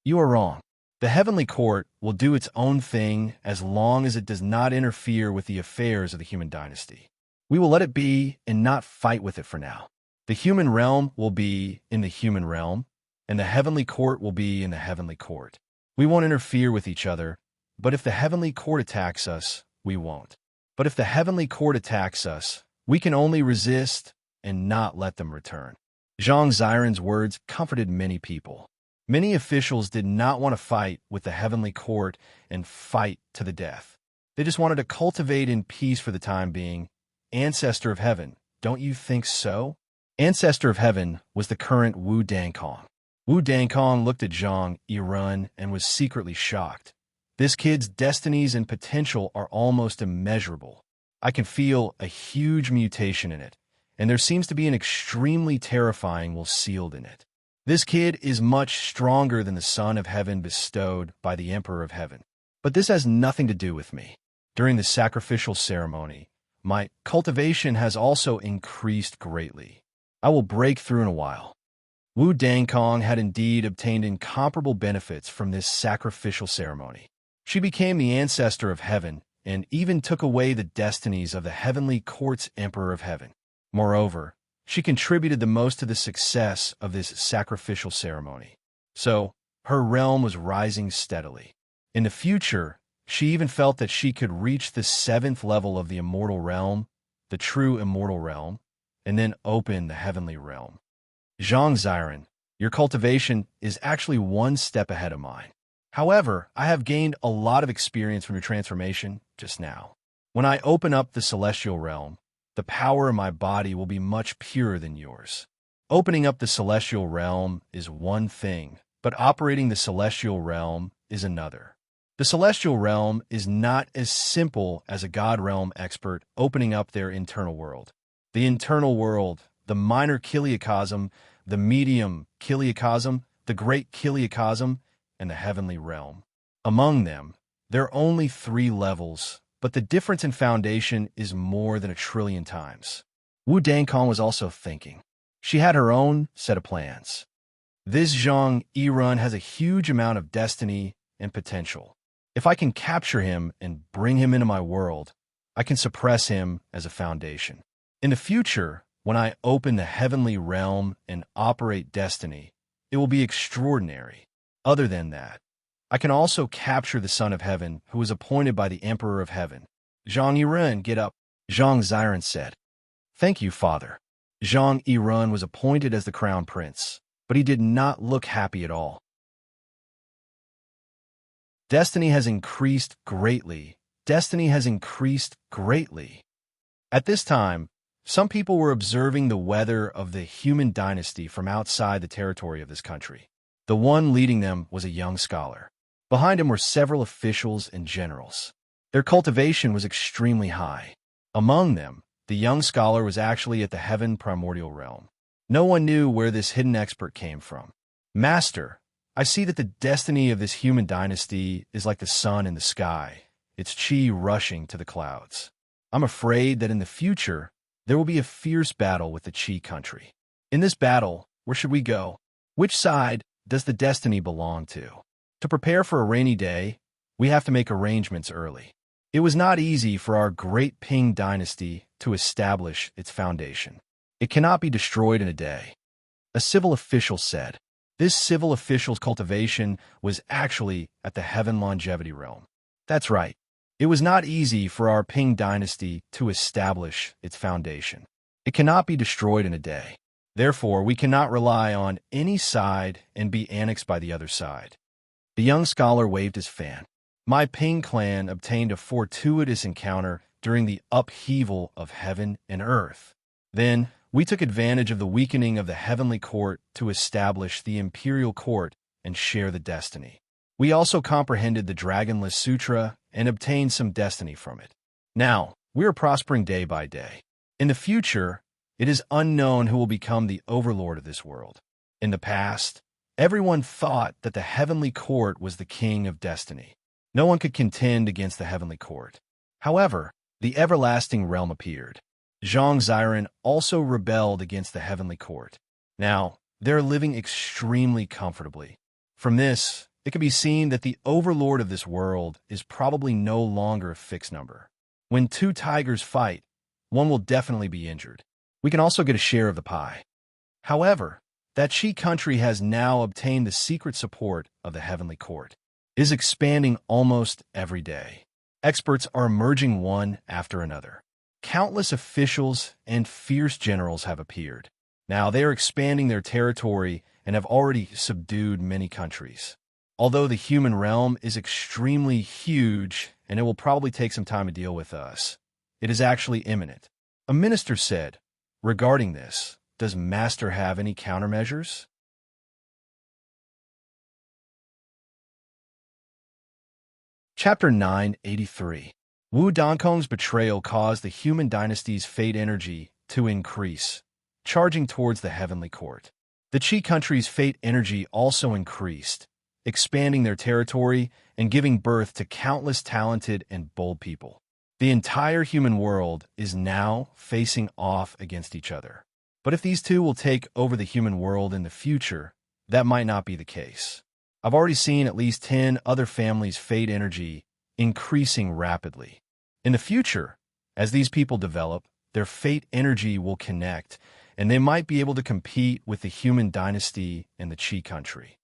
You are wrong. The heavenly court will do its own thing as long as it does not interfere with the affairs of the human dynasty. We will let it be and not fight with it for now. The human realm will be in the human realm, and the heavenly court will be in the heavenly court. We won't interfere with each other, but if the heavenly court attacks us, we won't. But if the heavenly court attacks us, we can only resist and not let them return. Zhang Ziren's words comforted many people. Many officials did not want to fight with the heavenly court and fight to the death. They just wanted to cultivate in peace for the time being. Ancestor of Heaven, don't you think so? Ancestor of Heaven was the current Wu Dangkong. Wu Dangkong looked at Zhang Yiren and was secretly shocked. This kid's destinies and potential are almost immeasurable. I can feel a huge mutation in it, and there seems to be an extremely terrifying will sealed in it. This kid is much stronger than the Son of Heaven bestowed by the Emperor of Heaven. But this has nothing to do with me. During the sacrificial ceremony, my cultivation has also increased greatly. I will break through in a while. Wu Dangkong had indeed obtained incomparable benefits from this sacrificial ceremony. She became the ancestor of heaven and even took away the destinies of the heavenly court's Emperor of Heaven. Moreover, she contributed the most to the success of this sacrificial ceremony. So, her realm was rising steadily. In the future, she even felt that she could reach the 7th level of the immortal realm, the true immortal realm, and then open the heavenly realm. Zhang Ziren, your cultivation is actually one step ahead of mine. However, I have gained a lot of experience from your transformation just now. When I open up the celestial realm, the power of my body will be much purer than yours. Opening up the celestial realm is one thing, but operating the celestial realm is another. The celestial realm is not as simple as a God realm expert opening up their internal world. The internal world, the minor kiliacosm, the medium kiliacosm, the great kiliacosm, and the heavenly realm. Among them, there are only 3 levels, but the difference in foundation is more than 1,000,000,000 times. Wu Dangkong was also thinking. She had her own set of plans. This Zhang Yiren has a huge amount of destiny and potential. If I can capture him and bring him into my world, I can suppress him as a foundation. In the future, when I open the heavenly realm and operate destiny, it will be extraordinary. Other than that, I can also capture the Son of Heaven who was appointed by the Emperor of Heaven. Zhang Yiren, get up, Zhang Ziren said. Thank you, father. Zhang Yiren was appointed as the crown prince, but he did not look happy at all. Destiny has increased greatly. Destiny has increased greatly. At this time, some people were observing the weather of the human dynasty from outside the territory of this country. The one leading them was a young scholar. Behind him were several officials and generals. Their cultivation was extremely high. Among them, the young scholar was actually at the heaven primordial realm. No one knew where this hidden expert came from. Master, I see that the destiny of this human dynasty is like the sun in the sky, its chi rushing to the clouds. I'm afraid that in the future, there will be a fierce battle with the Chi country. In this battle, where should we go? Which side does the destiny belong to? To prepare for a rainy day, we have to make arrangements early. It was not easy for our great Ping dynasty to establish its foundation. It cannot be destroyed in a day. A civil official said. This civil official's cultivation was actually at the heaven longevity realm. That's right. It was not easy for our Ping dynasty to establish its foundation. It cannot be destroyed in a day. Therefore, we cannot rely on any side and be annexed by the other side. The young scholar waved his fan. My Ping clan obtained a fortuitous encounter during the upheaval of heaven and earth. Then, we took advantage of the weakening of the heavenly court to establish the imperial court and share the destiny. We also comprehended the Dragonless Sutra and obtained some destiny from it. Now, we are prospering day by day. In the future, it is unknown who will become the overlord of this world. In the past, everyone thought that the heavenly court was the king of destiny. No one could contend against the heavenly court. However, the everlasting realm appeared. Zhang Ziren also rebelled against the heavenly court. Now, they're living extremely comfortably. From this, it can be seen that the overlord of this world is probably no longer a fixed number. When two tigers fight, one will definitely be injured. We can also get a share of the pie. However, that Qi country has now obtained the secret support of the heavenly court. It is expanding almost every day. Experts are emerging one after another. Countless officials and fierce generals have appeared. Now they are expanding their territory and have already subdued many countries. Although the human realm is extremely huge and it will probably take some time to deal with us, it is actually imminent. A minister said, regarding this, does Master have any countermeasures? Chapter 983. Wu Dongkong's betrayal caused the human dynasty's fate energy to increase, charging towards the heavenly court. The Qi country's fate energy also increased, expanding their territory and giving birth to countless talented and bold people. The entire human world is now facing off against each other. But if these two will take over the human world in the future, that might not be the case. I've already seen at least 10 other families' fate energy increasing rapidly. In the future, as these people develop, their fate energy will connect, and they might be able to compete with the human dynasty and the Qi country.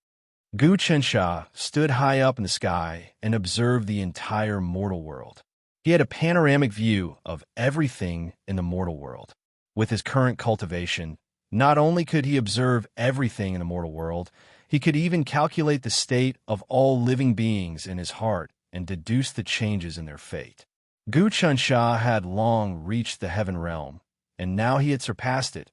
Gu Chensha stood high up in the sky and observed the entire mortal world. He had a panoramic view of everything in the mortal world. With his current cultivation, not only could he observe everything in the mortal world, he could even calculate the state of all living beings in his heart and deduce the changes in their fate. Gu Chensha had long reached the heaven realm, and now he had surpassed it,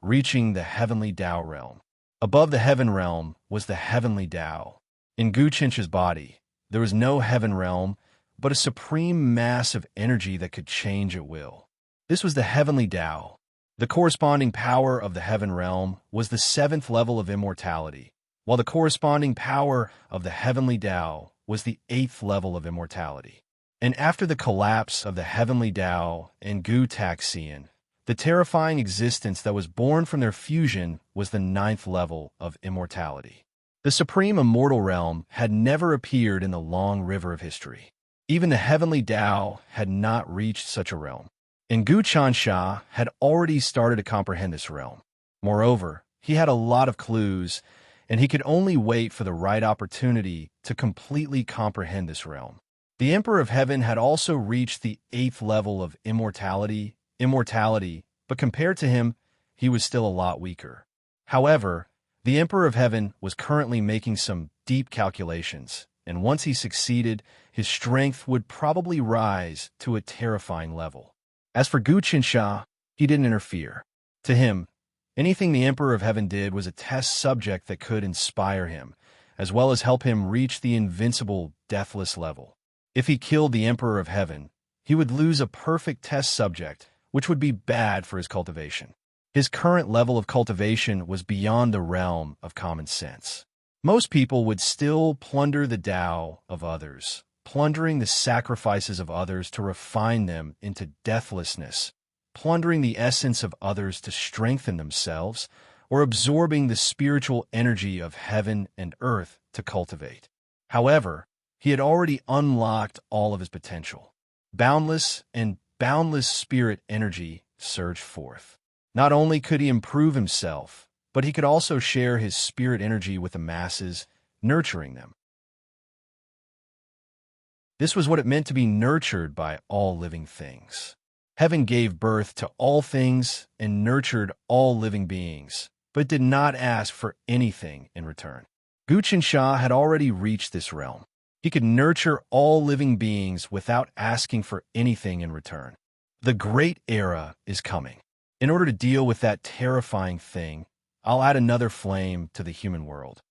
reaching the heavenly Tao realm. Above the heaven realm was the heavenly Tao. In Gu Chensha's body, there was no heaven realm, but a supreme mass of energy that could change at will. This was the heavenly Tao. The corresponding power of the heaven realm was the 7th level of immortality, while the corresponding power of the heavenly Tao was the 8th level of immortality. And after the collapse of the heavenly Tao and Gu Taxian, the terrifying existence that was born from their fusion was the 9th level of immortality. The supreme immortal realm had never appeared in the long river of history. Even the heavenly Tao had not reached such a realm. And Gu Chensha had already started to comprehend this realm. Moreover, he had a lot of clues, and he could only wait for the right opportunity to completely comprehend this realm. The Emperor of Heaven had also reached the 8th level of immortality, but compared to him, he was still a lot weaker. However, the Emperor of Heaven was currently making some deep calculations, and once he succeeded, his strength would probably rise to a terrifying level. As for Gu Chensha, he didn't interfere. To him, anything the Emperor of Heaven did was a test subject that could inspire him, as well as help him reach the invincible, deathless level. If he killed the Emperor of Heaven, he would lose a perfect test subject, which would be bad for his cultivation. His current level of cultivation was beyond the realm of common sense. Most people would still plunder the Tao of others, plundering the sacrifices of others to refine them into deathlessness, plundering the essence of others to strengthen themselves, or absorbing the spiritual energy of heaven and earth to cultivate. However, he had already unlocked all of his potential. Boundless spirit energy surged forth. Not only could he improve himself, but he could also share his spirit energy with the masses, nurturing them. This was what it meant to be nurtured by all living things. Heaven gave birth to all things and nurtured all living beings, but did not ask for anything in return. Gu Chensha had already reached this realm. He could nurture all living beings without asking for anything in return. The Great Era is coming. In order to deal with that terrifying thing, I'll add another flame to the human world.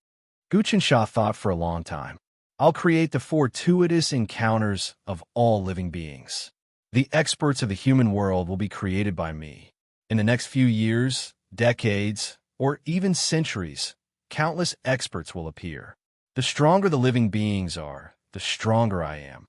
Guqinsha thought for a long time. I'll create the fortuitous encounters of all living beings. The experts of the human world will be created by me. In the next few years, decades, or even centuries, countless experts will appear. The stronger the living beings are, the stronger I am.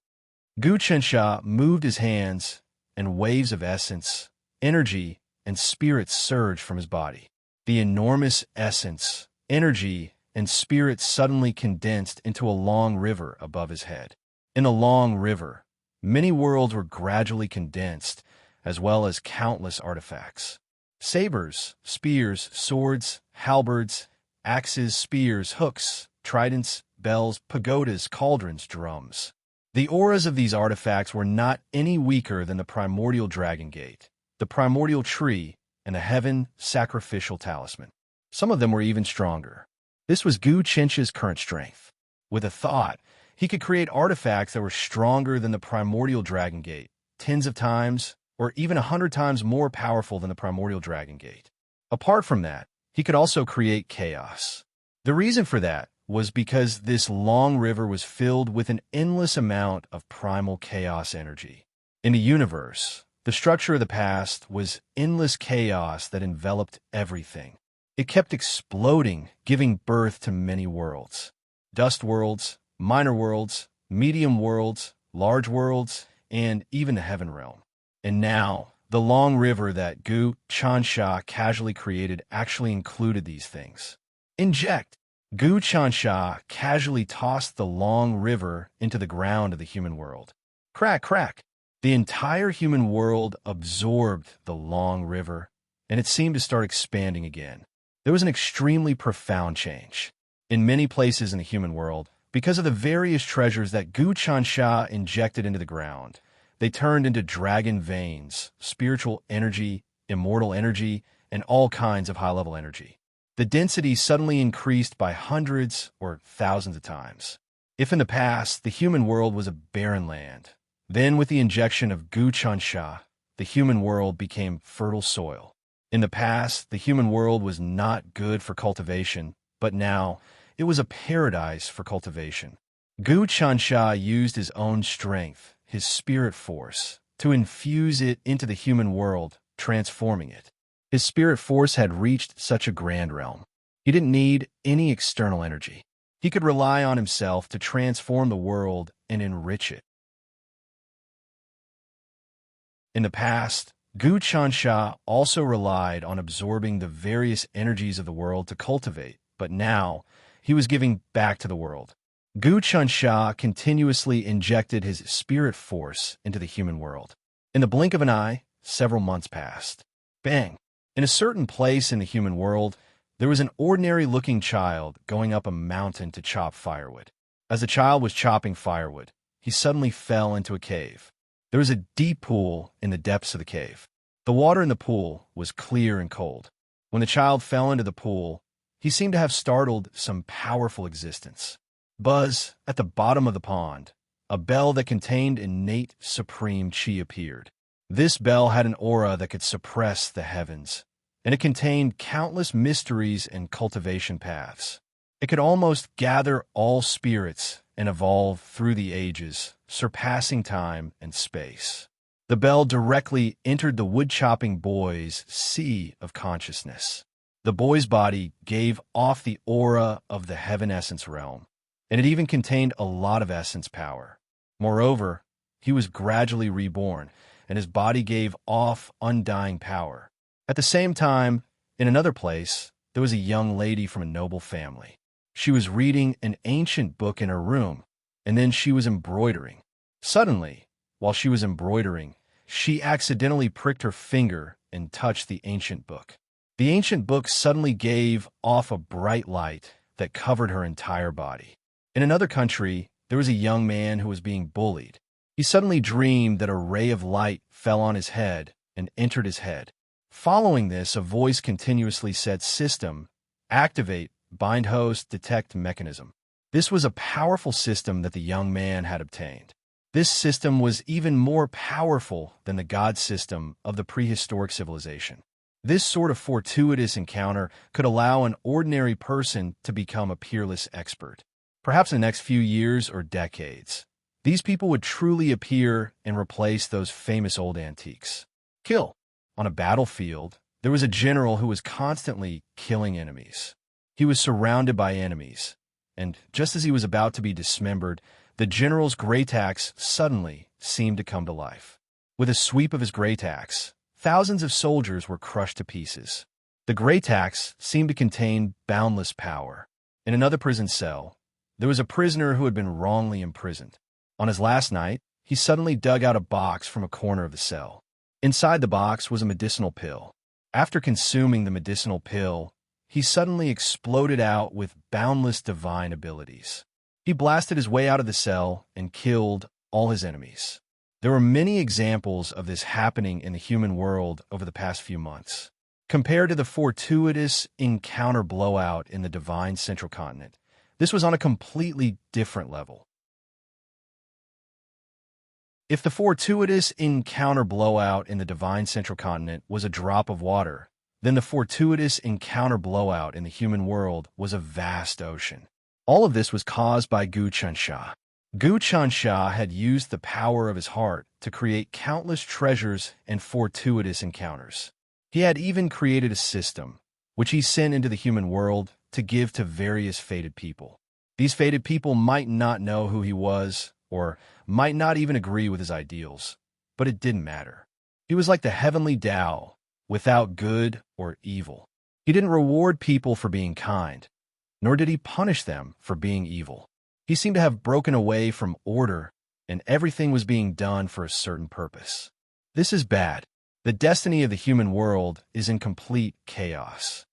Guqinsha moved his hands, and waves of essence, energy, and spirit surged from his body. The enormous essence, energy, and spirit suddenly condensed into a long river above his head. In the long river, many worlds were gradually condensed, as well as countless artifacts. Sabers, spears, swords, halberds, axes, spears, hooks, tridents, bells, pagodas, cauldrons, drums. The auras of these artifacts were not any weaker than the primordial dragon gate, the primordial tree, and the heaven sacrificial talisman. Some of them were even stronger. This was Guqinsha's current strength. With a thought, he could create artifacts that were stronger than the primordial dragon gate, tens of times, or even 100 times more powerful than the primordial dragon gate. Apart from that, he could also create chaos. The reason for that was because this long river was filled with an endless amount of primal chaos energy. In the universe, the structure of the past was endless chaos that enveloped everything. It kept exploding, giving birth to many worlds. Dust worlds, minor worlds, medium worlds, large worlds, and even the heaven realm. And now, the long river that Guqinsha casually created actually included these things. Inject! Guqinsha casually tossed the long river into the ground of the human world. Crack, crack! The entire human world absorbed the long river, and it seemed to start expanding again. There was an extremely profound change. In many places in the human world, because of the various treasures that Guqinsha injected into the ground, they turned into dragon veins, spiritual energy, immortal energy, and all kinds of high-level energy. The density suddenly increased by hundreds or thousands of times. If in the past the human world was a barren land, then with the injection of Guqinsha, the human world became fertile soil. In the past, the human world was not good for cultivation, but now it was a paradise for cultivation. Guqinsha used his own strength, his spirit force, to infuse it into the human world, transforming it. His spirit force had reached such a grand realm. He didn't need any external energy. He could rely on himself to transform the world and enrich it. In the past, Guqinsha also relied on absorbing the various energies of the world to cultivate, but now he was giving back to the world. Guqinsha continuously injected his spirit force into the human world. In the blink of an eye, several months passed. Bang! In a certain place in the human world, there was an ordinary-looking child going up a mountain to chop firewood. As the child was chopping firewood, he suddenly fell into a cave. There was a deep pool in the depths of the cave. The water in the pool was clear and cold. When the child fell into the pool, he seemed to have startled some powerful existence. Buzz, at the bottom of the pond, a bell that contained innate supreme chi appeared. This bell had an aura that could suppress the heavens, and it contained countless mysteries and cultivation paths. It could almost gather all spirits and evolve through the ages, surpassing time and space. The bell directly entered the wood-chopping boy's sea of consciousness. The boy's body gave off the aura of the heaven essence realm, and it even contained a lot of essence power. Moreover, he was gradually reborn, and his body gave off undying power. At the same time, in another place, there was a young lady from a noble family. She was reading an ancient book in her room, and then she was embroidering. Suddenly, while she was embroidering, she accidentally pricked her finger and touched the ancient book. The ancient book suddenly gave off a bright light that covered her entire body. In another country, there was a young man who was being bullied. He suddenly dreamed that a ray of light fell on his head and entered his head. Following this, a voice continuously said, "System, activate, bind host, detect mechanism." This was a powerful system that the young man had obtained. This system was even more powerful than the god system of the prehistoric civilization. This sort of fortuitous encounter could allow an ordinary person to become a peerless expert. Perhaps in the next few years or decades, these people would truly appear and replace those famous old antiques. Kill. On a battlefield, there was a general who was constantly killing enemies. He was surrounded by enemies, and just as he was about to be dismembered, the general's great axe suddenly seemed to come to life. With a sweep of his great axe, thousands of soldiers were crushed to pieces. The great axe seemed to contain boundless power. In another prison cell, there was a prisoner who had been wrongly imprisoned. On his last night, he suddenly dug out a box from a corner of the cell. Inside the box was a medicinal pill. After consuming the medicinal pill, he suddenly exploded out with boundless divine abilities. He blasted his way out of the cell and killed all his enemies. There were many examples of this happening in the human world over the past few months. Compared to the fortuitous encounter blowout in the divine central continent, this was on a completely different level. If the fortuitous encounter blowout in the divine central continent was a drop of water, then the fortuitous encounter blowout in the human world was a vast ocean. All of this was caused by Gu Chunsha. Gu Chunsha had used the power of his heart to create countless treasures and fortuitous encounters. He had even created a system, which he sent into the human world to give to various fated people. These fated people might not know who he was, or might not even agree with his ideals, but it didn't matter. He was like the heavenly Tao, without good or evil. He didn't reward people for being kind, nor did he punish them for being evil. He seemed to have broken away from order, and everything was being done for a certain purpose. This is bad. The destiny of the human world is in complete chaos.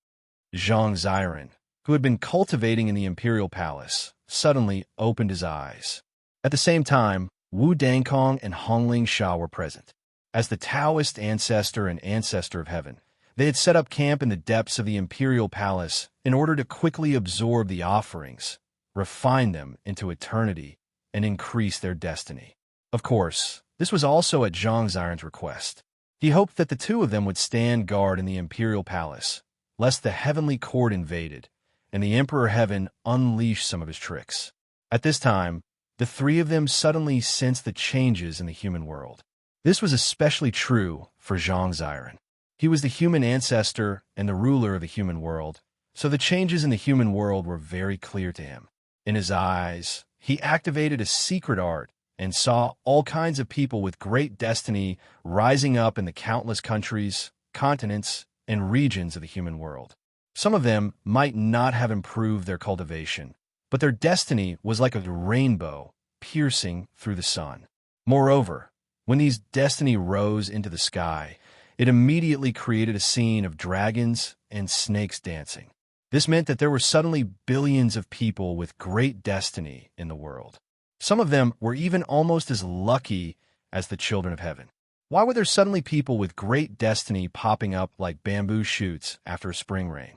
Zhang Ziren, who had been cultivating in the imperial palace, suddenly opened his eyes. At the same time, Wu Dangkong and Hongling Sha were present. As the Taoist ancestor and ancestor of heaven, they had set up camp in the depths of the imperial palace in order to quickly absorb the offerings, refine them into eternity, and increase their destiny. Of course, this was also at Zhang Ziren's request. He hoped that the two of them would stand guard in the imperial palace, lest the heavenly court invaded, and the Emperor Heaven unleash some of his tricks. At this time, the three of them suddenly sensed the changes in the human world. This was especially true for Zhang Ziren. He was the human ancestor and the ruler of the human world, so the changes in the human world were very clear to him. In his eyes, he activated a secret art and saw all kinds of people with great destiny rising up in the countless countries, continents, and regions of the human world. Some of them might not have improved their cultivation, but their destiny was like a rainbow piercing through the sun. Moreover, when these destiny rose into the sky, it immediately created a scene of dragons and snakes dancing. This meant that there were suddenly billions of people with great destiny in the world. Some of them were even almost as lucky as the children of heaven. Why were there suddenly people with great destiny popping up like bamboo shoots after a spring rain?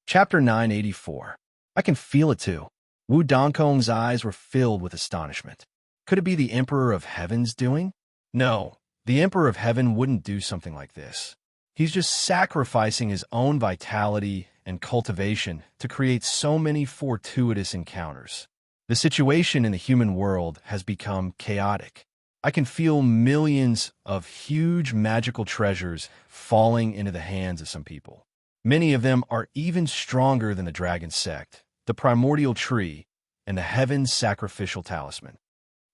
Chapter 984. I can feel it too. Wu Dongkong's eyes were filled with astonishment. Could it be the Emperor of Heaven's doing? No, the Emperor of Heaven wouldn't do something like this. He's just sacrificing his own vitality and cultivation to create so many fortuitous encounters. The situation in the human world has become chaotic. I can feel millions of huge magical treasures falling into the hands of some people. Many of them are even stronger than the dragon sect, the primordial tree, and the heaven's sacrificial talisman.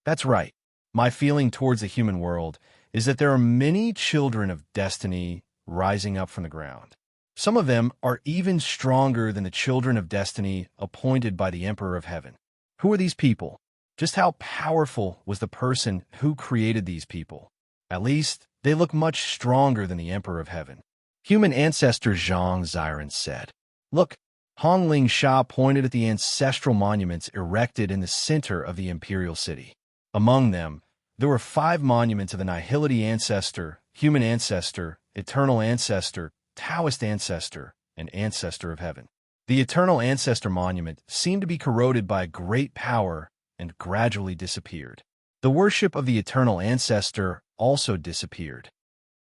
That's right. My feeling towards the human world is that there are many children of destiny rising up from the ground. Some of them are even stronger than the children of destiny appointed by the Emperor of Heaven. Who are these people? Just how powerful was the person who created these people? At least, they look much stronger than the Emperor of Heaven. Human ancestor Zhang Ziren said. Look, Hongling Sha pointed at the ancestral monuments erected in the center of the imperial city. Among them, there were 5 monuments of the Nihility ancestor, human ancestor, eternal ancestor, Taoist ancestor and ancestor of heaven. The eternal ancestor monument seemed to be corroded by a great power and gradually disappeared. The worship of the eternal ancestor also disappeared.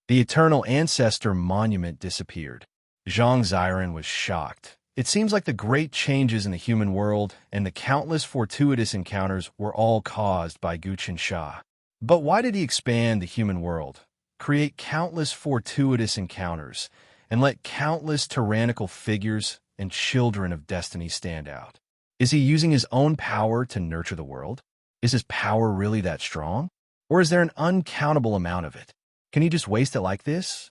The eternal ancestor monument disappeared. Zhang Ziren was shocked. It seems like the great changes in the human world and the countless fortuitous encounters were all caused by Gu Qinsha. But why did he expand the human world, create countless fortuitous encounters, and let countless tyrannical figures and children of destiny stand out? Is he using his own power to nurture the world? Is his power really that strong? Or is there an uncountable amount of it? Can he just waste it like this?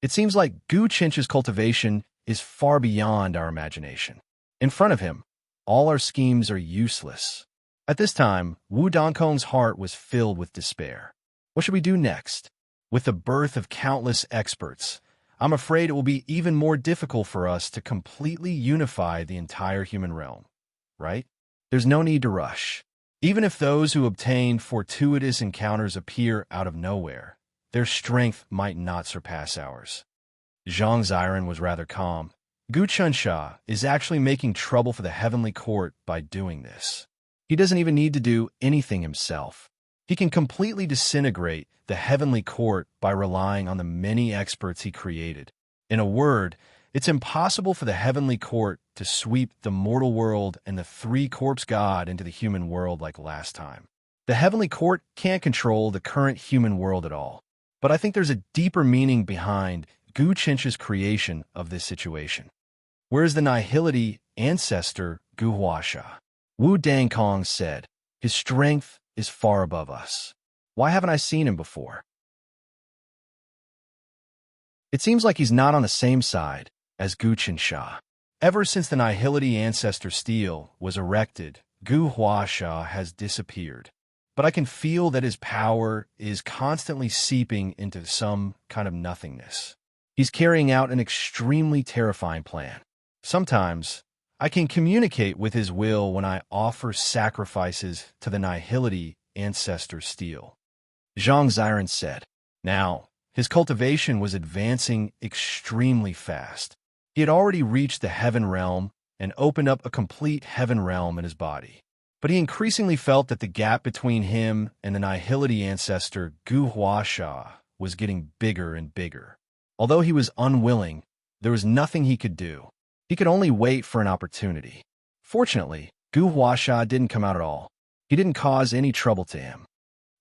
It seems like Gu Qinsha's cultivation is far beyond our imagination. In front of him, all our schemes are useless. At this time, Wu Dongkong's heart was filled with despair. What should we do next? With the birth of countless experts, I'm afraid it will be even more difficult for us to completely unify the entire human realm, right? There's no need to rush. Even if those who obtain fortuitous encounters appear out of nowhere, their strength might not surpass ours. Zhang Ziren was rather calm. Gu Qinsha is actually making trouble for the heavenly court by doing this. He doesn't even need to do anything himself. He can completely disintegrate the heavenly court by relying on the many experts he created. In a word, it's impossible for the heavenly court to sweep the mortal world and the three-corpse god into the human world like last time. The heavenly court can't control the current human world at all. But I think there's a deeper meaning behind Gu Qinsha's creation of this situation. Where is the nihility ancestor Gu Huasha? Wu Dangkong said, his strength is far above us. Why haven't I seen him before? It seems like he's not on the same side as Gu Qinsha. Ever since the nihility ancestor stele was erected, Gu Huasha has disappeared. But I can feel that his power is constantly seeping into some kind of nothingness. He's carrying out an extremely terrifying plan. Sometimes, I can communicate with his will when I offer sacrifices to the nihility ancestor stele. Zhang Ziren said. Now, his cultivation was advancing extremely fast. He had already reached the heaven realm and opened up a complete heaven realm in his body. But he increasingly felt that the gap between him and the nihility ancestor Gu Huasha was getting bigger and bigger. Although he was unwilling, there was nothing he could do. He could only wait for an opportunity. Fortunately, Gu Huasha didn't come out at all. He didn't cause any trouble to him.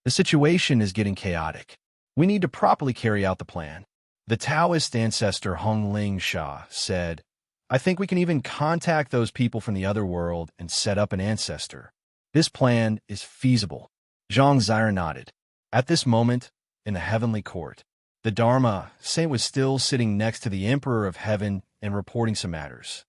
The situation is getting chaotic. We need to properly carry out the plan. The Taoist ancestor Hong Ling Sha said, I think we can even contact those people from the other world and set up an ancestor. This plan is feasible. Zhang Ziren nodded. At this moment, in the heavenly court, the Dharma saint was still sitting next to the Emperor of Heaven and reporting some matters.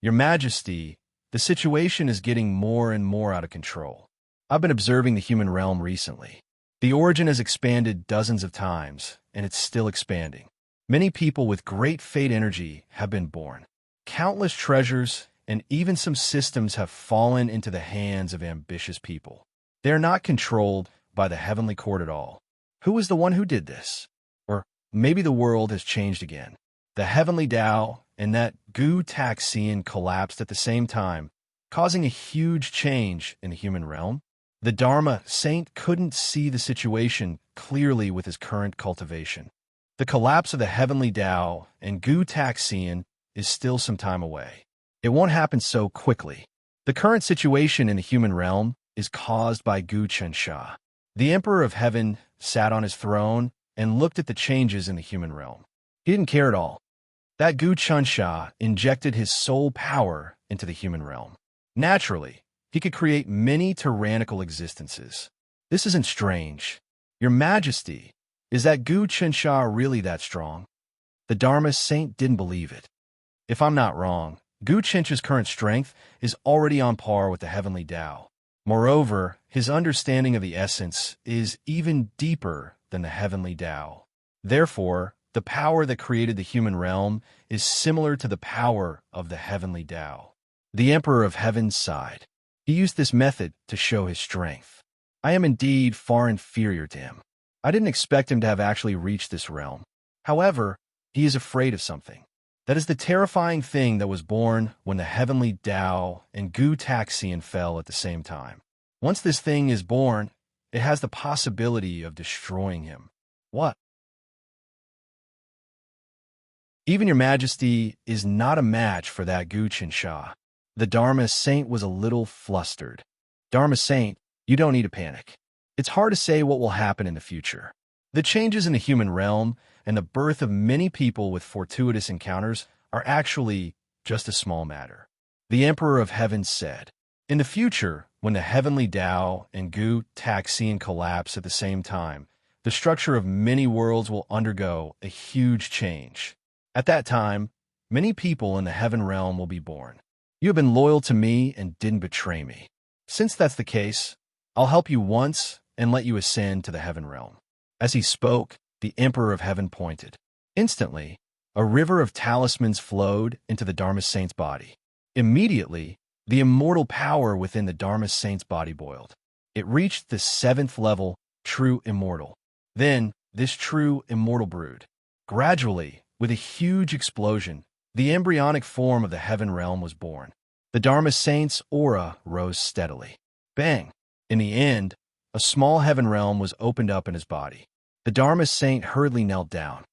Your Majesty, the situation is getting more and more out of control. I've been observing the human realm recently. The origin has expanded dozens of times, and it's still expanding. Many people with great fate energy have been born. Countless treasures and even some systems have fallen into the hands of ambitious people. They are not controlled by the heavenly court at all. Who is the one who did this? Or maybe the world has changed again. The heavenly Tao and that Gu Taxian collapsed at the same time, causing a huge change in the human realm. The Dharma saint couldn't see the situation clearly with his current cultivation. The collapse of the heavenly Tao and Gu Taxian is still some time away. It won't happen so quickly. The current situation in the human realm is caused by Gu Qinsha. The Emperor of Heaven sat on his throne and looked at the changes in the human realm. He didn't care at all. That Gu Qinsha injected his soul power into the human realm. Naturally, he could create many tyrannical existences. This isn't strange. Your Majesty, is that Gu Qinsha really that strong? The Dharma saint didn't believe it. If I'm not wrong, Gu Qinsha's current strength is already on par with the heavenly Tao. Moreover, his understanding of the essence is even deeper than the heavenly Tao. Therefore, the power that created the human realm is similar to the power of the heavenly Tao. The Emperor of Heaven sighed. He used this method to show his strength. I am indeed far inferior to him. I didn't expect him to have actually reached this realm. However, He is afraid of something. That is the terrifying thing that was born when the heavenly Tao and Gu Taxian fell at the same time. Once this thing is born, it has the possibility of destroying him. What? Even your majesty is not a match for that Guchen Shah. The Dharma Saint was a little flustered. Dharma Saint, you don't need to panic. It's hard to say what will happen in the future. The changes in the human realm and the birth of many people with fortuitous encounters are actually just a small matter. The Emperor of Heaven said, in the future, when the heavenly Tao and Gu Taxian collapse at the same time, the structure of many worlds will undergo a huge change. At that time, many people in the heaven realm will be born. You have been loyal to me and didn't betray me. Since that's the case, I'll help you once and let you ascend to the heaven realm. As he spoke, the Emperor of Heaven pointed. Instantly, a river of talismans flowed into the Dharma Saint's body. Immediately, the immortal power within the Dharma Saint's body boiled. It reached the 7th level, true immortal. Then, this true immortal brewed. Gradually, with a huge explosion, the embryonic form of the heaven realm was born. The Dharma Saint's aura rose steadily. Bang! In the end, a small heaven realm was opened up in his body. The Dharma Saint hurriedly knelt down.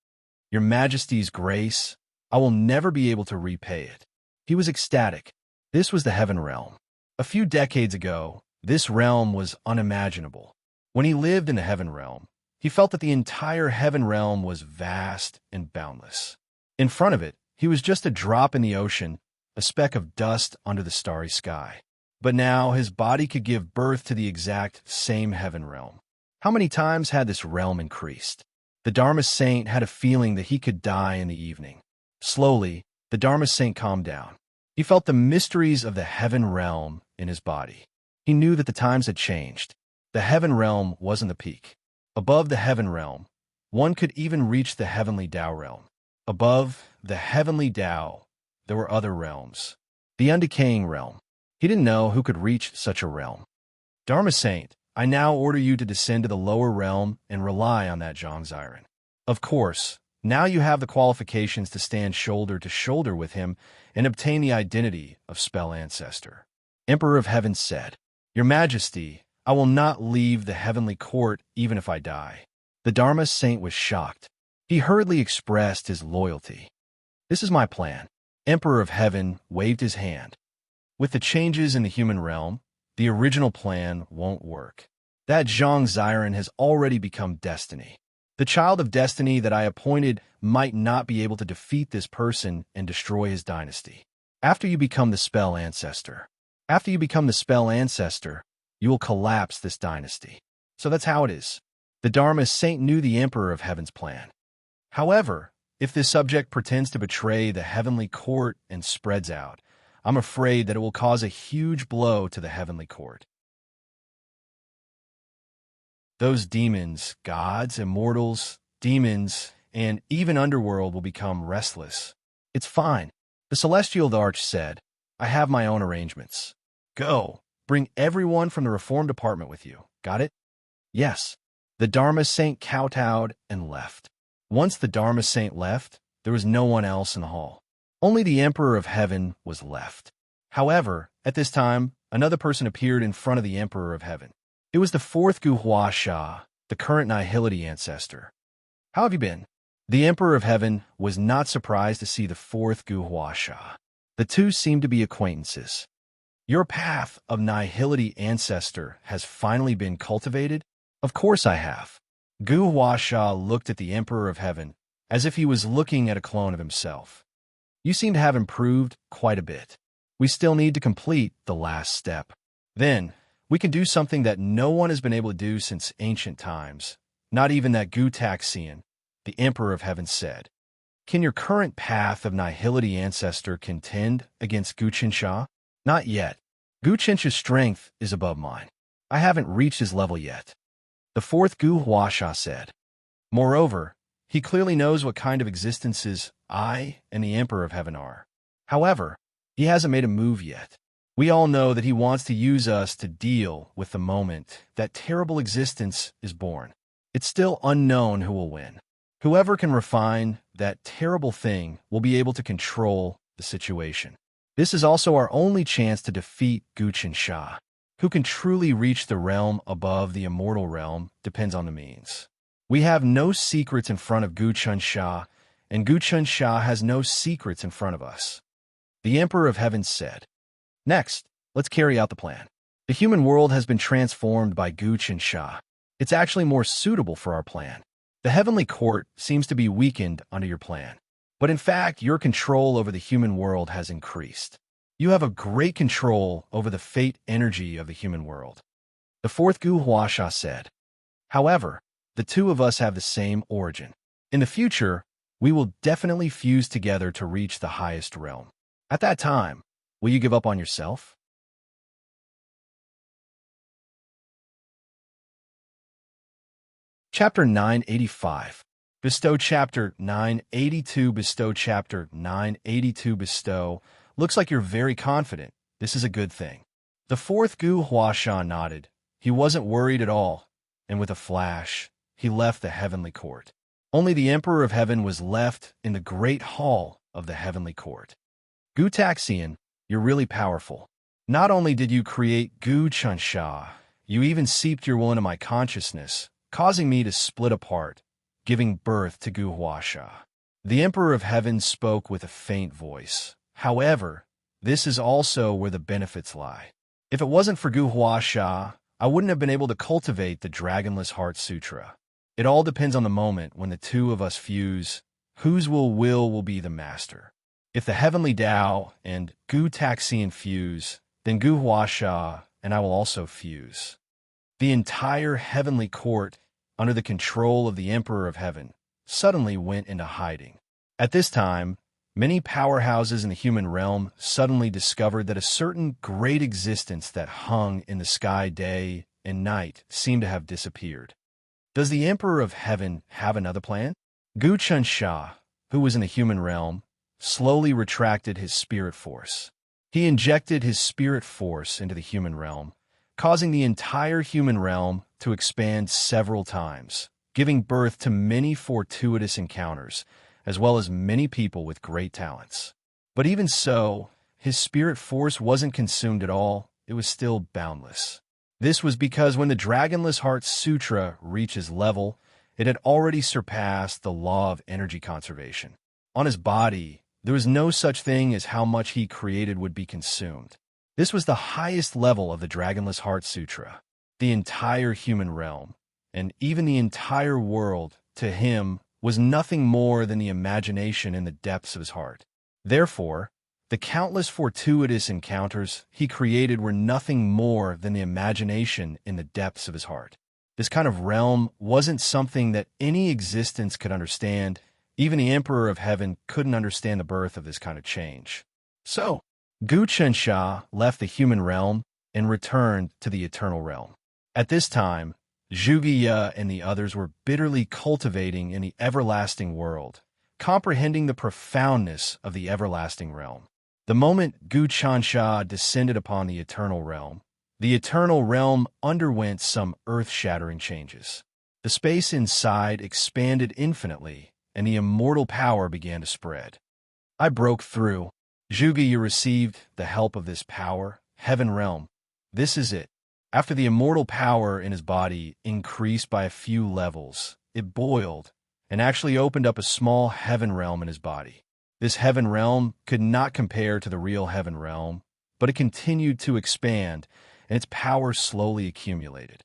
Your Majesty's grace, I will never be able to repay it. He was ecstatic. This was the heaven realm. A few decades ago, this realm was unimaginable. When he lived in the heaven realm, he felt that the entire heaven realm was vast and boundless. In front of it, he was just a drop in the ocean, a speck of dust under the starry sky. But now his body could give birth to the exact same heaven realm. How many times had this realm increased? The Dharma Saint had a feeling that he could die in the evening. Slowly, the Dharma Saint calmed down. He felt the mysteries of the heaven realm in his body. He knew that the times had changed. The heaven realm wasn't the peak. Above the heaven realm, one could even reach the heavenly Tao realm. Above the heavenly Tao, there were other realms. The undecaying realm. He didn't know who could reach such a realm. Dharma Saint, I now order you to descend to the lower realm and rely on that Zhangziren. Of course, now you have the qualifications to stand shoulder to shoulder with him and obtain the identity of Spell Ancestor. Emperor of Heaven said, Your Majesty, I will not leave the heavenly court even if I die. The Dharma Saint was shocked. He hurriedly expressed his loyalty. This is my plan. Emperor of Heaven waved his hand. With the changes in the human realm, the original plan won't work. That Zhangziren has already become destiny. The child of destiny that I appointed might not be able to defeat this person and destroy his dynasty. After you become the Spell Ancestor, you will collapse this dynasty. So that's how it is. The Dharma Saint knew the Emperor of Heaven's plan. However, if this subject pretends to betray the heavenly court and spreads out, I'm afraid that it will cause a huge blow to the heavenly court. Those demons, gods, immortals, demons, and even underworld will become restless. It's fine. The Celestial Arch said, I have my own arrangements. Go, bring everyone from the Reform Department with you. Got it? Yes. The Dharma Saint kowtowed and left. Once the Dharma Saint left, there was no one else in the hall. Only the Emperor of Heaven was left. However, at this time, another person appeared in front of the Emperor of Heaven. It was the 4th Guhua Shah, the current Nihility Ancestor. How have you been? The Emperor of Heaven was not surprised to see the 4th Guhua Shah. The two seemed to be acquaintances. Your path of Nihility Ancestor has finally been cultivated? Of course I have. Guhua Shah looked at the Emperor of Heaven as if he was looking at a clone of himself. You seem to have improved quite a bit. We still need to complete the last step. Then, we can do something that no one has been able to do since ancient times, not even that Gu Taxian, the Emperor of Heaven said. Can your current path of Nihility Ancestor contend against Guchen Shah? Not yet. Guchen's strength is above mine. I haven't reached his level yet. The 4th Guhua Shah said. Moreover, he clearly knows what kind of existences I and the Emperor of Heaven are. However, he hasn't made a move yet. We all know that he wants to use us to deal with the moment that terrible existence is born. It's still unknown who will win. Whoever can refine that terrible thing will be able to control the situation. This is also our only chance to defeat Guchen Sha. Who can truly reach the realm above the immortal realm depends on the means. We have no secrets in front of Guchen Sha, and Guchen Sha has no secrets in front of us. The Emperor of Heaven said. Next, let's carry out the plan. The human world has been transformed by Guchen Sha. It's actually more suitable for our plan. The heavenly court seems to be weakened under your plan. But in fact, your control over the human world has increased. You have a great control over the fate energy of the human world. The fourth Gu Huasha said. However, the two of us have the same origin. In the future, we will definitely fuse together to reach the highest realm. At that time, will you give up on yourself? Chapter 985. Bestow Chapter 982. Bestow Chapter 982. Bestow. Looks like you're very confident. This is a good thing. The fourth Gu Huashan nodded. He wasn't worried at all, and with a flash, he left the heavenly court. Only the Emperor of Heaven was left in the great hall of the heavenly court. Gu Taxian, you're really powerful. Not only did you create Gu Chansha, you even seeped your will into my consciousness, causing me to split apart, giving birth to Gu Huasha. The Emperor of Heaven spoke with a faint voice. However, this is also where the benefits lie. If it wasn't for Gu Huasha, I wouldn't have been able to cultivate the Dragonless Heart Sutra. It all depends on the moment when the two of us fuse, whose will be the master. If the Heavenly Tao and Gu Taxian fuse, then Gu Huasha and I will also fuse. The entire heavenly court, under the control of the Emperor of Heaven, suddenly went into hiding. At this time, many powerhouses in the human realm suddenly discovered that a certain great existence that hung in the sky day and night seemed to have disappeared. Does the Emperor of Heaven have another plan? Gu Chun Sha, who was in the human realm, slowly retracted his spirit force. He injected his spirit force into the human realm, causing the entire human realm to expand several times, giving birth to many fortuitous encounters, as well as many people with great talents. But even so, his spirit force wasn't consumed at all, it was still boundless. This was because when the Dragonless Heart Sutra reaches level, it had already surpassed the law of energy conservation. On his body, there was no such thing as how much he created would be consumed. This was the highest level of the Dragonless Heart Sutra. The entire human realm, and even the entire world, to him, was nothing more than the imagination in the depths of his heart. Therefore, the countless fortuitous encounters he created were nothing more than the imagination in the depths of his heart. This kind of realm wasn't something that any existence could understand. Even the Emperor of Heaven couldn't understand the birth of this kind of change. So, Gu Chensha left the human realm and returned to the eternal realm. At this time, Zhuge and the others were bitterly cultivating in the everlasting world, comprehending the profoundness of the everlasting realm. The moment Gu Chansha descended upon the eternal realm underwent some earth-shattering changes. The space inside expanded infinitely, and the immortal power began to spread. I broke through. Zhuge received the help of this power, heaven realm. This is it. After the immortal power in his body increased by a few levels, it boiled and actually opened up a small heaven realm in his body. This heaven realm could not compare to the real heaven realm, but it continued to expand, and its power slowly accumulated.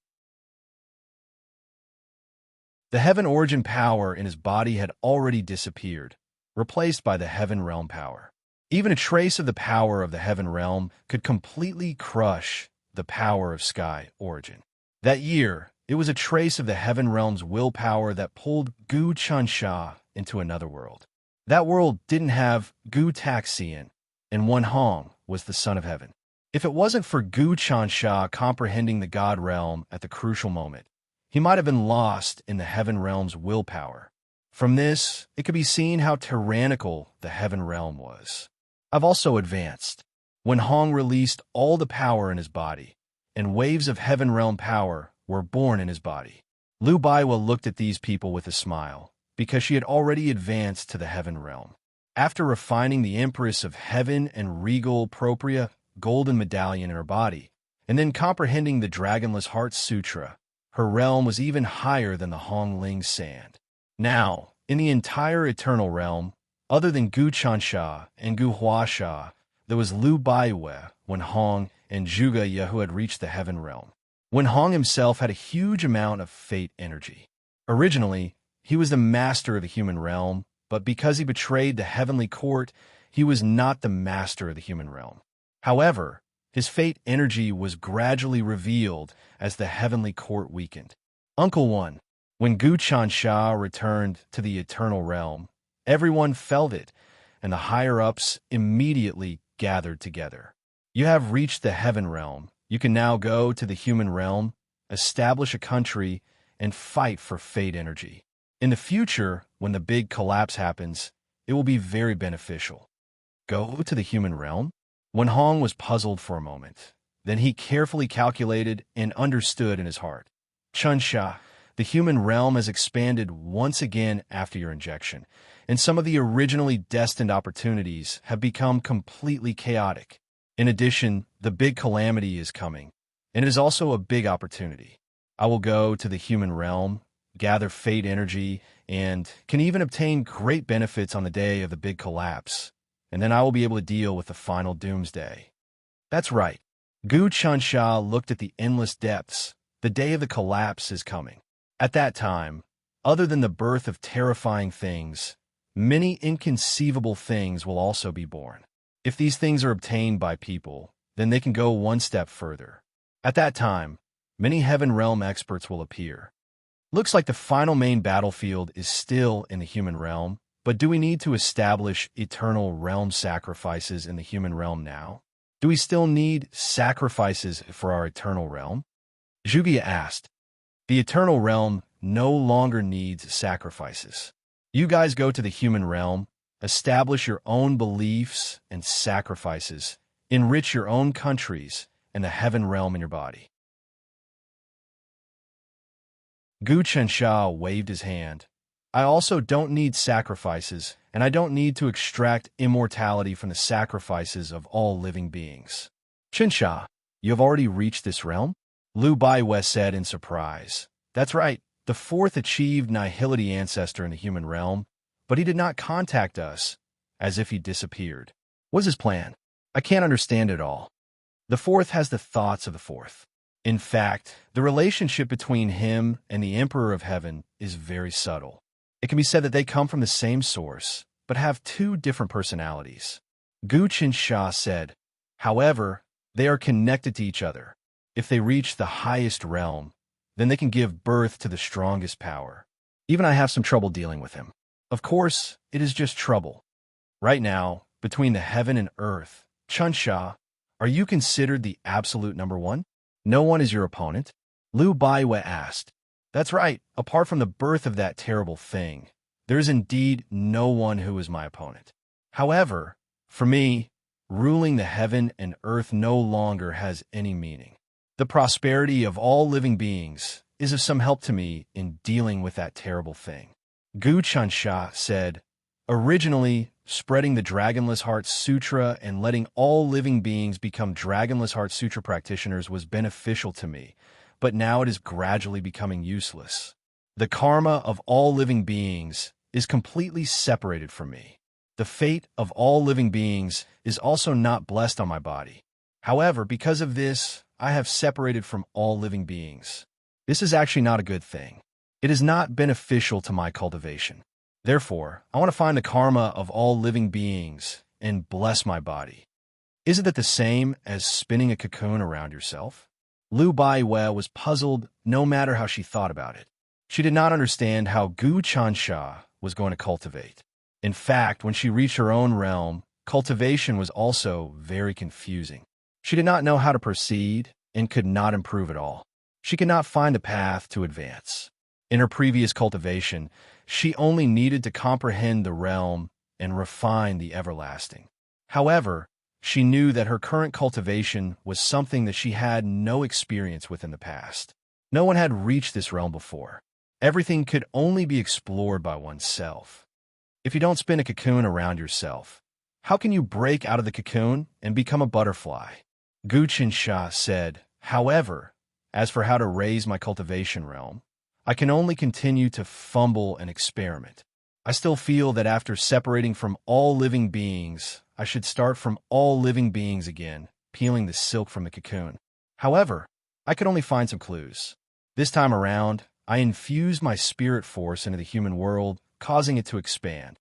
The heaven origin power in his body had already disappeared, replaced by the heaven realm power. Even a trace of the power of the heaven realm could completely crush the power of sky origin. That year, it was a trace of the heaven realm's willpower that pulled Gu Chansha into another world. That world didn't have Gu Taxian, and Wen Hong was the son of heaven. If it wasn't for Gu Chansha comprehending the God realm at the crucial moment, he might have been lost in the heaven realm's willpower. From this, it could be seen how tyrannical the heaven realm was. I've also advanced. When Hong released all the power in his body, and waves of heaven realm power were born in his body. Lu Baiwa looked at these people with a smile. because she had already advanced to the heaven realm. After refining the Empress of Heaven and regal propria golden medallion in her body, and then comprehending the Dragonless Heart Sutra, her realm was even higher than the Hongling Sand. Now, in the entire eternal realm, other than Gu Chansha and Gu Huasha, there was Lu Baiwe, Wen Hong, and Zhuge Ye who had reached the heaven realm. Wen Hong himself had a huge amount of fate energy. Originally, he was the master of the human realm, but because he betrayed the heavenly court, he was not the master of the human realm. However, his fate energy was gradually revealed as the heavenly court weakened. Uncle 1. When Gu Chansha returned to the eternal realm, everyone felt it, and the higher-ups immediately gathered together. You have reached the heaven realm. You can now go to the human realm, establish a country, and fight for fate energy. In the future, when the big collapse happens, it will be very beneficial. Go to the human realm? Wen Hong was puzzled for a moment. Then he carefully calculated and understood in his heart. Chunsha, the human realm has expanded once again after your injection, and some of the originally destined opportunities have become completely chaotic. In addition, the big calamity is coming, and it is also a big opportunity. I will go to the human realm, gather fate energy, and can even obtain great benefits on the day of the big collapse, and then I will be able to deal with the final doomsday. That's right. Gu Chansha looked at the endless depths. The day of the collapse is coming. At that time, other than the birth of terrifying things, many inconceivable things will also be born. If these things are obtained by people, then they can go one step further. At that time, many heaven realm experts will appear. Looks like the final main battlefield is still in the human realm, but do we need to establish eternal realm sacrifices in the human realm now? Do we still need sacrifices for our eternal realm? Zhuge asked. The eternal realm no longer needs sacrifices. You guys go to the human realm, establish your own beliefs and sacrifices, enrich your own countries and the heaven realm in your body. Gu Chansha waved his hand. I also don't need sacrifices, and I don't need to extract immortality from the sacrifices of all living beings. Chansha, you have already reached this realm? Lu Baiwe said in surprise. That's right, the fourth achieved nihility ancestor in the human realm, but he did not contact us, as if he disappeared. What's his plan? I can't understand it all. The fourth has the thoughts of the fourth. In fact, the relationship between him and the Emperor of Heaven is very subtle. It can be said that they come from the same source, but have two different personalities. Gu Chansha said, however, they are connected to each other. If they reach the highest realm, then they can give birth to the strongest power. Even I have some trouble dealing with him. Of course, it is just trouble. Right now, between the heaven and earth, Chansha, are you considered the absolute number one? No one is your opponent? Lu Baiwe asked. That's right, apart from the birth of that terrible thing, there is indeed no one who is my opponent. However, for me, ruling the heaven and earth no longer has any meaning. The prosperity of all living beings is of some help to me in dealing with that terrible thing. Gu Chansha said, originally, spreading the Dragonless Heart Sutra and letting all living beings become Dragonless Heart Sutra practitioners was beneficial to me, but now it is gradually becoming useless. The karma of all living beings is completely separated from me. The fate of all living beings is also not blessed on my body. However, because of this, I have separated from all living beings. This is actually not a good thing. It is not beneficial to my cultivation. Therefore, I want to find the karma of all living beings and bless my body. Isn't that the same as spinning a cocoon around yourself? Lu Baiwe was puzzled no matter how she thought about it. She did not understand how Gu Chansha was going to cultivate. In fact, when she reached her own realm, cultivation was also very confusing. She did not know how to proceed and could not improve at all. She could not find a path to advance. In her previous cultivation, she only needed to comprehend the realm and refine the everlasting. However, she knew that her current cultivation was something that she had no experience with in the past. No one had reached this realm before. everything could only be explored by oneself. If you don't spin a cocoon around yourself, how can you break out of the cocoon and become a butterfly? Guchen Shah said, however, as for how to raise my cultivation realm, I can only continue to fumble and experiment. I still feel that after separating from all living beings, I should start from all living beings again, peeling the silk from the cocoon. However, I could only find some clues. This time around, I infused my spirit force into the human world, causing it to expand.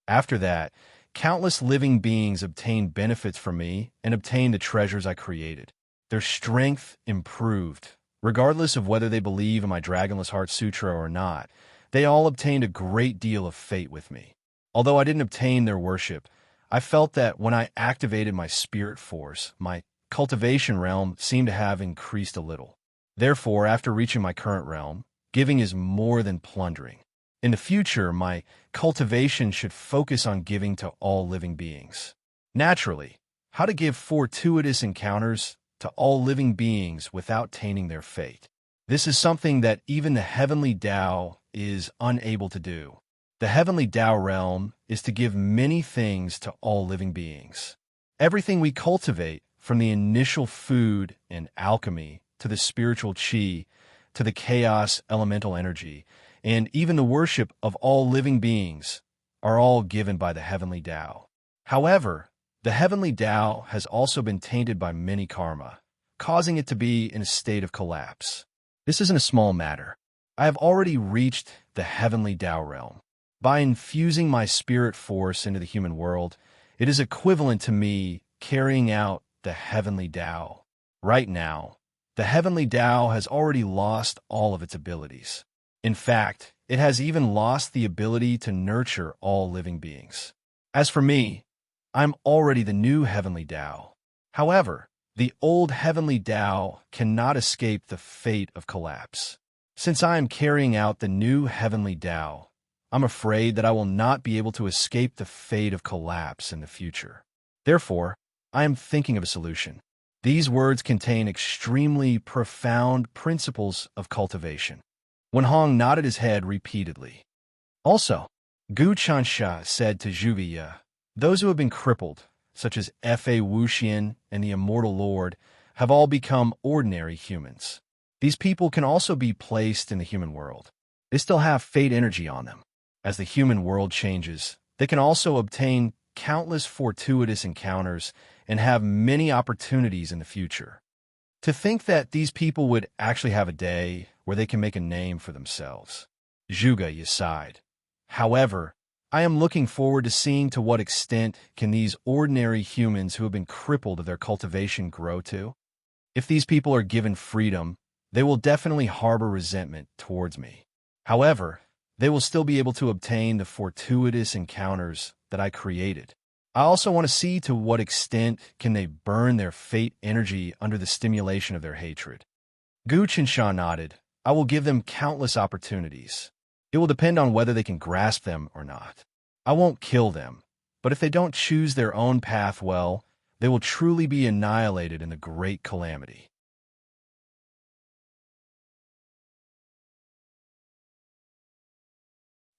After that, countless living beings obtained benefits from me and obtained the treasures I created. Their strength improved. Regardless of whether they believe in my Dragonless Heart Sutra or not, they all obtained a great deal of fate with me. Although I didn't obtain their worship, I felt that when I activated my spirit force, my cultivation realm seemed to have increased a little. Therefore, after reaching my current realm, giving is more than plundering. In the future, my cultivation should focus on giving to all living beings. Naturally, how to give fortuitous encounters to all living beings without tainting their fate. This is something that even the heavenly Tao is unable to do. The heavenly Tao realm is to give many things to all living beings. Everything we cultivate, from the initial food and alchemy to the spiritual qi, to the chaos elemental energy, and even the worship of all living beings, are all given by the heavenly Tao. However, the heavenly Tao has also been tainted by many karma, causing it to be in a state of collapse. This isn't a small matter. I have already reached the heavenly Tao realm. By infusing my spirit force into the human world, it is equivalent to me carrying out the heavenly Tao. Right now, the heavenly Tao has already lost all of its abilities. In fact, it has even lost the ability to nurture all living beings. As for me, I'm already the new heavenly Tao. However, the old heavenly Tao cannot escape the fate of collapse. Since I am carrying out the new heavenly Tao, I'm afraid that I will not be able to escape the fate of collapse in the future. Therefore, I am thinking of a solution. These words contain extremely profound principles of cultivation. Wen Hong nodded his head repeatedly. Also, Gu Chansha said to Zhuge, those who have been crippled, such as Fa Wuxian and the Immortal Lord, have all become ordinary humans. These people can also be placed in the human world. They still have fate energy on them. As the human world changes, they can also obtain countless fortuitous encounters and have many opportunities in the future. To think that these people would actually have a day where they can make a name for themselves. Zhuge sighed. However, I am looking forward to seeing to what extent can these ordinary humans who have been crippled of their cultivation grow to. If these people are given freedom, they will definitely harbor resentment towards me. However, they will still be able to obtain the fortuitous encounters that I created. I also want to see to what extent can they burn their fate energy under the stimulation of their hatred. Gu Qinsha nodded. I will give them countless opportunities. It will depend on whether they can grasp them or not. I won't kill them, but if they don't choose their own path well, they will truly be annihilated in the great calamity.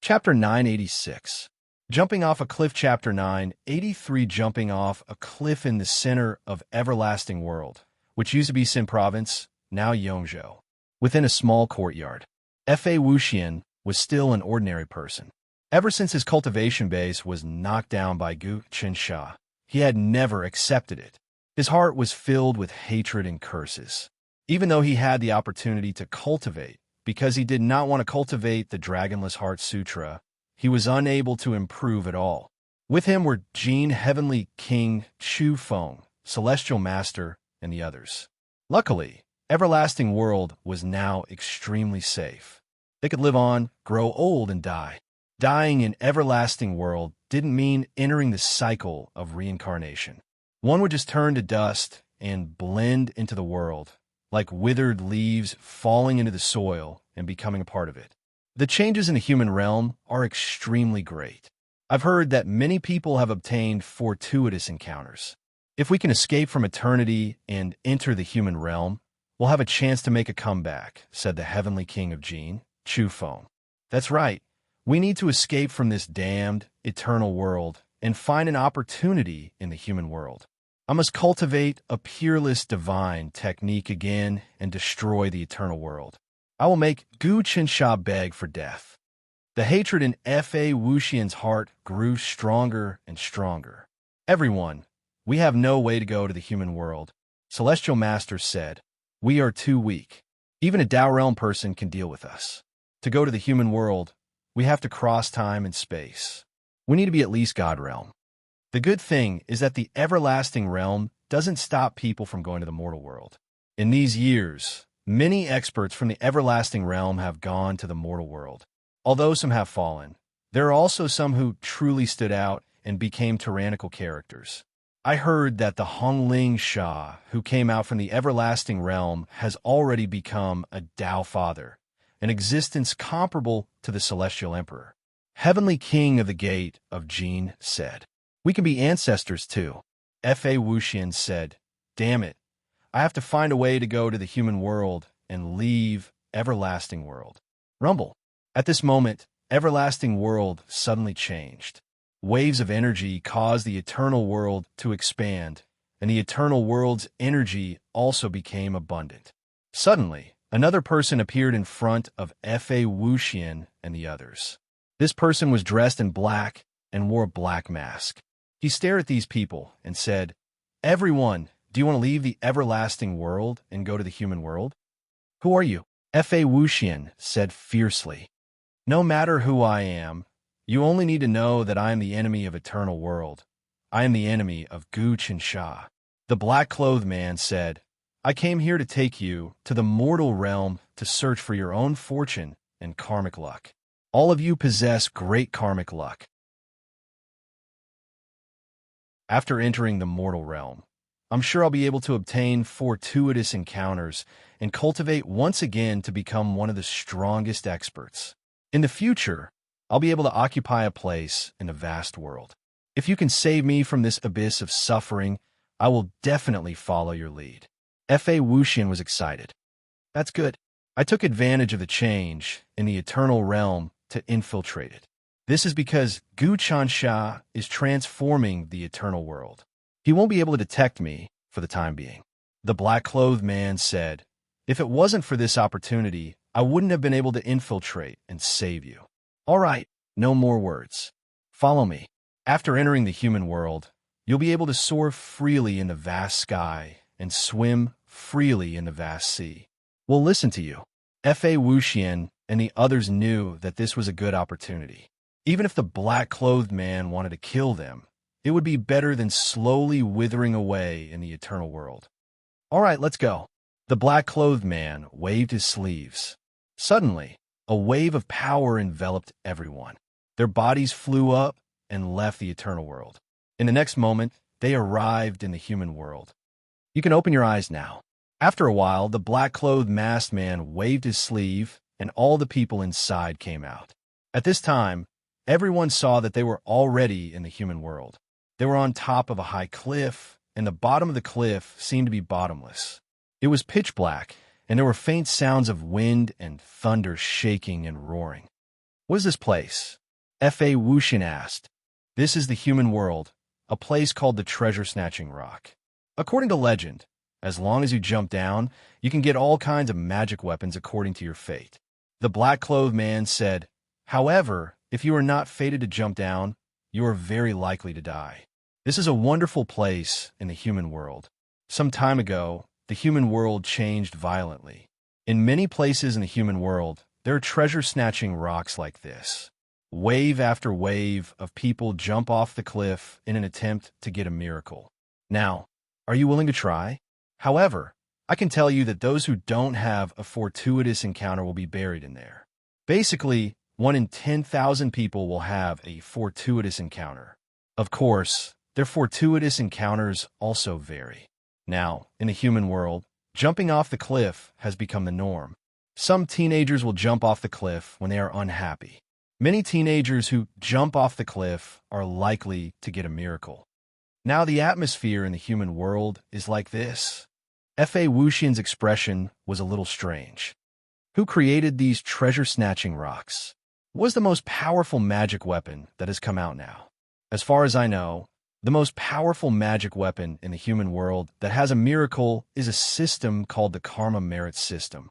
Chapter 986. Jumping off a cliff. Chapter 983. Jumping off a cliff in the center of everlasting world, which used to be Xin Province, now Yongzhou. Within a small courtyard, Fa Wuxian was still an ordinary person. Ever since his cultivation base was knocked down by Gu Qinsha, he had never accepted it. His heart was filled with hatred and curses. Even though he had the opportunity to cultivate, because he did not want to cultivate the Dragonless Heart Sutra, he was unable to improve at all. With him were Jin, Heavenly King, Chu Feng, Celestial Master, and the others. Luckily, Everlasting World was now extremely safe. They could live on, grow old, and die. Dying in Everlasting World didn't mean entering the cycle of reincarnation. One would just turn to dust and blend into the world, like withered leaves falling into the soil and becoming a part of it. The changes in the human realm are extremely great. I've heard that many people have obtained fortuitous encounters. If we can escape from eternity and enter the human realm, we'll have a chance to make a comeback, said the heavenly king of Gene, Chufone. That's right. We need to escape from this damned, eternal world and find an opportunity in the human world. I must cultivate a peerless divine technique again and destroy the eternal world. I will make Gu Qinsha beg for death. The hatred in F.A. Wuxian's heart grew stronger and stronger. Everyone, we have no way to go to the human world. Celestial Masters said, we are too weak. Even a Tao Realm person can deal with us. To go to the human world, we have to cross time and space. We need to be at least God Realm. The good thing is that the everlasting realm doesn't stop people from going to the mortal world. In these years, many experts from the everlasting realm have gone to the mortal world. Although some have fallen, there are also some who truly stood out and became tyrannical characters. I heard that the Hongling Sha, who came out from the everlasting realm, has already become a Tao Father, an existence comparable to the Celestial Emperor. Heavenly King of the Gate of Gene said, we can be ancestors too. F.A. Wuxian said, damn it, I have to find a way to go to the human world and leave everlasting world. Rumble. At this moment, everlasting world suddenly changed. Waves of energy caused the eternal world to expand, and the eternal world's energy also became abundant. Suddenly, another person appeared in front of F.A. Wuxian and the others. This person was dressed in black and wore a black mask. He stared at these people and said, everyone, do you want to leave the everlasting world and go to the human world? Who are you? F.A. Wuxian said fiercely. No matter who I am, you only need to know that I am the enemy of eternal world. I am the enemy of Gu Qinsha. The black-clothed man said, I came here to take you to the mortal realm to search for your own fortune and karmic luck. All of you possess great karmic luck. After entering the mortal realm, I'm sure I'll be able to obtain fortuitous encounters and cultivate once again to become one of the strongest experts. In the future, I'll be able to occupy a place in the vast world. If you can save me from this abyss of suffering, I will definitely follow your lead. F.A. Wuxian was excited. That's good. I took advantage of the change in the eternal realm to infiltrate it. This is because Gu Qinsha is transforming the eternal world. He won't be able to detect me for the time being. The black-clothed man said, if it wasn't for this opportunity, I wouldn't have been able to infiltrate and save you. All right, no more words. Follow me. After entering the human world, you'll be able to soar freely in the vast sky and swim freely in the vast sea. We'll listen to you. F.A. Wuxian and the others knew that this was a good opportunity. Even if the black-clothed man wanted to kill them, it would be better than slowly withering away in the eternal world. All right, let's go. The black-clothed man waved his sleeves. Suddenly, a wave of power enveloped everyone. Their bodies flew up and left the eternal world. In the next moment, they arrived in the human world. You can open your eyes now. After a while, the black-clothed masked man waved his sleeve, and all the people inside came out. At this time, everyone saw that they were already in the human world. They were on top of a high cliff, and the bottom of the cliff seemed to be bottomless. It was pitch black, and there were faint sounds of wind and thunder shaking and roaring. What is this place? F.A. Wuxian asked. This is the human world, a place called the Treasure-Snatching Rock. According to legend, as long as you jump down, you can get all kinds of magic weapons according to your fate. The black-clothed man said, however, if you are not fated to jump down, you are very likely to die. This is a wonderful place in the human world. Some time ago, the human world changed violently. In many places in the human world, there are treasure-snatching rocks like this. Wave after wave of people jump off the cliff in an attempt to get a miracle. Now, are you willing to try? However, I can tell you that those who don't have a fortuitous encounter will be buried in there. Basically, 1 in 10,000 people will have a fortuitous encounter. Of course, their fortuitous encounters also vary. Now, in the human world, jumping off the cliff has become the norm. Some teenagers will jump off the cliff when they are unhappy. Many teenagers who jump off the cliff are likely to get a miracle. Now, the atmosphere in the human world is like this. F.A. Wuxian's expression was a little strange. Who created these treasure-snatching rocks? What was the most powerful magic weapon that has come out now? As far as I know, the most powerful magic weapon in the human world that has a miracle is a system called the Karma Merit System.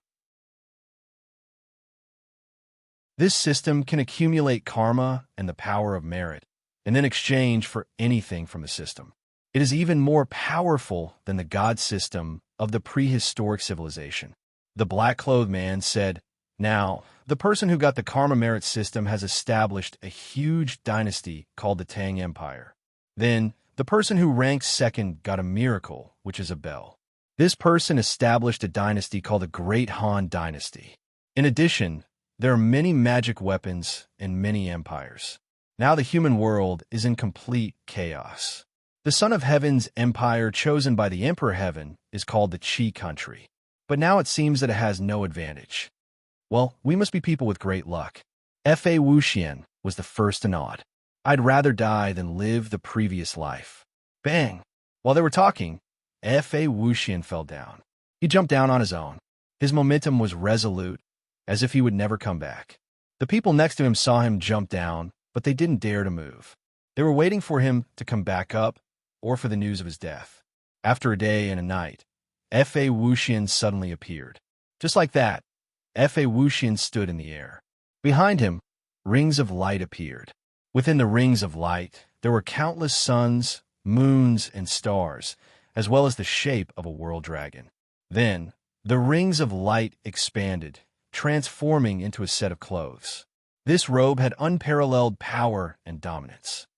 This system can accumulate karma and the power of merit, and then exchange for anything from the system. It is even more powerful than the god system of the prehistoric civilization. The black-clothed man said, "Now, the person who got the karma merit system has established a huge dynasty called the Tang Empire. Then, the person who ranked second got a miracle, which is a bell. This person established a dynasty called the Great Han Dynasty. In addition, there are many magic weapons and many empires. Now the human world is in complete chaos. The Son of Heaven's empire chosen by the Emperor Heaven is called the Qi country. But now it seems that it has no advantage. Well, we must be people with great luck. F.A. Wuxian was the first to nod. I'd rather die than live the previous life." Bang! While they were talking, F.A. Wuxian fell down. He jumped down on his own. His momentum was resolute, as if he would never come back. The people next to him saw him jump down, but they didn't dare to move. They were waiting for him to come back up, or for the news of his death. After a day and a night, F.A. Wuxian suddenly appeared. Just like that, F.A. Wuxian stood in the air. Behind him, rings of light appeared. Within the rings of light, there were countless suns, moons, and stars, as well as the shape of a world dragon. Then, the rings of light expanded, transforming into a set of clothes. This robe had unparalleled power and dominance.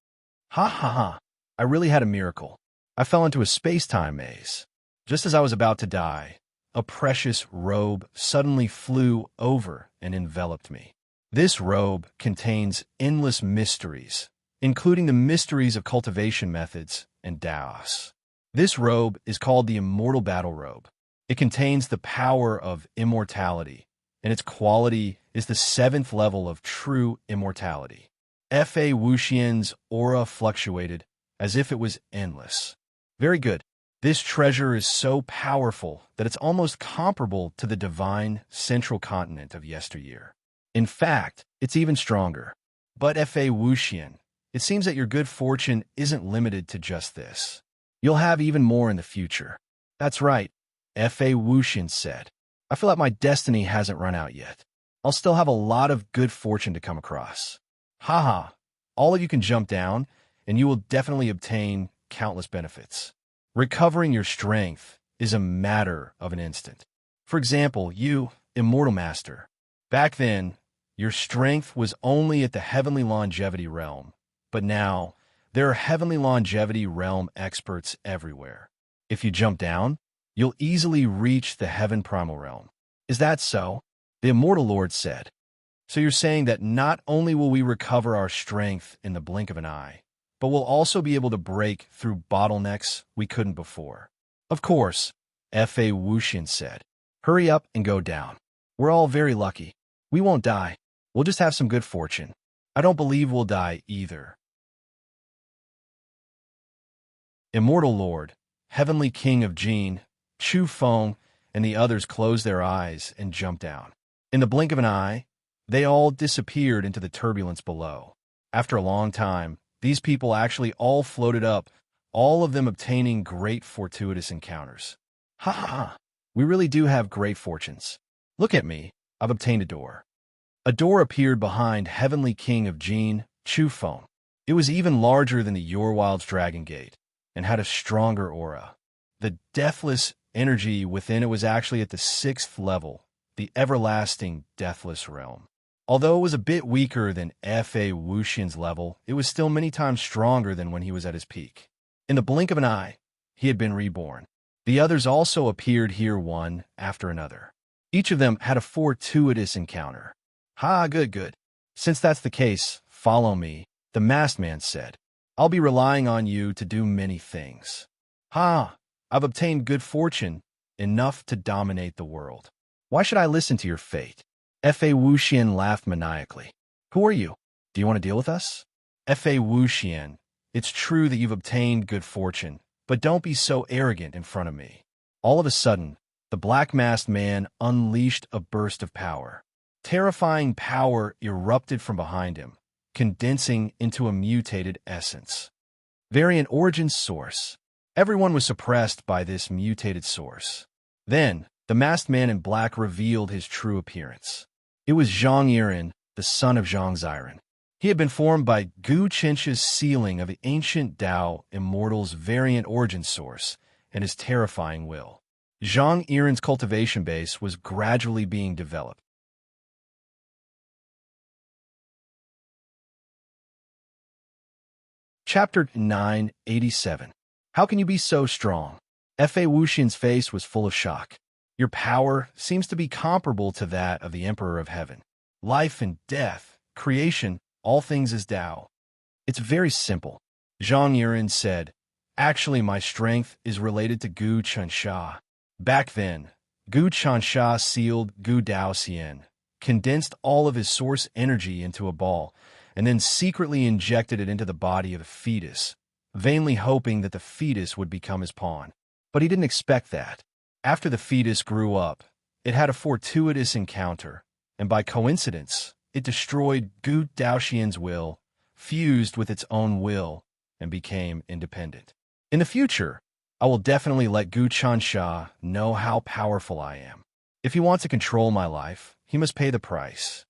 Ha ha ha! I really had a miracle. I fell into a space-time maze. Just as I was about to die, a precious robe suddenly flew over and enveloped me. This robe contains endless mysteries, including the mysteries of cultivation methods and Daos. This robe is called the Immortal Battle Robe. It contains the power of immortality, and its quality is the 7th level of true immortality. F.A. Wuxian's aura fluctuated as if it was endless. Very good. This treasure is so powerful that it's almost comparable to the divine central continent of yesteryear. In fact, it's even stronger. But F.A. Wuxian, it seems that your good fortune isn't limited to just this. You'll have even more in the future. That's right, F.A. Wuxian said. I feel like my destiny hasn't run out yet. I'll still have a lot of good fortune to come across. Haha, all of you can jump down, and you will definitely obtain countless benefits. Recovering your strength is a matter of an instant. For example, you, Immortal Master. Back then, your strength was only at the Heavenly Longevity realm, but now, there are Heavenly Longevity realm experts everywhere. If you jump down, you'll easily reach the Heaven Primal realm. Is that so? The Immortal Lord said. So you're saying that not only will we recover our strength in the blink of an eye, but we'll also be able to break through bottlenecks we couldn't before. Of course, F.A. Wuxian said. Hurry up and go down. We're all very lucky. We won't die. We'll just have some good fortune. I don't believe we'll die either. Immortal Lord, Heavenly King of Jin, Chu Feng, and the others closed their eyes and jumped down. In the blink of an eye, they all disappeared into the turbulence below. After a long time, these people actually all floated up, all of them obtaining great fortuitous encounters. Ha ha ha! We really do have great fortunes. Look at me, I've obtained a door. A door appeared behind Heavenly King of Jin, Chu Feng. It was even larger than the Yorwild's Dragon Gate, and had a stronger aura. The deathless energy within it was actually at the 6th level, the everlasting deathless realm. Although it was a bit weaker than F.A. Wuxian's level, it was still many times stronger than when he was at his peak. In the blink of an eye, he had been reborn. The others also appeared here one after another. Each of them had a fortuitous encounter. Ha, good, good. Since that's the case, follow me, the masked man said. I'll be relying on you to do many things. Ha, I've obtained good fortune, enough to dominate the world. Why should I listen to your fate? F.A. Wuxian laughed maniacally. Who are you? Do you want to deal with us? F.A. Wuxian, it's true that you've obtained good fortune, but don't be so arrogant in front of me. All of a sudden, the black-masked man unleashed a burst of power. Terrifying power erupted from behind him, condensing into a mutated essence. Variant origin source. Everyone was suppressed by this mutated source. Then, the masked man in black revealed his true appearance. It was Zhang Yiren, the son of Zhang Ziren. He had been formed by Gu Qinsh's sealing of the ancient Tao immortal's variant origin source and his terrifying will. Zhang Yiren's cultivation base was gradually being developed. Chapter 987. How can you be so strong? Fa Wuxian's face was full of shock. Your power seems to be comparable to that of the Emperor of Heaven. Life and death, creation, all things is Tao. It's very simple. Zhang Yiren said, actually my strength is related to Gu Qinsha. Back then, Gu Qinsha sealed Gu Dao Xian, condensed all of his source energy into a ball, and then secretly injected it into the body of the fetus, vainly hoping that the fetus would become his pawn. But he didn't expect that. After the fetus grew up, it had a fortuitous encounter, and by coincidence, it destroyed Gu Daoxian's will, fused with its own will, and became independent. In the future, I will definitely let Gu Qinsha know how powerful I am. If he wants to control my life, he must pay the price.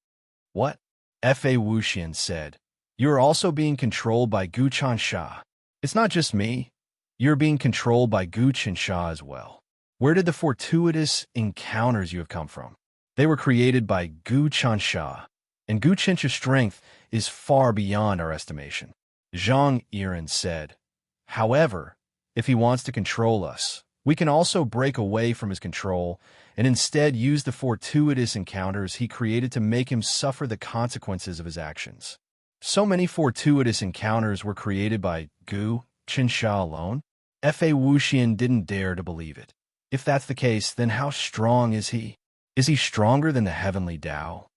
What? Fa Wuxian said. You are also being controlled by Gu Qinsha. It's not just me. You're being controlled by Gu Qinsha as well. Where did the fortuitous encounters you have come from? They were created by Gu Qinsha, and Gu Qinsha's strength is far beyond our estimation. Zhang Yiren said. However, if he wants to control us, we can also break away from his control and instead use the fortuitous encounters he created to make him suffer the consequences of his actions. So many fortuitous encounters were created by Gu Qinsha alone? Fa Wuxian didn't dare to believe it. If that's the case, then how strong is he? Is he stronger than the heavenly Tao?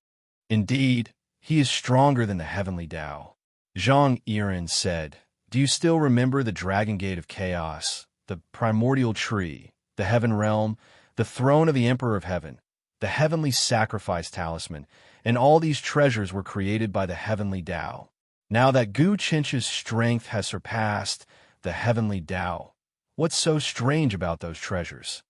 Indeed, he is stronger than the heavenly Tao. Zhang Yiren said, do you still remember the Dragon Gate of Chaos, the primordial tree, the heaven realm, the throne of the Emperor of Heaven, the heavenly sacrifice talisman, and all these treasures were created by the heavenly Tao? Now that Gu Qinsha's strength has surpassed the heavenly Tao, what's so strange about those treasures?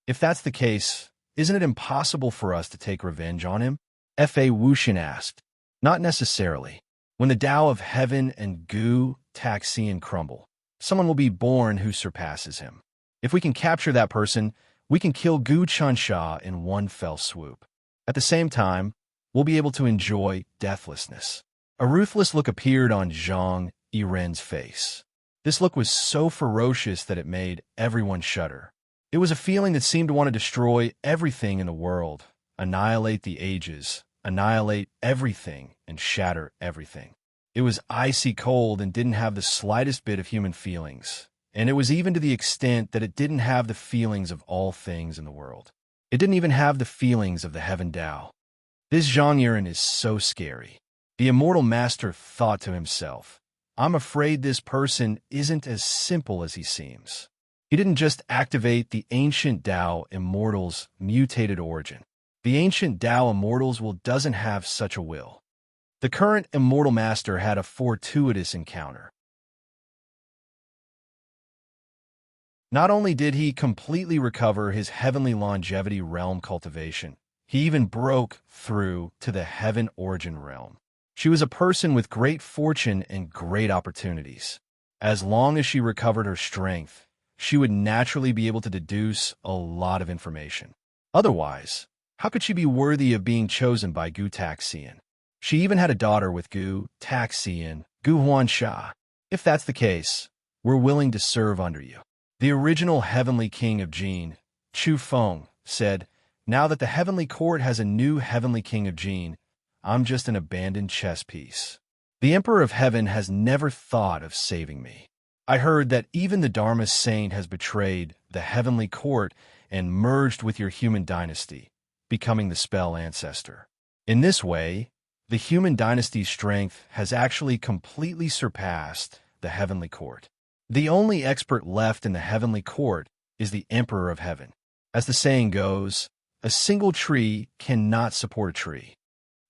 If that's the case, isn't it impossible for us to take revenge on him? Fa Wuxian asked. Not necessarily. When the Tao of Heaven and Gu Taxian crumble, someone will be born who surpasses him. If we can capture that person, we can kill Gu Qinsha in one fell swoop. At the same time, we'll be able to enjoy deathlessness. A ruthless look appeared on Zhang Yiren's face. This look was so ferocious that it made everyone shudder. It was a feeling that seemed to want to destroy everything in the world, annihilate the ages, annihilate everything, and shatter everything. It was icy cold and didn't have the slightest bit of human feelings, and it was even to the extent that it didn't have the feelings of all things in the world. It didn't even have the feelings of the heaven Tao. This Zhang Yiren is so scary. The immortal master thought to himself, I'm afraid this person isn't as simple as he seems. He didn't just activate the ancient Tao immortal's mutated origin. The ancient Tao immortals doesn't have such a will. The current immortal master had a fortuitous encounter. Not only did he completely recover his heavenly longevity realm cultivation, he even broke through to the heaven origin realm. She was a person with great fortune and great opportunities. As long as she recovered her strength, she would naturally be able to deduce a lot of information. Otherwise, how could she be worthy of being chosen by Gu Taxian? She even had a daughter with Gu Taxian, Gu Huansha. If that's the case, we're willing to serve under you. The original heavenly king of Jin, Chu Feng, said, now that the heavenly court has a new heavenly king of Jin, I'm just an abandoned chess piece. The Emperor of Heaven has never thought of saving me. I heard that even the Dharma saint has betrayed the heavenly court and merged with your human dynasty, becoming the spell ancestor. In this way, the human dynasty's strength has actually completely surpassed the heavenly court. The only expert left in the heavenly court is the Emperor of Heaven. As the saying goes, a single tree cannot support a tree.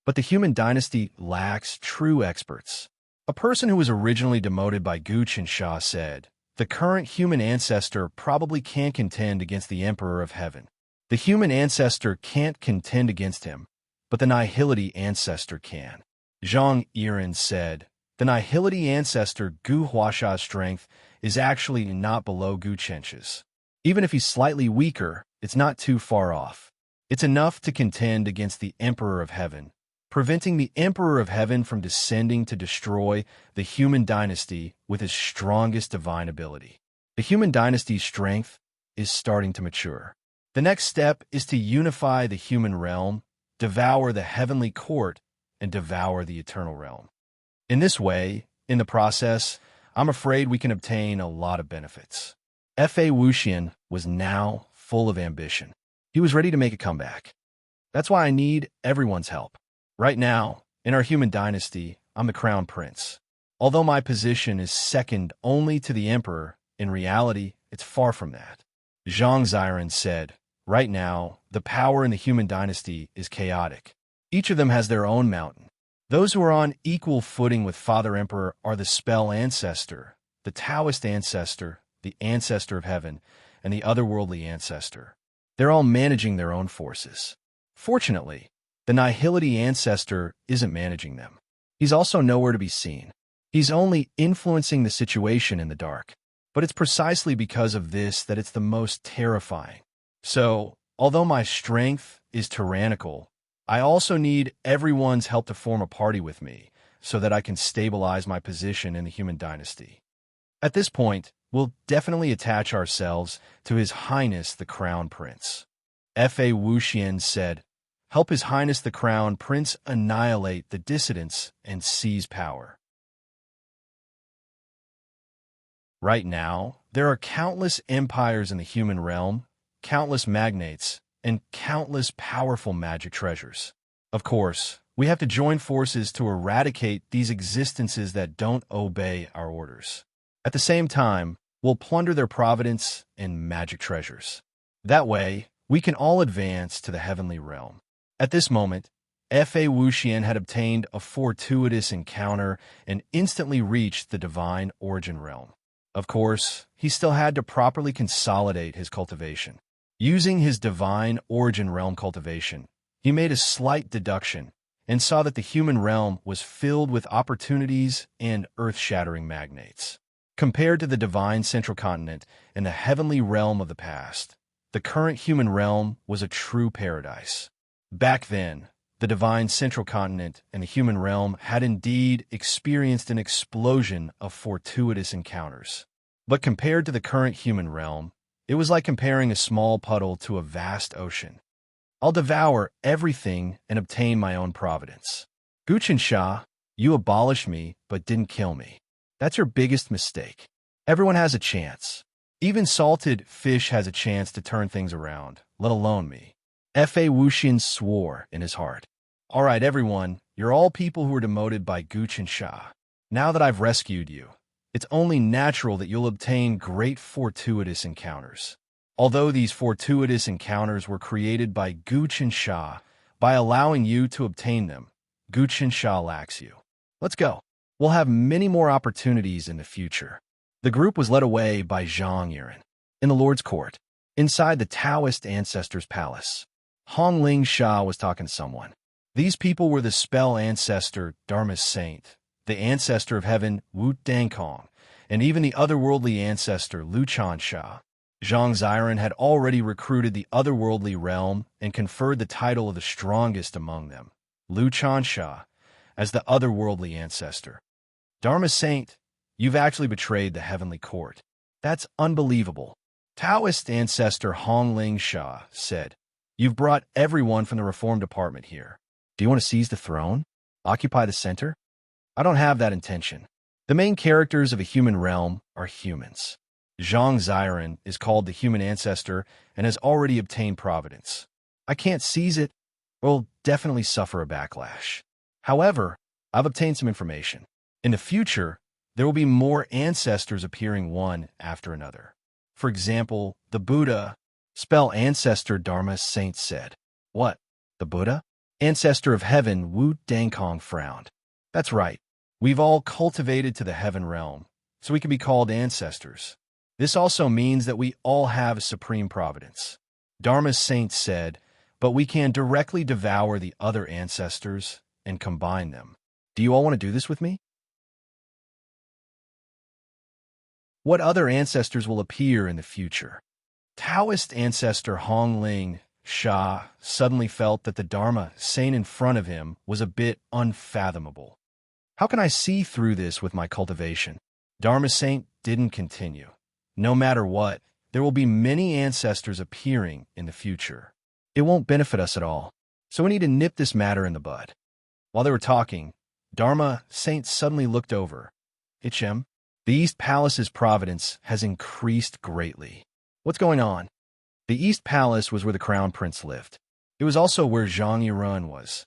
But the human dynasty lacks true experts. A person who was originally demoted by Guchen said, "The current human ancestor probably can't contend against the Emperor of Heaven. The human ancestor can't contend against him, but the nihility ancestor can." Zhang Yiren said, "The nihility ancestor Gu Huasha's strength is actually not below Gu Chen's. Even if he's slightly weaker, it's not too far off. It's enough to contend against the Emperor of Heaven, preventing the Emperor of Heaven from descending to destroy the human dynasty with his strongest divine ability." The human dynasty's strength is starting to mature. The next step is to unify the human realm, devour the heavenly court, and devour the eternal realm. In this way, in the process, I'm afraid we can obtain a lot of benefits. Fa Wuxian was now full of ambition. He was ready to make a comeback. That's why I need everyone's help. Right now, in our human dynasty, I'm the crown prince. Although my position is second only to the emperor, in reality, it's far from that. Zhang Ziren said, "Right now, the power in the human dynasty is chaotic. Each of them has their own mountain. Those who are on equal footing with Father Emperor are the Spell Ancestor, the Taoist Ancestor, the Ancestor of Heaven, and the Otherworldly Ancestor. They're all managing their own forces. Fortunately, the Nihility Ancestor isn't managing them. He's also nowhere to be seen. He's only influencing the situation in the dark. But it's precisely because of this that it's the most terrifying. So, although my strength is tyrannical, I also need everyone's help to form a party with me so that I can stabilize my position in the human dynasty. At this point, we'll definitely attach ourselves to His Highness the Crown Prince." Fa Wuxian said, "Help His Highness the Crown Prince annihilate the dissidents and seize power." Right now, there are countless empires in the human realm, countless magnates, and countless powerful magic treasures. Of course, we have to join forces to eradicate these existences that don't obey our orders. At the same time, we'll plunder their providence and magic treasures. That way, we can all advance to the heavenly realm. At this moment, Fa Wuxian had obtained a fortuitous encounter and instantly reached the divine origin realm. Of course, he still had to properly consolidate his cultivation. Using his divine origin realm cultivation, he made a slight deduction and saw that the human realm was filled with opportunities and earth-shattering magnates. Compared to the divine central continent and the heavenly realm of the past, the current human realm was a true paradise. Back then, the divine central continent and the human realm had indeed experienced an explosion of fortuitous encounters. But compared to the current human realm, it was like comparing a small puddle to a vast ocean. I'll devour everything and obtain my own providence. Guchen, you abolished me but didn't kill me. That's your biggest mistake. Everyone has a chance. Even salted fish has a chance to turn things around, let alone me. Fa Wuxian swore in his heart. All right, everyone, you're all people who were demoted by Guchen. Now that I've rescued you, it's only natural that you'll obtain great fortuitous encounters. Although these fortuitous encounters were created by Guchen, by allowing you to obtain them, Guchen lacks you. Let's go. We'll have many more opportunities in the future. The group was led away by Zhang Yiren. In the Lord's court, inside the Taoist ancestor's palace, Hongling Sha was talking to someone. These people were the spell ancestor Dharma's saint, the ancestor of heaven Wu Dangkong, and even the otherworldly ancestor Lu Chansha. Zhang Ziren had already recruited the otherworldly realm and conferred the title of the strongest among them, Lu Chansha, as the otherworldly ancestor. Dharma Saint, you've actually betrayed the heavenly court. That's unbelievable. Taoist ancestor Hongling Sha said, "You've brought everyone from the reform department here. Do you want to seize the throne? Occupy the center?" I don't have that intention. The main characters of a human realm are humans. Zhang Ziren is called the human ancestor and has already obtained providence. I can't seize it, or will definitely suffer a backlash. However, I've obtained some information. In the future, there will be more ancestors appearing one after another. For example, the Buddha, spell ancestor Dharma saint said. What? The Buddha? Ancestor of heaven Wu Dangkong frowned. That's right. We've all cultivated to the heaven realm, so we can be called ancestors. This also means that we all have a supreme providence. Dharma saint said, but we can directly devour the other ancestors and combine them. Do you all want to do this with me? What other ancestors will appear in the future? Taoist ancestor Hong Ling Sha suddenly felt that the Dharma saint in front of him was a bit unfathomable. How can I see through this with my cultivation? Dharma saint didn't continue. No matter what, there will be many ancestors appearing in the future. It won't benefit us at all, so we need to nip this matter in the bud. While they were talking, Dharma saint suddenly looked over. Ichem, the East Palace's providence has increased greatly. What's going on? The East Palace was where the Crown Prince lived. It was also where Zhang Yirun was.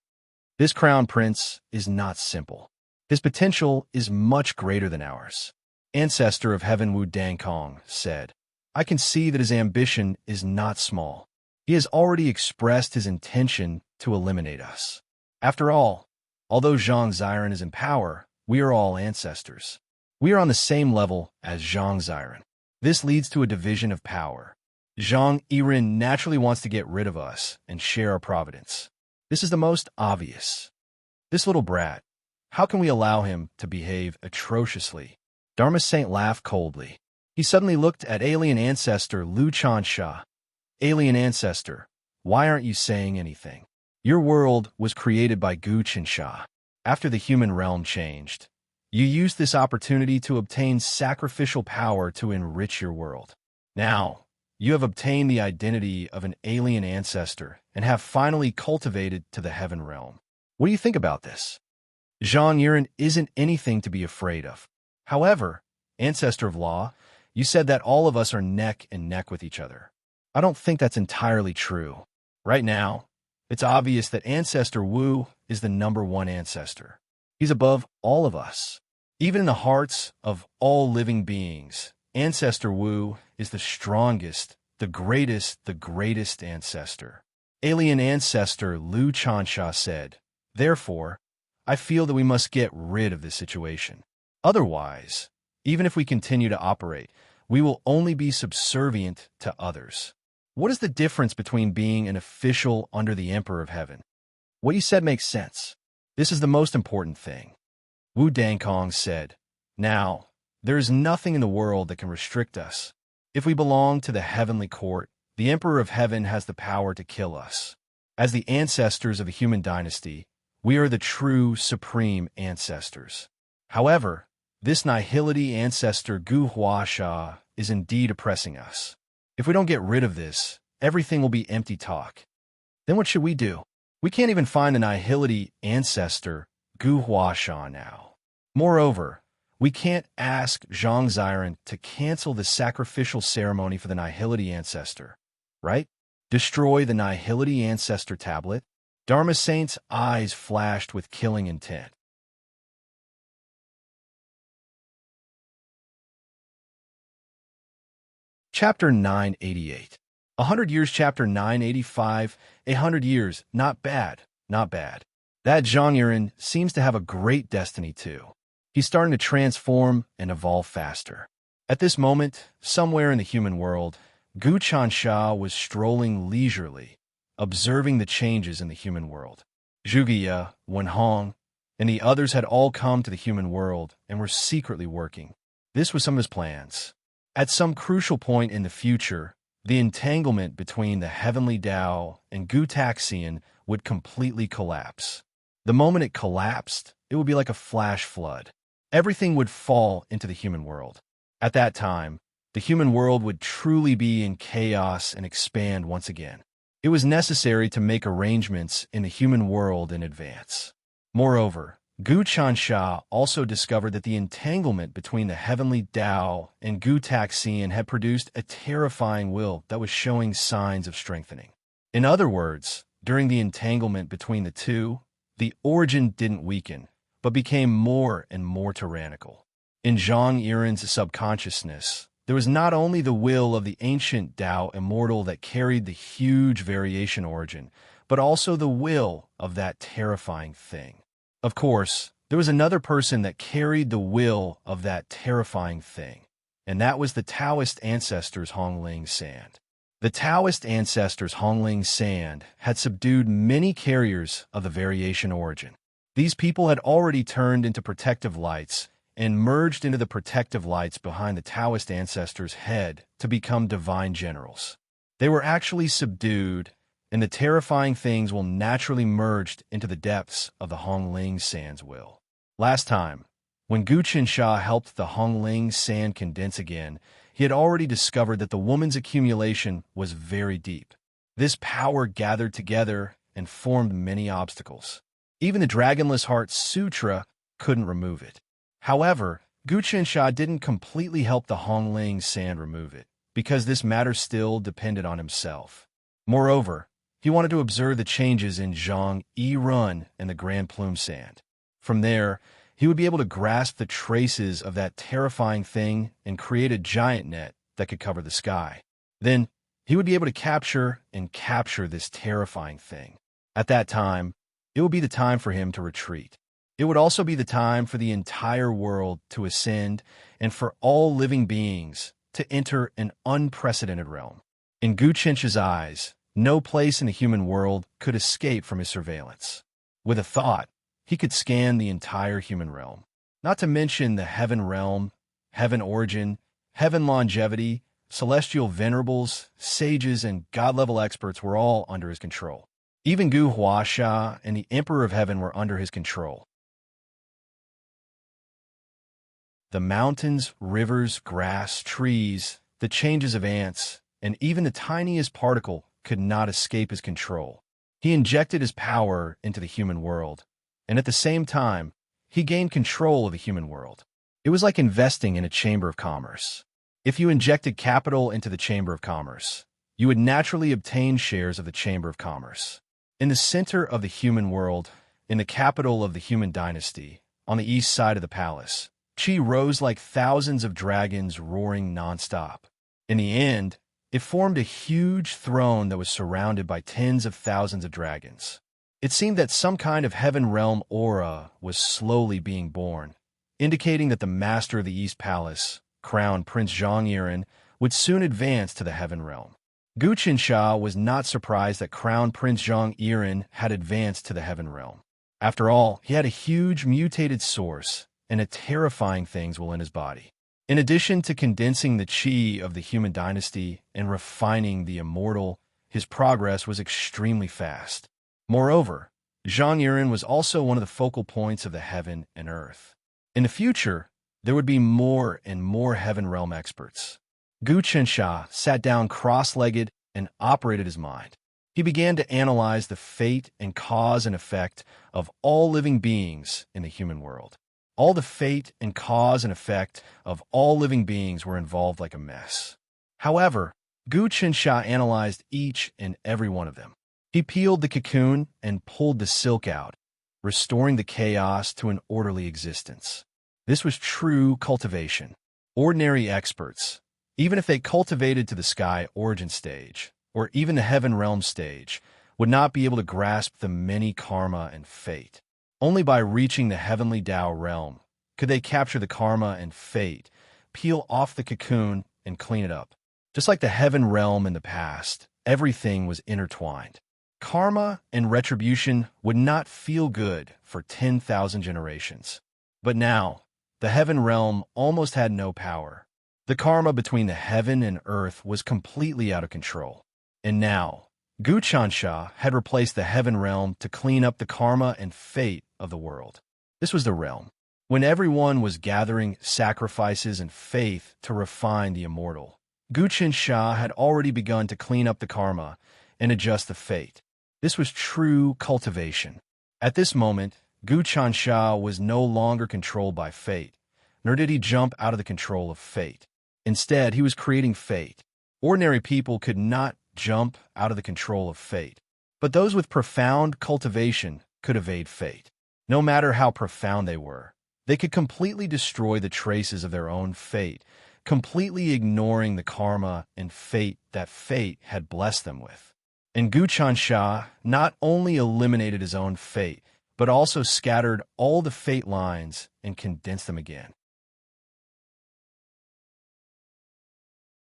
This Crown Prince is not simple. His potential is much greater than ours. Ancestor of Heaven Wu Dangkong said, I can see that his ambition is not small. He has already expressed his intention to eliminate us. After all, although Zhang Ziren is in power, we are all ancestors. We are on the same level as Zhang Ziren. This leads to a division of power. Zhang Yiren naturally wants to get rid of us and share our providence. This is the most obvious. This little brat, how can we allow him to behave atrociously? Dharma saint laughed coldly. He suddenly looked at alien ancestor Lu Chansha. Alien ancestor, why aren't you saying anything? Your world was created by Gu Chansha. After the human realm changed, you used this opportunity to obtain sacrificial power to enrich your world. Now, you have obtained the identity of an alien ancestor and have finally cultivated to the heaven realm. What do you think about this? Zhang Yiren isn't anything to be afraid of. However, ancestor of law, you said that all of us are neck and neck with each other. I don't think that's entirely true. Right now, it's obvious that Ancestor Wu is the #1 ancestor. He's above all of us. Even in the hearts of all living beings, Ancestor Wu is the strongest, the greatest ancestor. Alien ancestor Lu Chansha said, therefore, I feel that we must get rid of this situation. Otherwise, even if we continue to operate, we will only be subservient to others. What is the difference between being an official under the Emperor of Heaven? What you said makes sense. This is the most important thing. Wu Dangkong said, now, there is nothing in the world that can restrict us. If we belong to the heavenly court, the Emperor of Heaven has the power to kill us. As the ancestors of a human dynasty, we are the true supreme ancestors. However, this nihility ancestor Gu Huasha is indeed oppressing us. If we don't get rid of this, everything will be empty talk. Then what should we do? We can't even find the nihility ancestor Gu Huasha now. Moreover, we can't ask Zhang Ziren to cancel the sacrificial ceremony for the nihility ancestor, right? Destroy the nihility ancestor tablet? Dharma saint's eyes flashed with killing intent. Chapter 988. 100 years, Chapter 985. 100 years, not bad, not bad. That Zhang Yiren seems to have a great destiny too. He's starting to transform and evolve faster. At this moment, somewhere in the human world, Gu Chansha was strolling leisurely, observing the changes in the human world. Zhuge, Wenhong, and the others had all come to the human world and were secretly working. This was some of his plans. At some crucial point in the future, the entanglement between the heavenly Tao and Gu Taxian would completely collapse. The moment it collapsed, it would be like a flash flood. Everything would fall into the human world. At that time, the human world would truly be in chaos and expand once again. It was necessary to make arrangements in the human world in advance. Moreover, Gu Chansha also discovered that the entanglement between the heavenly Tao and Gu Taxian had produced a terrifying will that was showing signs of strengthening. In other words, during the entanglement between the two, the origin didn't weaken, but became more and more tyrannical. In Zhang Yiren's subconsciousness, There was not only the will of the ancient Tao immortal that carried the huge variation origin, but also the will of that terrifying thing. Of course, there was another person that carried the will of that terrifying thing, and that was the Taoist ancestors Hongling Sand. The Taoist ancestors Hongling Sand had subdued many carriers of the variation origin. These people had already turned into protective lights and merged into the protective lights behind the Taoist ancestors' head to become divine generals. They were actually subdued, and the terrifying things will naturally merged into the depths of the Hongling Sand's will. Last time, when Gu Qinsha helped the Hongling Sand condense again, he had already discovered that the woman's accumulation was very deep. This power gathered together and formed many obstacles. Even the Dragonless Heart Sutra couldn't remove it. However, Gu Qinsha didn't completely help the Hongling Sand remove it, because this matter still depended on himself. Moreover, he wanted to observe the changes in Zhang Yi Run and the Grand Plume Sand. From there, he would be able to grasp the traces of that terrifying thing and create a giant net that could cover the sky. Then, he would be able to capture this terrifying thing. At that time, it would be the time for him to retreat. It would also be the time for the entire world to ascend and for all living beings to enter an unprecedented realm. In Gu Qinsha's eyes, no place in the human world could escape from his surveillance. With a thought, he could scan the entire human realm. Not to mention the heaven realm, heaven origin, heaven longevity, celestial venerables, sages, and god-level experts were all under his control. Even Gu Huasha and the Emperor of Heaven were under his control. The mountains, rivers, grass, trees, the changes of ants, and even the tiniest particle could not escape his control. He injected his power into the human world, and at the same time, he gained control of the human world. It was like investing in a chamber of commerce. If you injected capital into the chamber of commerce, you would naturally obtain shares of the chamber of commerce. In the center of the human world, in the capital of the human dynasty, on the east side of the palace, Qi rose like thousands of dragons roaring nonstop. In the end, it formed a huge throne that was surrounded by tens of thousands of dragons. It seemed that some kind of heaven realm aura was slowly being born, indicating that the master of the East Palace, Crown Prince Zhang Yiren, would soon advance to the heaven realm. Gu Qinsha was not surprised that Crown Prince Zhang Yiren had advanced to the heaven realm. After all, he had a huge mutated source and a terrifying things within his body. In addition to condensing the qi of the human dynasty and refining the immortal, his progress was extremely fast. Moreover, Zhang Yiren was also one of the focal points of the heaven and earth. In the future, there would be more and more heaven realm experts. Gu Qinsha sat down cross-legged and operated his mind. He began to analyze the fate and cause and effect of all living beings in the human world. All the fate and cause and effect of all living beings were involved like a mess. However, Gu Qinsha analyzed each and every one of them. He peeled the cocoon and pulled the silk out, restoring the chaos to an orderly existence. This was true cultivation. Ordinary experts, even if they cultivated to the sky origin stage, or even the heaven realm stage, would not be able to grasp the many karma and fate. Only by reaching the heavenly Tao realm could they capture the karma and fate, peel off the cocoon, and clean it up. Just like the heaven realm in the past, everything was intertwined. Karma and retribution would not feel good for 10,000 generations. But now, the heaven realm almost had no power. The karma between the heaven and earth was completely out of control. And now, Gu Qinsha had replaced the heaven realm to clean up the karma and fate of the world. This was the realm when everyone was gathering sacrifices and faith to refine the immortal. Gu Qinsha had already begun to clean up the karma and adjust the fate. This was true cultivation. At this moment, Gu Qinsha was no longer controlled by fate, nor did he jump out of the control of fate. Instead, he was creating fate. Ordinary people could not jump out of the control of fate, but those with profound cultivation could evade fate. No matter how profound they were, they could completely destroy the traces of their own fate, completely ignoring the karma and fate that fate had blessed them with. And Guchan Shah not only eliminated his own fate, but also scattered all the fate lines and condensed them again.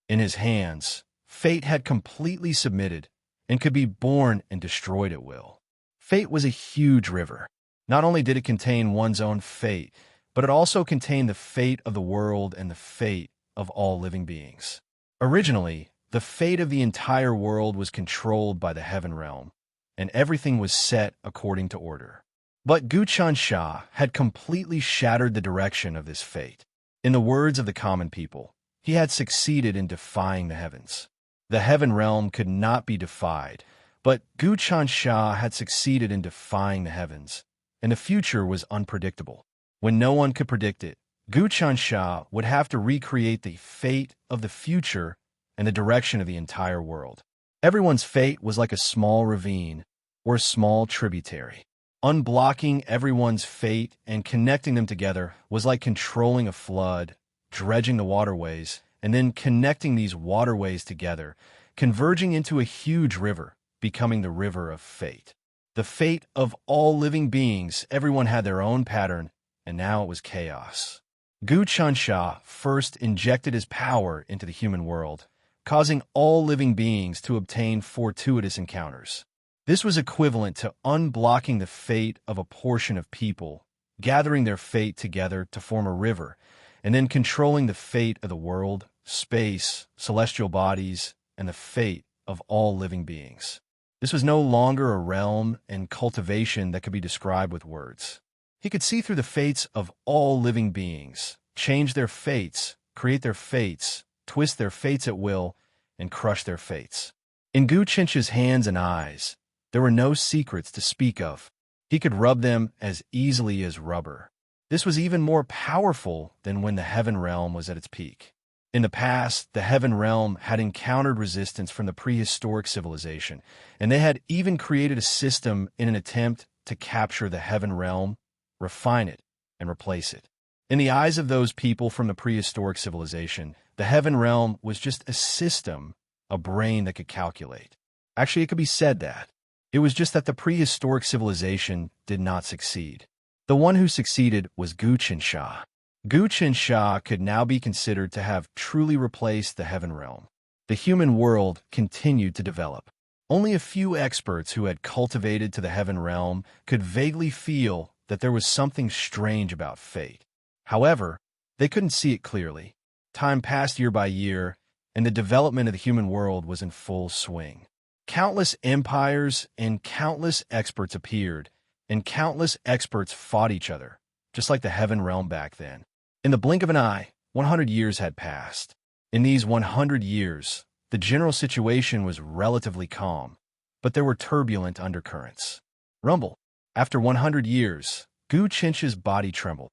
In his hands, fate had completely submitted and could be born and destroyed at will. Fate was a huge river. Not only did it contain one's own fate, but it also contained the fate of the world and the fate of all living beings. Originally, the fate of the entire world was controlled by the heaven realm, and everything was set according to order. But Guchan Shah had completely shattered the direction of this fate. In the words of the common people, he had succeeded in defying the heavens. The heaven realm could not be defied, but Guchan Shah had succeeded in defying the heavens, and the future was unpredictable. When no one could predict it, Guchan Shah would have to recreate the fate of the future and the direction of the entire world. Everyone's fate was like a small ravine or a small tributary. Unblocking everyone's fate and connecting them together was like controlling a flood, dredging the waterways, and then connecting these waterways together, converging into a huge river, becoming the river of fate. The fate of all living beings, everyone had their own pattern, and now it was chaos. Guchan Shah first injected his power into the human world, causing all living beings to obtain fortuitous encounters. This was equivalent to unblocking the fate of a portion of people, gathering their fate together to form a river, and then controlling the fate of the world, space, celestial bodies, and the fate of all living beings. This was no longer a realm and cultivation that could be described with words. He could see through the fates of all living beings, change their fates, create their fates, twist their fates at will, and crush their fates. In Guchan's hands and eyes, there were no secrets to speak of. He could rub them as easily as rubber. This was even more powerful than when the heaven realm was at its peak. In the past, the heaven realm had encountered resistance from the prehistoric civilization, and they had even created a system in an attempt to capture the heaven realm, refine it, and replace it. In the eyes of those people from the prehistoric civilization, the heaven realm was just a system, a brain that could calculate. Actually, it could be said that. It was just that the prehistoric civilization did not succeed. The one who succeeded was Guchan Shah. Guchan Shah could now be considered to have truly replaced the heaven realm. The human world continued to develop. Only a few experts who had cultivated to the heaven realm could vaguely feel that there was something strange about fate. However, they couldn't see it clearly. Time passed year by year, and the development of the human world was in full swing. Countless empires and countless experts appeared, and countless experts fought each other, just like the heaven realm back then. In the blink of an eye, 100 years had passed. In these 100 years, the general situation was relatively calm, but there were turbulent undercurrents. Rumble. After 100 years, Guchan's body trembled.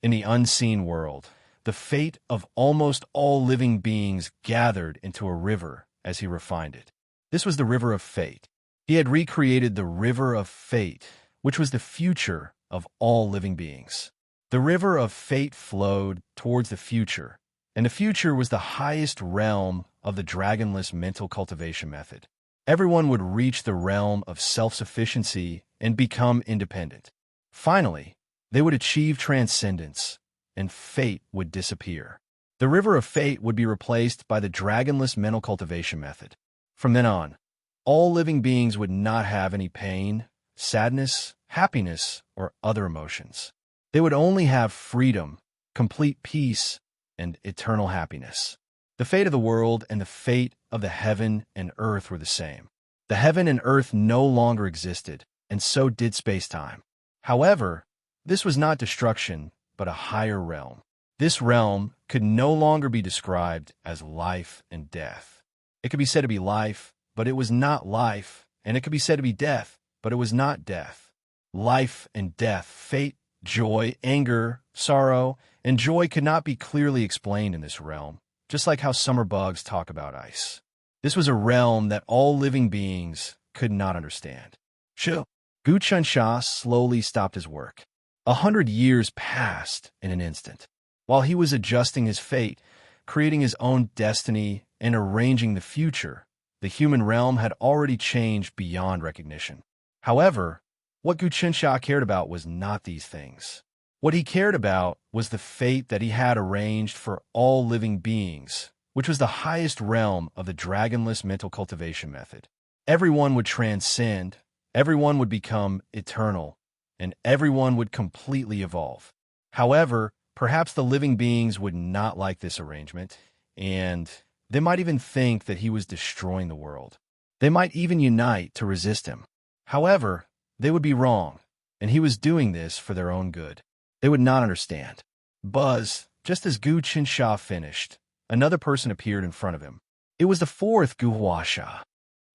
In the unseen world, the fate of almost all living beings gathered into a river as he refined it. This was the river of fate. He had recreated the river of fate, which was the future of all living beings. The river of fate flowed towards the future, and the future was the highest realm of the dragonless mental cultivation method. Everyone would reach the realm of self-sufficiency and become independent. Finally, they would achieve transcendence, and fate would disappear. The river of fate would be replaced by the dragonless mental cultivation method. From then on, all living beings would not have any pain, sadness, happiness, or other emotions. They would only have freedom, complete peace, and eternal happiness. The fate of the world and the fate of the heaven and earth were the same. The heaven and earth no longer existed, and so did space-time. However, this was not destruction, but a higher realm. This realm could no longer be described as life and death. It could be said to be life, but it was not life, and it could be said to be death, but it was not death. Life and death, fate, joy, anger, sorrow, and joy could not be clearly explained in this realm, just like how summer bugs talk about ice. This was a realm that all living beings could not understand. Chill. Guchan Shah slowly stopped his work. 100 years passed in an instant. While he was adjusting his fate, creating his own destiny, and arranging the future, the human realm had already changed beyond recognition. However, what Gu Qinsha cared about was not these things. What he cared about was the fate that he had arranged for all living beings, which was the highest realm of the dragonless mental cultivation method. Everyone would transcend, everyone would become eternal, and everyone would completely evolve. However, perhaps the living beings would not like this arrangement, and they might even think that he was destroying the world. They might even unite to resist him. However, they would be wrong, and he was doing this for their own good. They would not understand. Buzz, just as Gu Qinsha finished, another person appeared in front of him. It was the fourth Gu Huasha.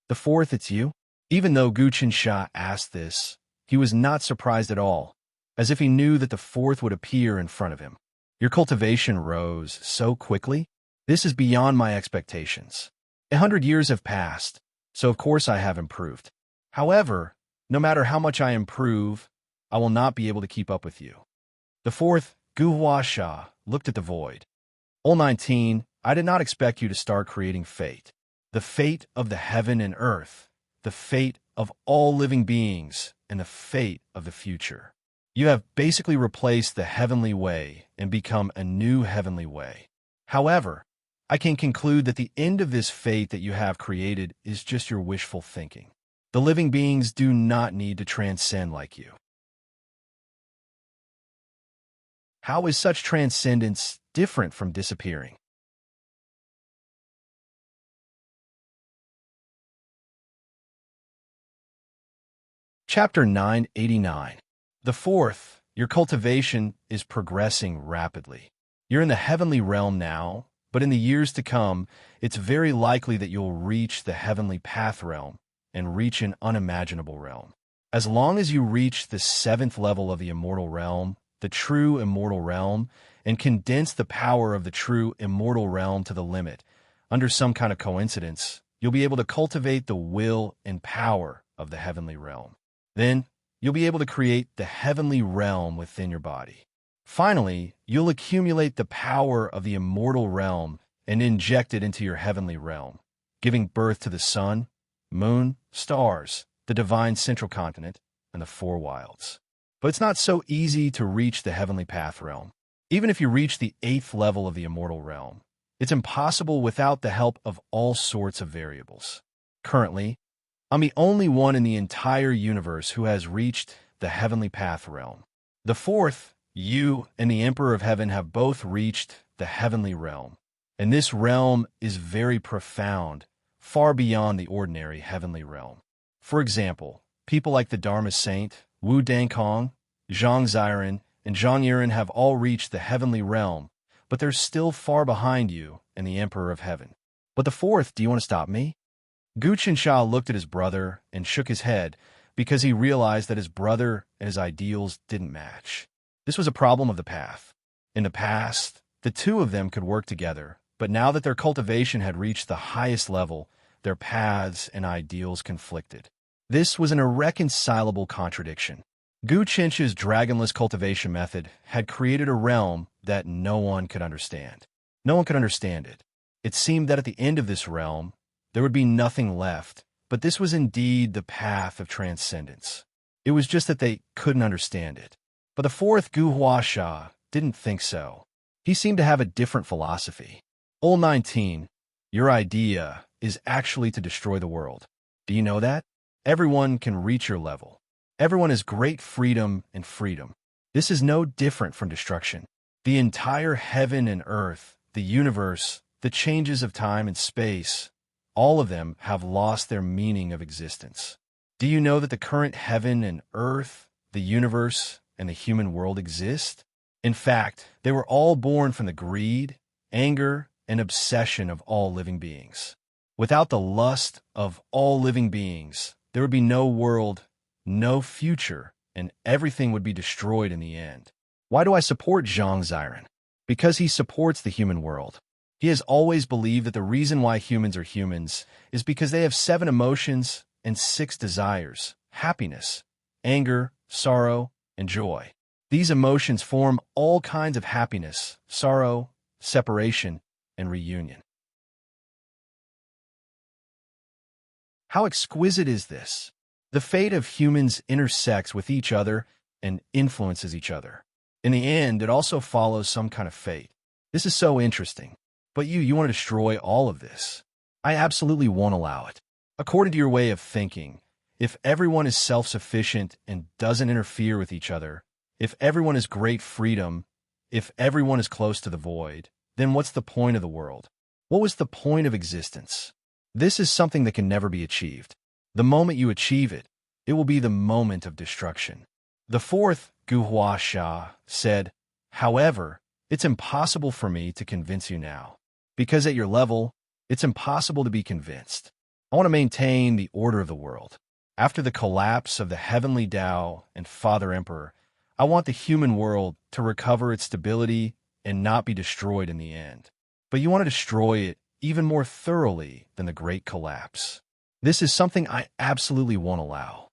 The fourth, it's you? Even though Gu Qinsha asked this, he was not surprised at all, as if he knew that the fourth would appear in front of him. Your cultivation rose so quickly? This is beyond my expectations. 100 years have passed, so of course I have improved. However, no matter how much I improve, I will not be able to keep up with you. The fourth, Gu Huasha, looked at the void. Ol 19, I did not expect you to start creating fate. The fate of the heaven and earth, the fate of all living beings, and the fate of the future. You have basically replaced the heavenly way and become a new heavenly way. However, I can conclude that the end of this fate that you have created is just your wishful thinking. The living beings do not need to transcend like you. How is such transcendence different from disappearing? Chapter 989. The fourth, your cultivation is progressing rapidly. You're in the heavenly realm now, but in the years to come, it's very likely that you'll reach the heavenly path realm and reach an unimaginable realm. As long as you reach the 7th level of the immortal realm, the true immortal realm, and condense the power of the true immortal realm to the limit, under some kind of coincidence, you'll be able to cultivate the will and power of the heavenly realm. Then, you'll be able to create the heavenly realm within your body. Finally, you'll accumulate the power of the immortal realm and inject it into your heavenly realm, giving birth to the sun, moon, stars, the divine central continent, and the 4 wilds. But it's not so easy to reach the heavenly path realm. Even if you reach the 8th level of the immortal realm, it's impossible without the help of all sorts of variables. Currently, I'm the only one in the entire universe who has reached the heavenly path realm. The fourth, you and the Emperor of Heaven have both reached the heavenly realm, and this realm is very profound, far beyond the ordinary heavenly realm. For example, people like the Dharma Saint, Wu Dankong, Zhang Ziren, and Zhang Yiren have all reached the heavenly realm, but they're still far behind you and the Emperor of Heaven. But the fourth, do you want to stop me? Gu Qinsha looked at his brother and shook his head because he realized that his brother and his ideals didn't match. This was a problem of the path. In the past, the two of them could work together, but now that their cultivation had reached the highest level, their paths and ideals conflicted. This was an irreconcilable contradiction. Gu Qinsha's dragonless cultivation method had created a realm that no one could understand. No one could understand it. It seemed that at the end of this realm, there would be nothing left, but this was indeed the path of transcendence. It was just that they couldn't understand it. But the fourth Gu Huasha didn't think so. He seemed to have a different philosophy. Ol 19, your idea is actually to destroy the world. Do you know that? Everyone can reach your level. Everyone has great freedom and freedom. This is no different from destruction. The entire heaven and earth, the universe, the changes of time and space, all of them have lost their meaning of existence. Do you know that the current heaven and earth, the universe, and the human world exist? In fact, they were all born from the greed, anger, and obsession of all living beings. Without the lust of all living beings, there would be no world, no future, and everything would be destroyed in the end. Why do I support Zhang Ziren? Because he supports the human world. He has always believed that the reason why humans are humans is because they have 7 emotions and 6 desires: happiness, anger, sorrow, and joy. These emotions form all kinds of happiness, sorrow, separation, and reunion. How exquisite is this? The fate of humans intersects with each other and influences each other. In the end, it also follows some kind of fate. This is so interesting. But you want to destroy all of this. I absolutely won't allow it. According to your way of thinking, if everyone is self-sufficient and doesn't interfere with each other, if everyone is great freedom, if everyone is close to the void, then what's the point of the world? What was the point of existence? This is something that can never be achieved. The moment you achieve it, it will be the moment of destruction. The fourth Guhua Sha said, however, it's impossible for me to convince you now. Because at your level, it's impossible to be convinced. I want to maintain the order of the world. After the collapse of the heavenly Tao and Father Emperor, I want the human world to recover its stability and not be destroyed in the end. But you want to destroy it even more thoroughly than the Great Collapse. This is something I absolutely won't allow.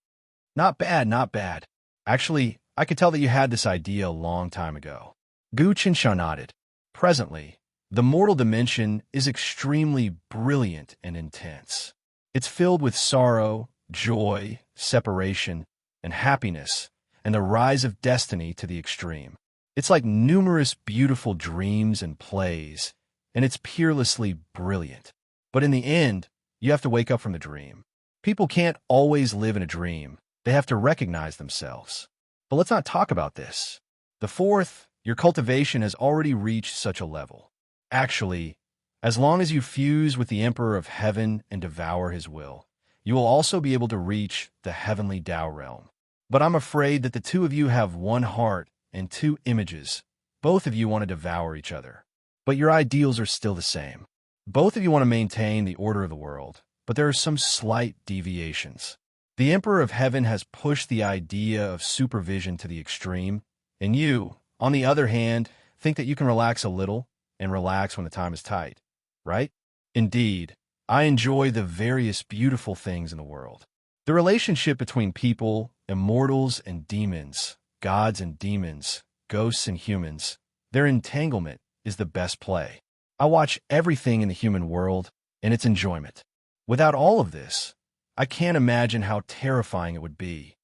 Not bad, not bad. Actually, I could tell that you had this idea a long time ago. Gu Qinsha nodded. Presently, the mortal dimension is extremely brilliant and intense. It's filled with sorrow, joy, separation, and happiness, and the rise of destiny to the extreme. It's like numerous beautiful dreams and plays, and it's peerlessly brilliant. But in the end, you have to wake up from the dream. People can't always live in a dream. They have to recognize themselves. But let's not talk about this. The fourth, your cultivation has already reached such a level. Actually, as long as you fuse with the Emperor of Heaven and devour his will, you will also be able to reach the heavenly Tao realm. But I'm afraid that the two of you have one heart and two images. Both of you want to devour each other. But your ideals are still the same. Both of you want to maintain the order of the world, but there are some slight deviations. The Emperor of Heaven has pushed the idea of supervision to the extreme, and you, on the other hand, think that you can relax a little and relax when the time is tight, right? Indeed, I enjoy the various beautiful things in the world. The relationship between people, immortals and demons, gods and demons, ghosts and humans, their entanglement is the best play. I watch everything in the human world and its enjoyment. Without all of this, I can't imagine how terrifying it would be.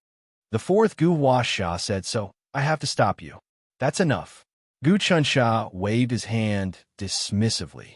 The fourth Gu Huasha said, so I have to stop you. That's enough. Gu Chunsha waved his hand dismissively.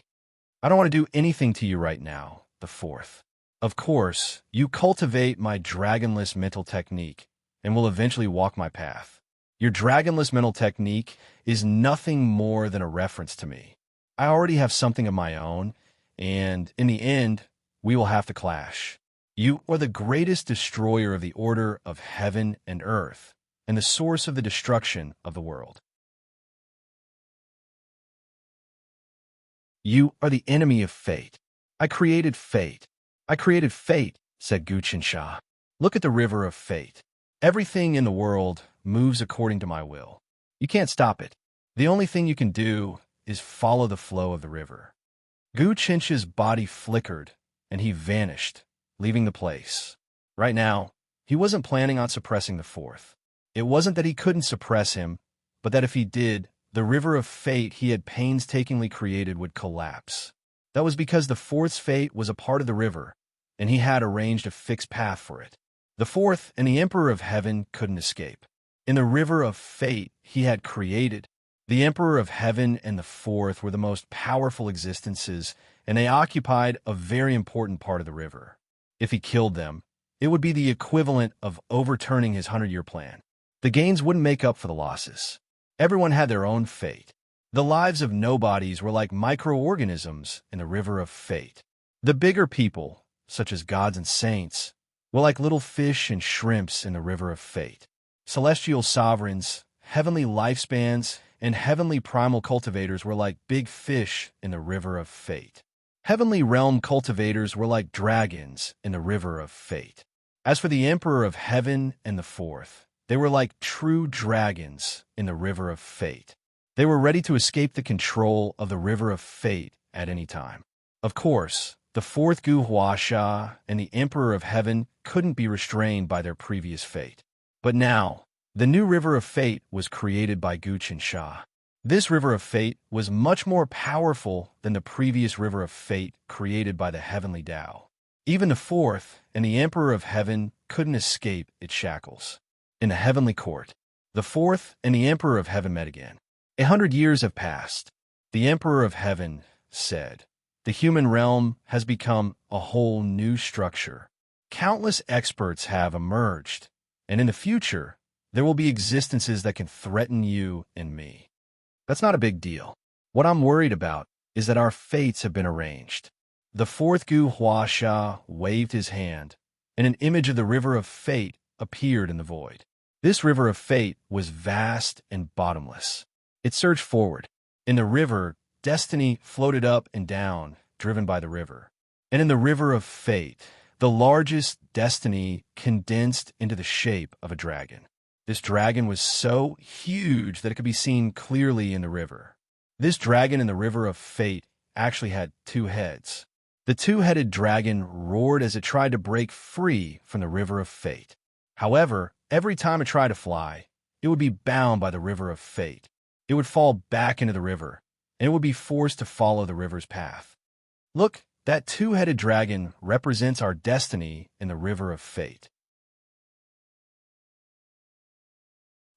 I don't want to do anything to you right now, the fourth. Of course, you cultivate my dragonless mental technique and will eventually walk my path. Your dragonless mental technique is nothing more than a reference to me. I already have something of my own, and in the end, we will have to clash. You are the greatest destroyer of the order of heaven and earth, and the source of the destruction of the world. You are the enemy of fate. I created fate. I created fate, said Gu Qinsha. Look at the river of fate. Everything in the world moves according to my will. You can't stop it. The only thing you can do is follow the flow of the river. Gu Qinsha's body flickered, and he vanished, leaving the place. Right now, he wasn't planning on suppressing the fourth. It wasn't that he couldn't suppress him, but that if he did, the river of fate he had painstakingly created would collapse. That was because the fourth's fate was a part of the river, and he had arranged a fixed path for it. The fourth and the Emperor of Heaven couldn't escape. In the river of fate he had created, the Emperor of Heaven and the fourth were the most powerful existences, and they occupied a very important part of the river. If he killed them, it would be the equivalent of overturning his 100-year plan. The gains wouldn't make up for the losses. Everyone had their own fate. The lives of nobodies were like microorganisms in the river of fate. The bigger people, such as gods and saints, were like little fish and shrimps in the river of fate. Celestial sovereigns, heavenly lifespans, and heavenly primal cultivators were like big fish in the river of fate. Heavenly realm cultivators were like dragons in the river of fate. As for the Emperor of Heaven and the fourth, they were like true dragons in the river of fate. They were ready to escape the control of the river of fate at any time. Of course, the fourth Gu Huasha and the Emperor of Heaven couldn't be restrained by their previous fate. But now, The new river of fate was created by Guchen Shah. This river of fate was much more powerful than the previous river of fate created by the heavenly Tao. Even the fourth and the Emperor of Heaven couldn't escape its shackles. In the heavenly court, the fourth and the Emperor of Heaven met again. 100 years have passed. The Emperor of Heaven said, "The human realm has become a whole new structure. Countless experts have emerged, and in the future, there will be existences that can threaten you and me. That's not a big deal. What I'm worried about is that our fates have been arranged." The fourth Gu Hua Sha waved his hand, and an image of the river of fate appeared in the void. This river of fate was vast and bottomless. It surged forward. In the river, destiny floated up and down, driven by the river. And in the river of fate, the largest destiny condensed into the shape of a dragon. This dragon was so huge that it could be seen clearly in the river. This dragon in the river of fate actually had 2 heads. The 2-headed dragon roared as it tried to break free from the river of fate. However, every time it tried to fly, it would be bound by the river of fate. It would fall back into the river, and it would be forced to follow the river's path. Look, that 2-headed dragon represents our destiny in the river of fate.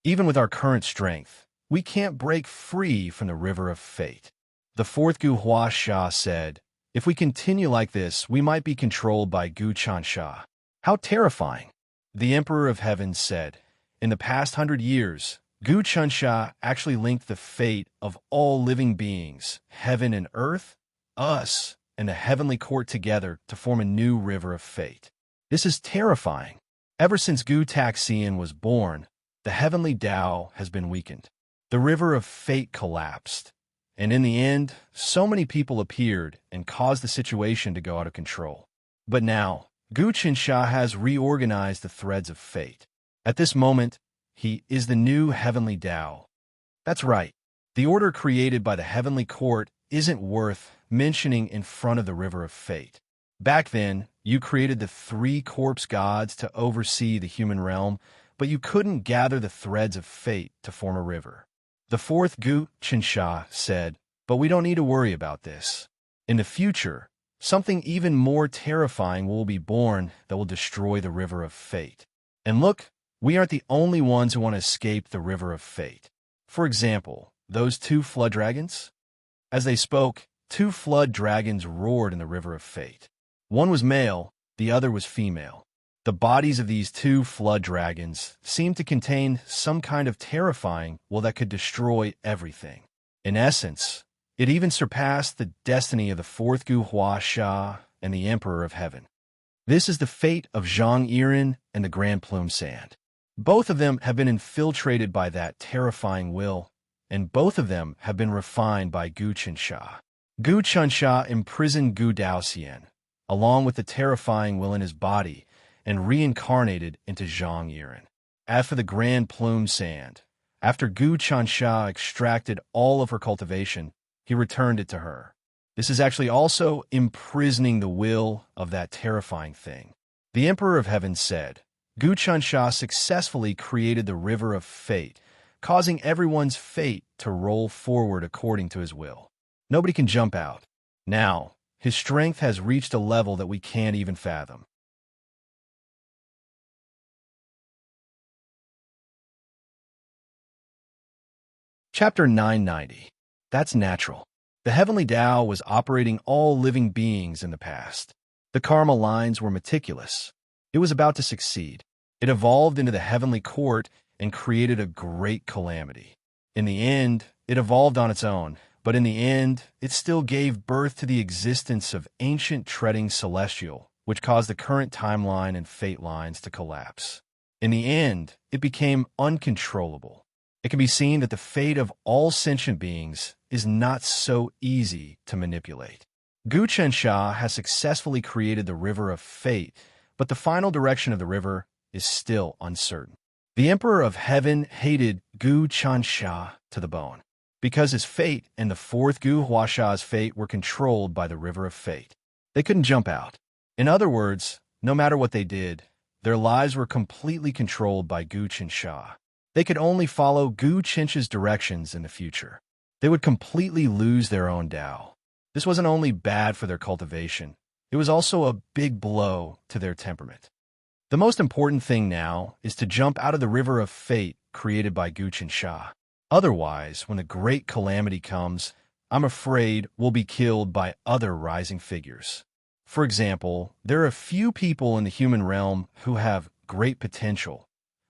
Even with our current strength, we can't break free from the river of fate. The fourth Gu Hua Sha said, "If we continue like this, we might be controlled by Gu Chan Sha." How terrifying! The Emperor of Heaven said, "In the past 100 years, Gu Chan Sha actually linked the fate of all living beings, heaven and earth, us, and the heavenly court together to form a new river of fate. This is terrifying. Ever since Gu Taxian was born, the heavenly Tao has been weakened. The river of fate collapsed, and in the end, so many people appeared and caused the situation to go out of control. But now, Gu Qinsha has reorganized the threads of fate. At this moment, he is the new heavenly Tao. That's right. The order created by the heavenly court isn't worth mentioning in front of the river of fate. Back then, you created the 3 corpse gods to oversee the human realm, but you couldn't gather the threads of fate to form a river." The fourth Gu Qinsha said, "But we don't need to worry about this. In the future, something even more terrifying will be born that will destroy the river of fate. And look, we aren't the only ones who want to escape the river of fate. For example, those 2 flood dragons?" As they spoke, 2 flood dragons roared in the river of fate. One was male, the other was female. The bodies of these 2 flood dragons seemed to contain some kind of terrifying will that could destroy everything. In essence, it even surpassed the destiny of the fourth Gu Hua Sha and the Emperor of Heaven. This is the fate of Zhang Yiren and the Grand Plume Sand. Both of them have been infiltrated by that terrifying will, and both of them have been refined by Gu Qinsha. Gu Qinsha imprisoned Gu Daoxian, along with the terrifying will in his body, and reincarnated into Zhang Yiren. As for the Grand Plume Sand, after Gu Qinsha extracted all of her cultivation, he returned it to her. This is actually also imprisoning the will of that terrifying thing. The Emperor of Heaven said, Gu Qinsha successfully created the river of fate, causing everyone's fate to roll forward according to his will. Nobody can jump out. Now, his strength has reached a level that we can't even fathom. Chapter 990. That's natural. The heavenly Tao was operating all living beings in the past. The karma lines were meticulous. It was about to succeed. It evolved into the heavenly court and created a great calamity. In the end, it evolved on its own, but in the end, it still gave birth to the existence of ancient treading celestial, which caused the current timeline and fate lines to collapse. In the end, it became uncontrollable. It can be seen that the fate of all sentient beings is not so easy to manipulate. Gu Qinsha has successfully created the river of fate, but the final direction of the river is still uncertain. The Emperor of Heaven hated Gu Qinsha to the bone, because his fate and the fourth Gu Huasha's fate were controlled by the river of fate. They couldn't jump out. In other words, no matter what they did, their lives were completely controlled by Gu Qinsha. They could only follow Gu Chench's directions in the future. They would completely lose their own Tao. This wasn't only bad for their cultivation, it was also a big blow to their temperament. The most important thing now is to jump out of the river of fate created by Gu Chensha. Otherwise, when the great calamity comes, I'm afraid we'll be killed by other rising figures. For example, there are a few people in the human realm who have great potential,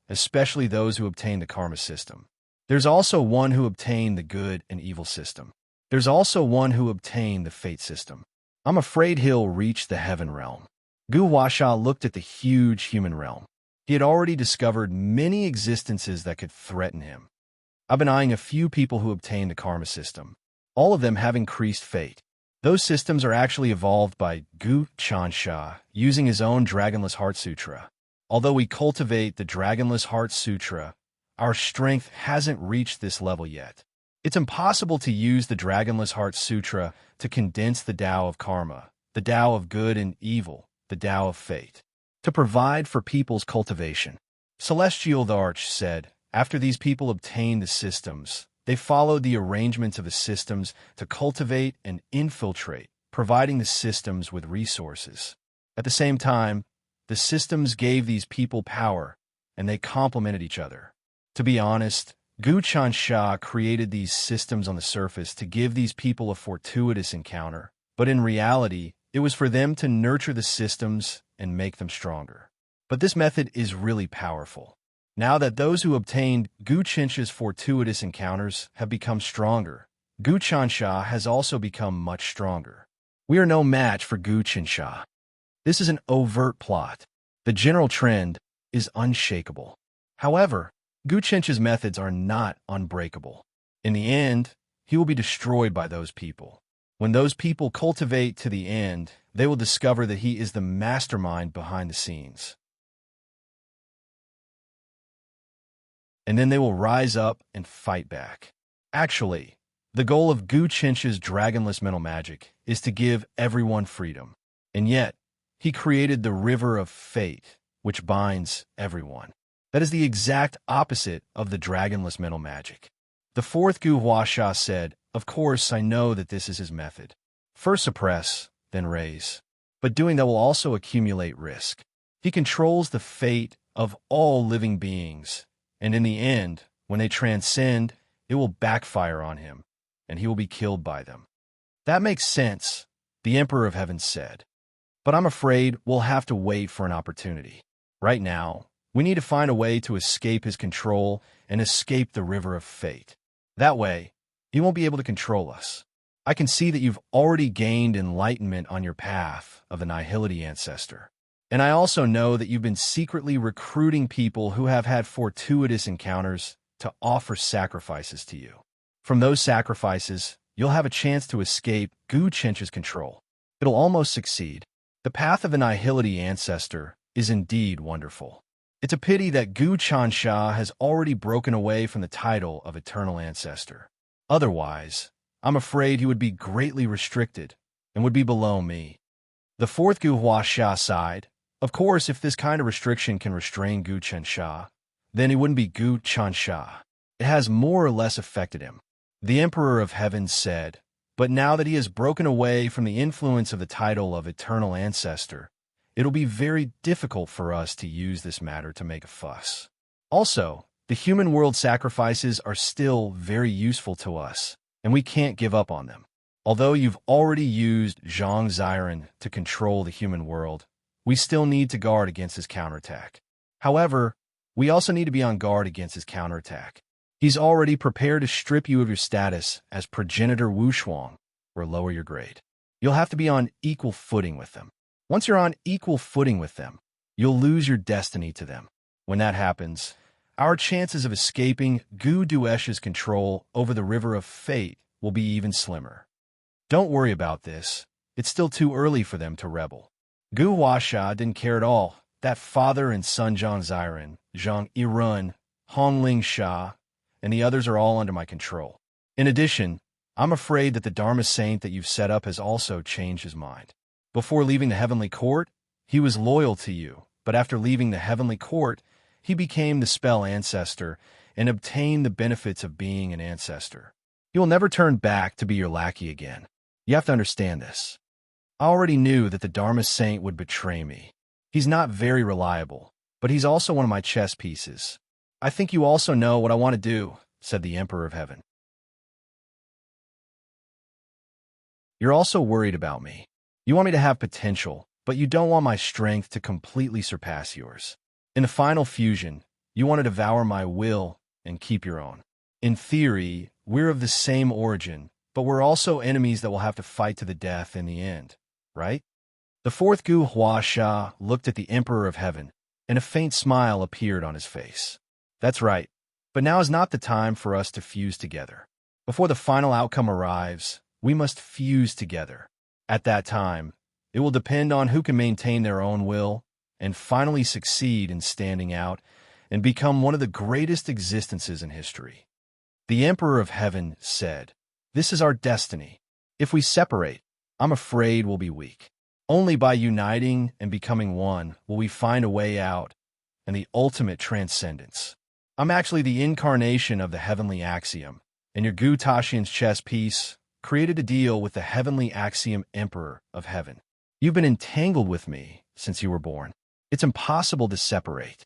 especially those who obtain the karma system. There's also one who obtained the good and evil system. There's also one who obtained the fate system. I'm afraid he'll reach the heaven realm. Gu Huasha looked at the huge human realm. He had already discovered many existences that could threaten him. I've been eyeing a few people who obtained the karma system. All of them have increased fate. Those systems are actually evolved by Gu Chansha using his own Dragonless Heart Sutra. Although we cultivate the Dragonless Heart Sutra, our strength hasn't reached this level yet. It's impossible to use the Dragonless Heart Sutra to condense the Tao of karma, the Tao of good and evil, the Tao of fate, to provide for people's cultivation. Celestial the Arch said, after these people obtained the systems, they followed the arrangements of the systems to cultivate and infiltrate, providing the systems with resources. At the same time, the systems gave these people power, and they complemented each other. To be honest, Gu Chansha created these systems on the surface to give these people a fortuitous encounter, but in reality, it was for them to nurture the systems and make them stronger. But this method is really powerful. Now that those who obtained Gu Chencha's fortuitous encounters have become stronger, Gu Chansha has also become much stronger. We are no match for Gu Chensha. This is an overt plot. The general trend is unshakable. However, Gu Chencha's methods are not unbreakable. In the end, he will be destroyed by those people. When those people cultivate to the end, they will discover that he is the mastermind behind the scenes. And then they will rise up and fight back. Actually, the goal of Gu Chencha's dragonless mental magic is to give everyone freedom. And yet, he created the river of fate, which binds everyone. That is the exact opposite of the dragonless mental magic. The fourth Gu Huasha said, "Of course, I know that this is his method. First suppress, then raise. But doing that will also accumulate risk. He controls the fate of all living beings, and in the end, when they transcend, it will backfire on him, and he will be killed by them." That makes sense, the Emperor of Heaven said. But I'm afraid we'll have to wait for an opportunity. Right now, we need to find a way to escape his control and escape the river of fate. That way, he won't be able to control us. I can see that you've already gained enlightenment on your path of the Nihility ancestor. And I also know that you've been secretly recruiting people who have had fortuitous encounters to offer sacrifices to you. From those sacrifices, you'll have a chance to escape Gu Chencha's control. It'll almost succeed. The path of the Nihility ancestor is indeed wonderful. It's a pity that Gu Chansha has already broken away from the title of Eternal Ancestor. Otherwise, I'm afraid he would be greatly restricted and would be below me. The fourth Gu Huasha sighed. Of course, if this kind of restriction can restrain Gu Chensha, then he wouldn't be Gu Chansha. It has more or less affected him. The Emperor of Heaven said, but now that he has broken away from the influence of the title of Eternal Ancestor, it'll be very difficult for us to use this matter to make a fuss. Also, the human world sacrifices are still very useful to us, and we can't give up on them. Although you've already used Zhang Ziren to control the human world, we still need to guard against his counterattack. However, we also need to be on guard against his counterattack. He's already prepared to strip you of your status as progenitor Wushuang, or lower your grade. You'll have to be on equal footing with them. Once you're on equal footing with them, you'll lose your destiny to them. When that happens, our chances of escaping Gu Duesh's control over the river of fate will be even slimmer. Don't worry about this. It's still too early for them to rebel. Gu Huasha didn't care at all that father and son Zhang Ziren, Zhang Yirun, Hongling Sha, and the others are all under my control. In addition, I'm afraid that the Dharma saint that you've set up has also changed his mind. Before leaving the heavenly court, he was loyal to you, but after leaving the heavenly court, he became the spell ancestor and obtain the benefits of being an ancestor. He will never turn back to be your lackey again. You have to understand this. I already knew that the Dharma saint would betray me. He's not very reliable, but he's also one of my chess pieces. I think you also know what I want to do, said the Emperor of Heaven. You're also worried about me. You want me to have potential, but you don't want my strength to completely surpass yours. In the final fusion, you want to devour my will and keep your own. In theory, we're of the same origin, but we're also enemies that will have to fight to the death in the end, right? The fourth Gu Huasha looked at the Emperor of Heaven, and a faint smile appeared on his face. That's right, but now is not the time for us to fuse together. Before the final outcome arrives, we must fuse together. At that time, it will depend on who can maintain their own will and finally succeed in standing out and become one of the greatest existences in history. The Emperor of Heaven said, "This is our destiny. If we separate, I'm afraid we'll be weak. Only by uniting and becoming one will we find a way out and the ultimate transcendence. I'm actually the incarnation of the heavenly axiom, and your Gu Tashian's chess piece created a deal with the heavenly axiom Emperor of Heaven. You've been entangled with me since you were born. It's impossible to separate.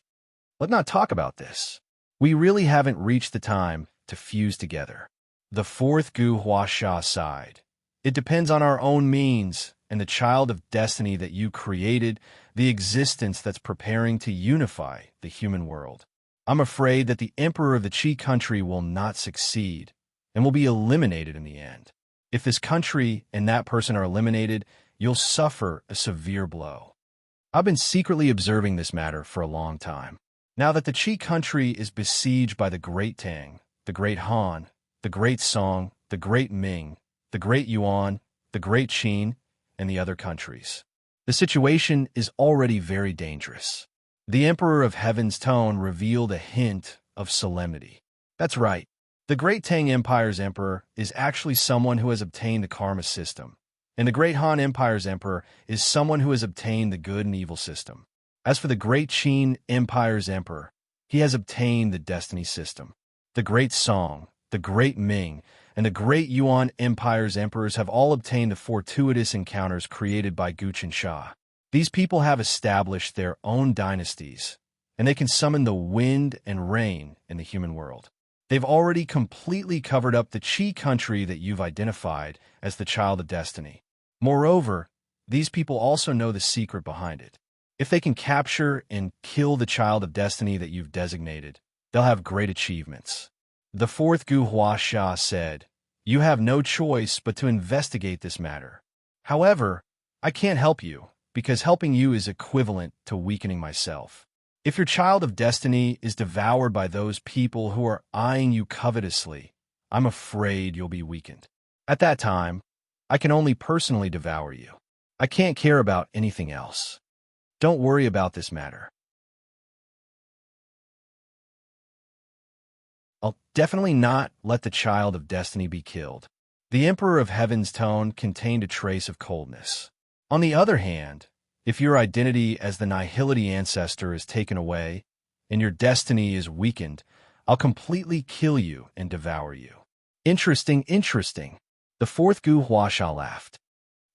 Let's not talk about this. We really haven't reached the time to fuse together." The fourth Gu Huasha sighed. "It depends on our own means and the child of destiny that you created, the existence that's preparing to unify the human world. I'm afraid that the Emperor of the Qi country will not succeed and will be eliminated in the end. If this country and that person are eliminated, you'll suffer a severe blow. I've been secretly observing this matter for a long time. Now that the Qi country is besieged by the Great Tang, the Great Han, the Great Song, the Great Ming, the Great Yuan, the Great Qin, and the other countries, the situation is already very dangerous." The Emperor of Heaven's tone revealed a hint of solemnity. That's right. The Great Tang Empire's emperor is actually someone who has obtained the karma system, and the Great Han Empire's emperor is someone who has obtained the good and evil system. As for the Great Qin Empire's emperor, he has obtained the destiny system. The Great Song, the Great Ming, and the Great Yuan Empire's emperors have all obtained the fortuitous encounters created by Guchen Sha. These people have established their own dynasties, and they can summon the wind and rain in the human world. They've already completely covered up the Qi country that you've identified as the child of destiny. Moreover, these people also know the secret behind it. If they can capture and kill the child of destiny that you've designated, they'll have great achievements. The fourth Gu Huasha said, "You have no choice but to investigate this matter. However, I can't help you, because helping you is equivalent to weakening myself. If your child of destiny is devoured by those people who are eyeing you covetously, I'm afraid you'll be weakened. At that time, I can only personally devour you. I can't care about anything else. Don't worry about this matter. I'll definitely not let the child of destiny be killed." The Emperor of Heaven's tone contained a trace of coldness. On the other hand, if your identity as the Nihility ancestor is taken away and your destiny is weakened, I'll completely kill you and devour you. Interesting. The fourth Gu Huasha laughed.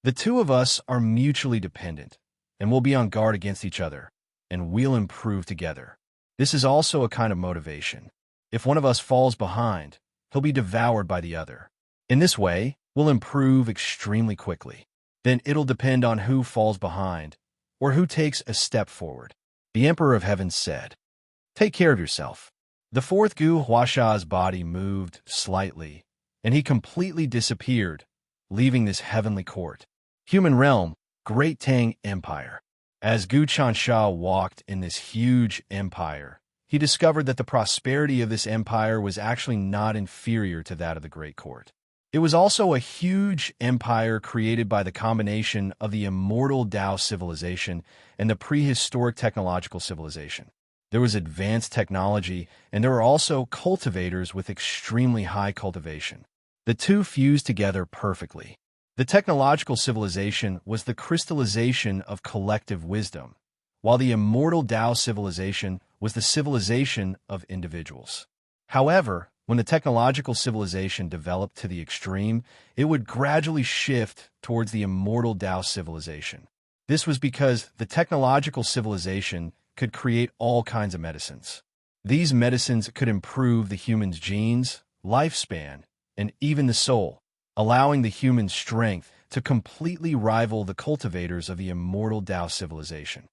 The two of us are mutually dependent, and we'll be on guard against each other, and we'll improve together. This is also a kind of motivation. If one of us falls behind, he'll be devoured by the other. In this way, we'll improve extremely quickly. Then it'll depend on who falls behind, or who takes a step forward. The Emperor of Heaven said, "Take care of yourself." The fourth Gu Huasha's body moved slightly, and he completely disappeared, leaving this heavenly court. Human realm, Great Tang Empire. As Gu Chansha walked in this huge empire, he discovered that the prosperity of this empire was actually not inferior to that of the Great Court. It was also a huge empire created by the combination of the immortal Tao civilization and the prehistoric technological civilization. There was advanced technology, and there were also cultivators with extremely high cultivation. The two fused together perfectly. The technological civilization was the crystallization of collective wisdom, while the immortal Tao civilization was the civilization of individuals. However, when the technological civilization developed to the extreme, it would gradually shift towards the immortal Tao civilization. This was because the technological civilization could create all kinds of medicines. These medicines could improve the human's genes, lifespan, and even the soul, allowing the human strength to completely rival the cultivators of the immortal Tao civilization.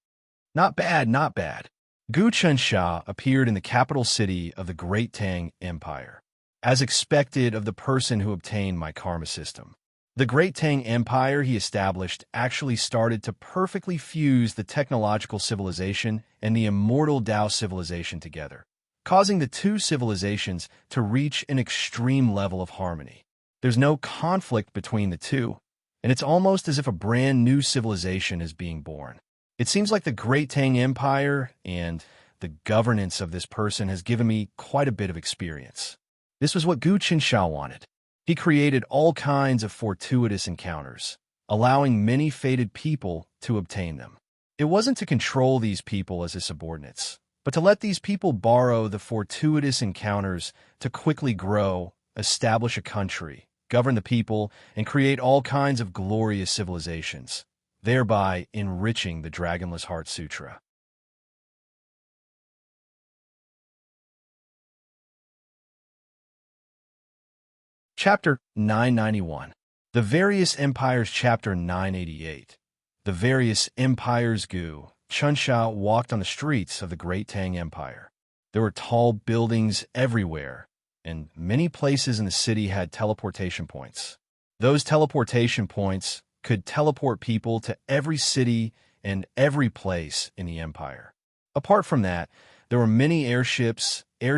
Not bad, not bad. Gu Chensha appeared in the capital city of the Great Tang Empire, as expected of the person who obtained my karma system. The Great Tang Empire he established actually started to perfectly fuse the technological civilization and the immortal Tao civilization together, causing the two civilizations to reach an extreme level of harmony. There's no conflict between the two, and it's almost as if a brand new civilization is being born. It seems like the Great Tang Empire and the governance of this person has given me quite a bit of experience. This was what Gu Qinsha wanted. He created all kinds of fortuitous encounters, allowing many fated people to obtain them. It wasn't to control these people as his subordinates, but to let these people borrow the fortuitous encounters to quickly grow, establish a country, govern the people, and create all kinds of glorious civilizations, thereby enriching the Dragonless Heart Sutra. Chapter 991. The Various Empires. Chapter 988. The Various Empires. Gu Chensha walked on the streets of the Great Tang Empire. There were tall buildings everywhere, and many places in the city had teleportation points. Those teleportation points could teleport people to every city and every place in the empire. Apart from that, there were many airships, and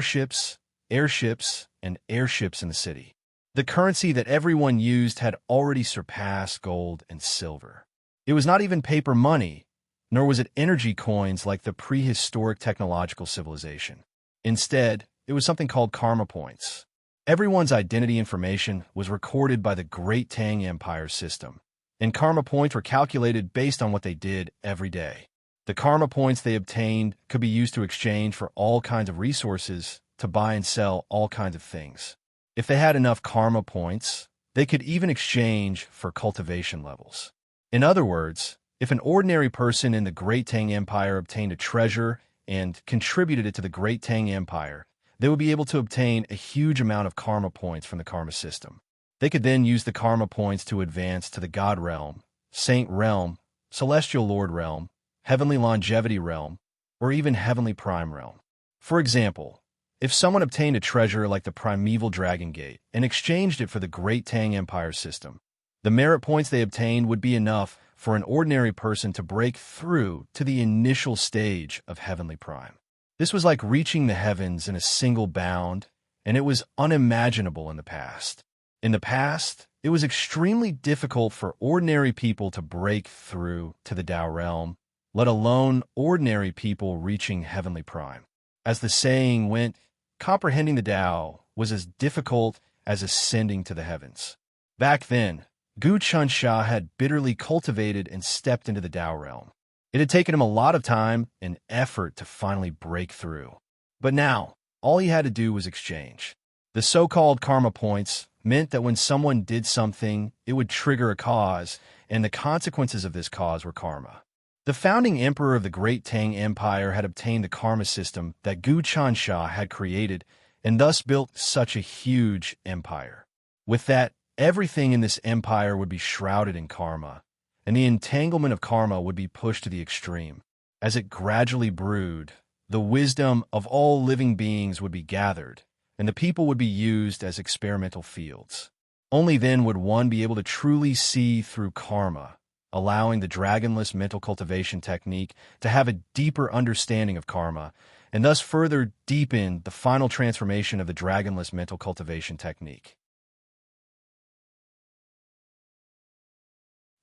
airships in the city. The currency that everyone used had already surpassed gold and silver. It was not even paper money, nor was it energy coins like the prehistoric technological civilization. Instead, it was something called karma points. Everyone's identity information was recorded by the Great Tang Empire system, and karma points were calculated based on what they did every day. The karma points they obtained could be used to exchange for all kinds of resources, to buy and sell all kinds of things. If they had enough karma points, they could even exchange for cultivation levels. In other words, if an ordinary person in the Great Tang Empire obtained a treasure and contributed it to the Great Tang Empire, they would be able to obtain a huge amount of karma points from the karma system. They could then use the karma points to advance to the God Realm, Saint Realm, Celestial Lord Realm, Heavenly Longevity Realm, or even Heavenly Prime Realm. For example, if someone obtained a treasure like the Primeval Dragon Gate and exchanged it for the Great Tang Empire system, the merit points they obtained would be enough for an ordinary person to break through to the initial stage of Heavenly Prime. This was like reaching the heavens in a single bound, and it was unimaginable in the past. In the past, it was extremely difficult for ordinary people to break through to the Tao realm, let alone ordinary people reaching Heavenly Prime. As the saying went, comprehending the Tao was as difficult as ascending to the heavens. Back then, Gu Chensha had bitterly cultivated and stepped into the Tao realm. It had taken him a lot of time and effort to finally break through. But now, all he had to do was exchange. The so-called karma points meant that when someone did something, it would trigger a cause, and the consequences of this cause were karma. The founding emperor of the Great Tang Empire had obtained the karma system that Gu Chensha had created, and thus built such a huge empire. With that, everything in this empire would be shrouded in karma, and the entanglement of karma would be pushed to the extreme. As it gradually brewed, the wisdom of all living beings would be gathered, and the people would be used as experimental fields. Only then would one be able to truly see through karma, allowing the dragonless mental cultivation technique to have a deeper understanding of karma, and thus further deepen the final transformation of the dragonless mental cultivation technique.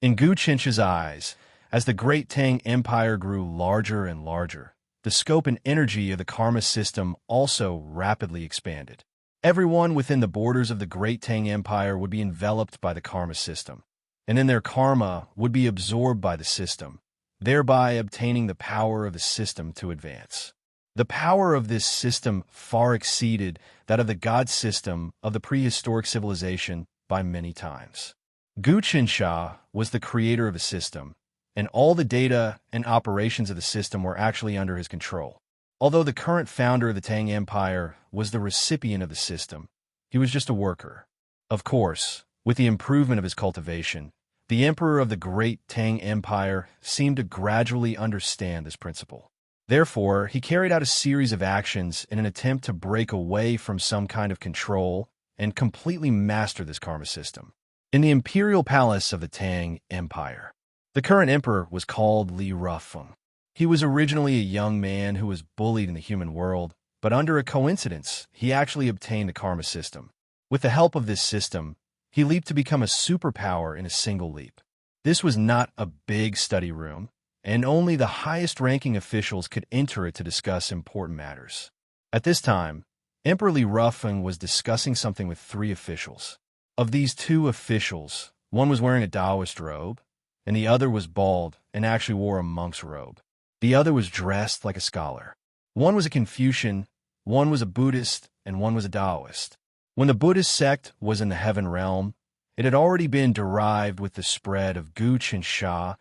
In Gu Chinch's eyes, as the Great Tang Empire grew larger and larger, the scope and energy of the karma system also rapidly expanded. Everyone within the borders of the Great Tang Empire would be enveloped by the karma system, and then their karma would be absorbed by the system, thereby obtaining the power of the system to advance. The power of this system far exceeded that of the god system of the prehistoric civilization by many times. Guqinsha was the creator of a system, and all the data and operations of the system were actually under his control. Although the current founder of the Tang Empire was the recipient of the system, he was just a worker. Of course, with the improvement of his cultivation, the emperor of the great Tang Empire seemed to gradually understand this principle. Therefore, he carried out a series of actions in an attempt to break away from some kind of control and completely master this karma system. In the imperial palace of the Tang Empire, the current emperor was called Li Rufeng. He was originally a young man who was bullied in the human world, but under a coincidence, he actually obtained the karma system. With the help of this system, he leaped to become a superpower in a single leap. This was not a big study room, and only the highest-ranking officials could enter it to discuss important matters. At this time, Emperor Li Rufeng was discussing something with 3 officials. Of these 2 officials, one was wearing a Taoist robe, and the other was bald and actually wore a monk's robe. The other was dressed like a scholar. One was a Confucian, one was a Buddhist, and one was a Taoist. When the Buddhist sect was in the heaven realm, it had already been derived with the spread of Guqinsha,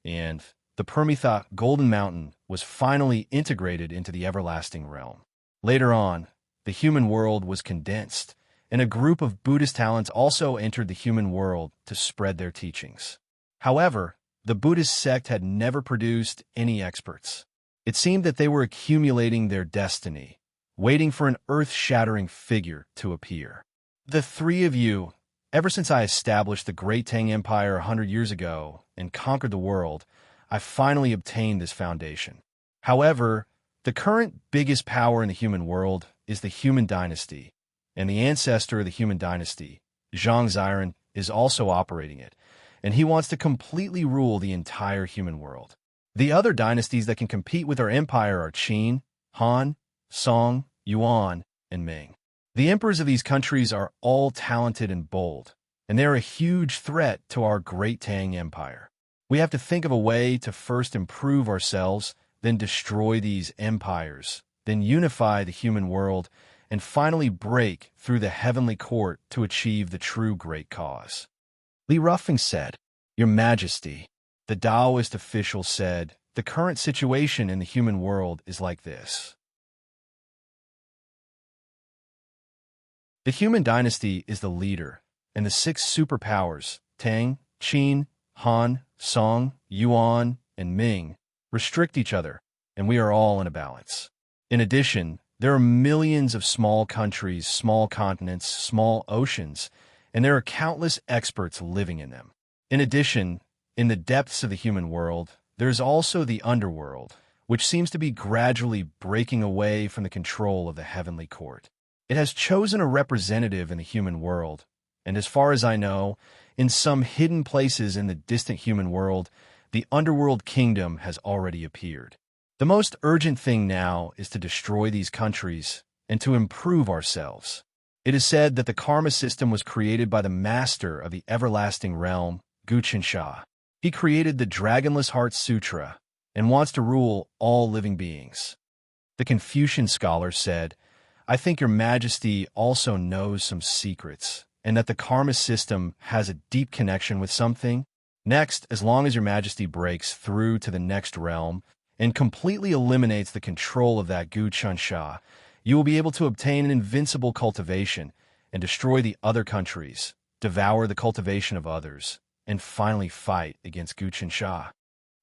and the Permitha Golden Mountain was finally integrated into the everlasting realm. Later on, the human world was condensed, and a group of Buddhist talents also entered the human world to spread their teachings. However, the Buddhist sect had never produced any experts. It seemed that they were accumulating their destiny, waiting for an earth-shattering figure to appear. The 3 of you, ever since I established the great Tang Empire 100 years ago and conquered the world, I finally obtained this foundation. However, the current biggest power in the human world is the human dynasty, and the ancestor of the human dynasty, Zhang Ziran, is also operating it, and he wants to completely rule the entire human world. The other dynasties that can compete with our empire are Qin, Han, Song, Yuan, and Ming. The emperors of these countries are all talented and bold, and they're a huge threat to our great Tang Empire. We have to think of a way to first improve ourselves, then destroy these empires, then unify the human world, and finally break through the heavenly court to achieve the true great cause. Li Rufeng said, "Your Majesty," the Taoist official said, "the current situation in the human world is like this. The human dynasty is the leader, and the 6 superpowers, Tang, Qin, Han, Song, Yuan, and Ming, restrict each other, and we are all in a balance. In addition, there are millions of small countries, small continents, small oceans, and there are countless experts living in them. In addition, in the depths of the human world, there is also the underworld, which seems to be gradually breaking away from the control of the heavenly court. It has chosen a representative in the human world, and as far as I know, in some hidden places in the distant human world, the underworld kingdom has already appeared. The most urgent thing now is to destroy these countries and to improve ourselves. It is said that the karma system was created by the master of the everlasting realm, Guqinsha. He created the Dragonless Heart Sutra and wants to rule all living beings. The Confucian scholar said, "I think your Majesty also knows some secrets, and that the karma system has a deep connection with something. Next, as long as your Majesty breaks through to the next realm and completely eliminates the control of that Guqinsha, you will be able to obtain an invincible cultivation and destroy the other countries, devour the cultivation of others, and finally fight against Guqinsha.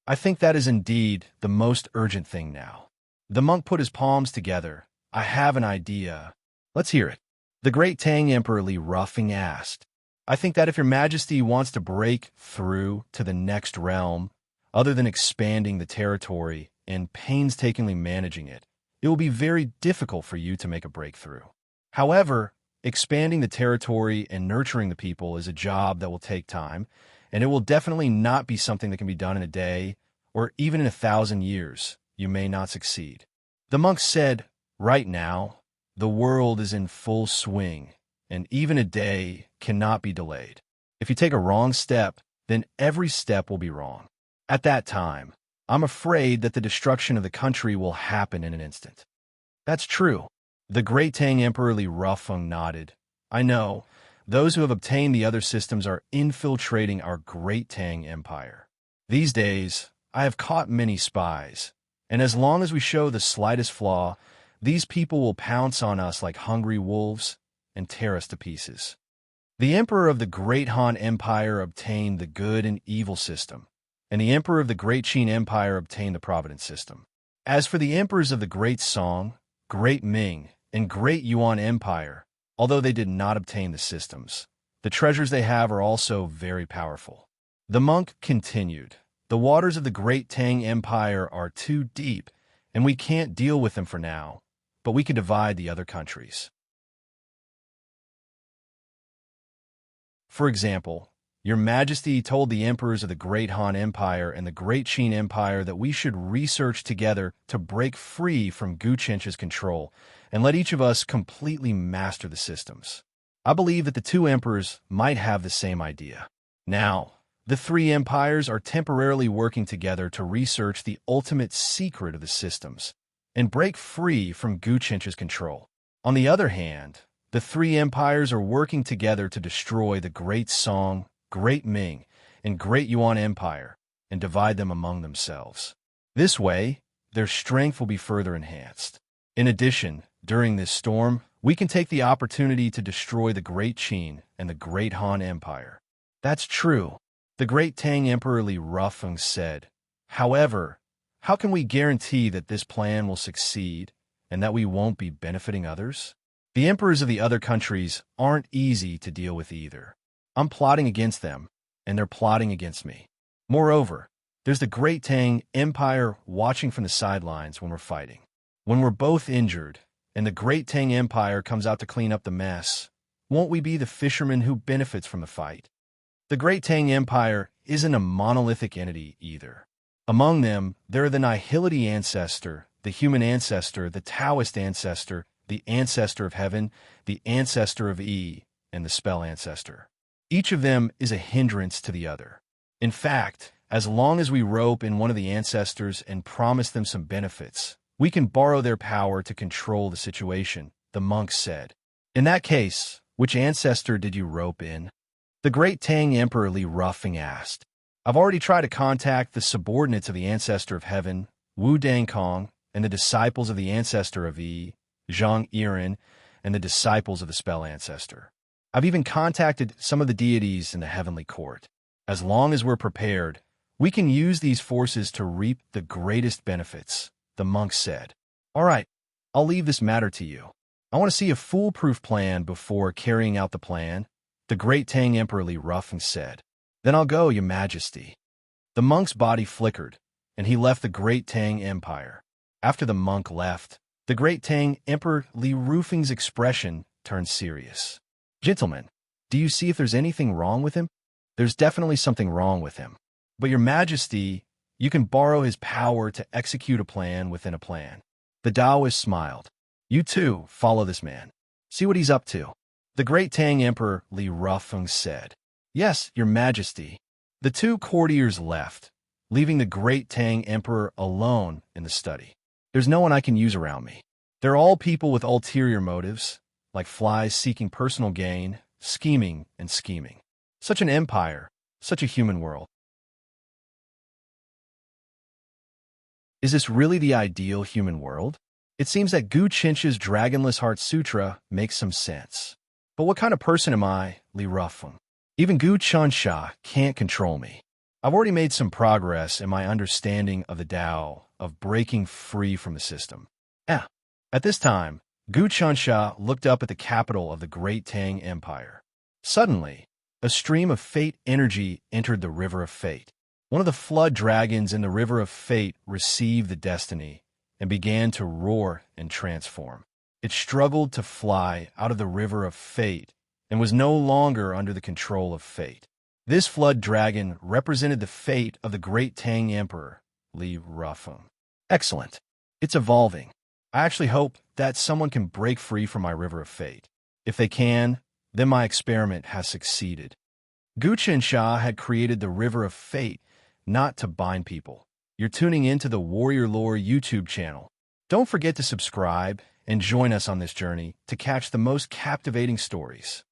I think that is indeed the most urgent thing now." The monk put his palms together. "I have an idea." "Let's hear it." The great Tang Emperor Li Rufeng asked, "I think that if your Majesty wants to break through to the next realm, other than expanding the territory and painstakingly managing it, it will be very difficult for you to make a breakthrough. However, expanding the territory and nurturing the people is a job that will take time, and it will definitely not be something that can be done in a day or even in 1,000 years. You may not succeed." The monk said, "Right now, the world is in full swing, and even a day cannot be delayed. If you take a wrong step, then every step will be wrong. At that time, I'm afraid that the destruction of the country will happen in an instant. That's true. The great Tang Emperor Li Rufeng nodded. I know. Those who have obtained the other systems are infiltrating our great Tang Empire. These days, I have caught many spies, and as long as we show the slightest flaw, these people will pounce on us like hungry wolves and tear us to pieces. The Emperor of the Great Han Empire obtained the good and evil system, and the Emperor of the Great Qin Empire obtained the Providence system. As for the Emperors of the Great Song, Great Ming, and Great Yuan Empire, although they did not obtain the systems, the treasures they have are also very powerful. The monk continued, the waters of the Great Tang Empire are too deep, and we can't deal with them for now, but we can divide the other countries. For example, Your Majesty told the emperors of the Great Han Empire and the Great Qin Empire that we should research together to break free from Guchen's control and let each of us completely master the systems. I believe that the two emperors might have the same idea. Now, the three empires are temporarily working together to research the ultimate secret of the systems and break free from Guchen's control. On the other hand, the three empires are working together to destroy the Great Song, Great Ming, and Great Yuan Empire and divide them among themselves. This way, their strength will be further enhanced. In addition, during this storm, we can take the opportunity to destroy the Great Qin and the Great Han Empire. That's true, the Great Tang Emperor Li Rufeng said. However, how can we guarantee that this plan will succeed and that we won't be benefiting others? The emperors of the other countries aren't easy to deal with either. I'm plotting against them, and they're plotting against me. Moreover, there's the Great Tang Empire watching from the sidelines when we're fighting. When we're both injured, and the Great Tang Empire comes out to clean up the mess, won't we be the fisherman who benefits from the fight? The Great Tang Empire isn't a monolithic entity either. Among them, there are the Nihility Ancestor, the Human Ancestor, the Taoist Ancestor, the Ancestor of Heaven, the Ancestor of E, and the Spell Ancestor. Each of them is a hindrance to the other. In fact, as long as we rope in one of the ancestors and promise them some benefits, we can borrow their power to control the situation, the monk said. In that case, which ancestor did you rope in? The Great Tang Emperor Li Rufeng asked. I've already tried to contact the subordinates of the Ancestor of Heaven, Wu Dangkong, and the disciples of the Ancestor of E, Zhang Yiren, and the disciples of the Spell Ancestor. I've even contacted some of the deities in the heavenly court. As long as we're prepared, we can use these forces to reap the greatest benefits, the monk said. All right, I'll leave this matter to you. I want to see a foolproof plan before carrying out the plan, the Great Tang Emperor Li Rufeng said. Then I'll go, Your Majesty. The monk's body flickered, and he left the Great Tang Empire. After the monk left, the Great Tang Emperor Li Rufeng's expression turned serious. Gentlemen, do you see if there's anything wrong with him? There's definitely something wrong with him. But Your Majesty, you can borrow his power to execute a plan within a plan. The Taoist smiled. You too, follow this man. See what he's up to. The Great Tang Emperor Li Rufeng said. Yes, Your Majesty. The two courtiers left, leaving the Great Tang Emperor alone in the study. There's no one I can use around me. They're all people with ulterior motives, like flies seeking personal gain, scheming and scheming. Such an empire, such a human world. Is this really the ideal human world? It seems that Gu Chinch's Dragonless Heart Sutra makes some sense. But what kind of person am I, Li Rufeng? Even Gu Chansha can't control me. I've already made some progress in my understanding of the Tao, of breaking free from the system. At this time, Gu Chansha looked up at the capital of the Great Tang Empire. Suddenly, a stream of fate energy entered the River of Fate. One of the flood dragons in the River of Fate received the destiny and began to roar and transform. It struggled to fly out of the River of Fate and was no longer under the control of fate. This flood dragon represented the fate of the Great Tang Emperor, Li Rufeng. Excellent. It's evolving. I actually hope that someone can break free from my River of Fate. If they can, then my experiment has succeeded. Gu Chansha had created the River of Fate not to bind people. You're tuning into the Warrior Lore YouTube channel. Don't forget to subscribe and join us on this journey to catch the most captivating stories.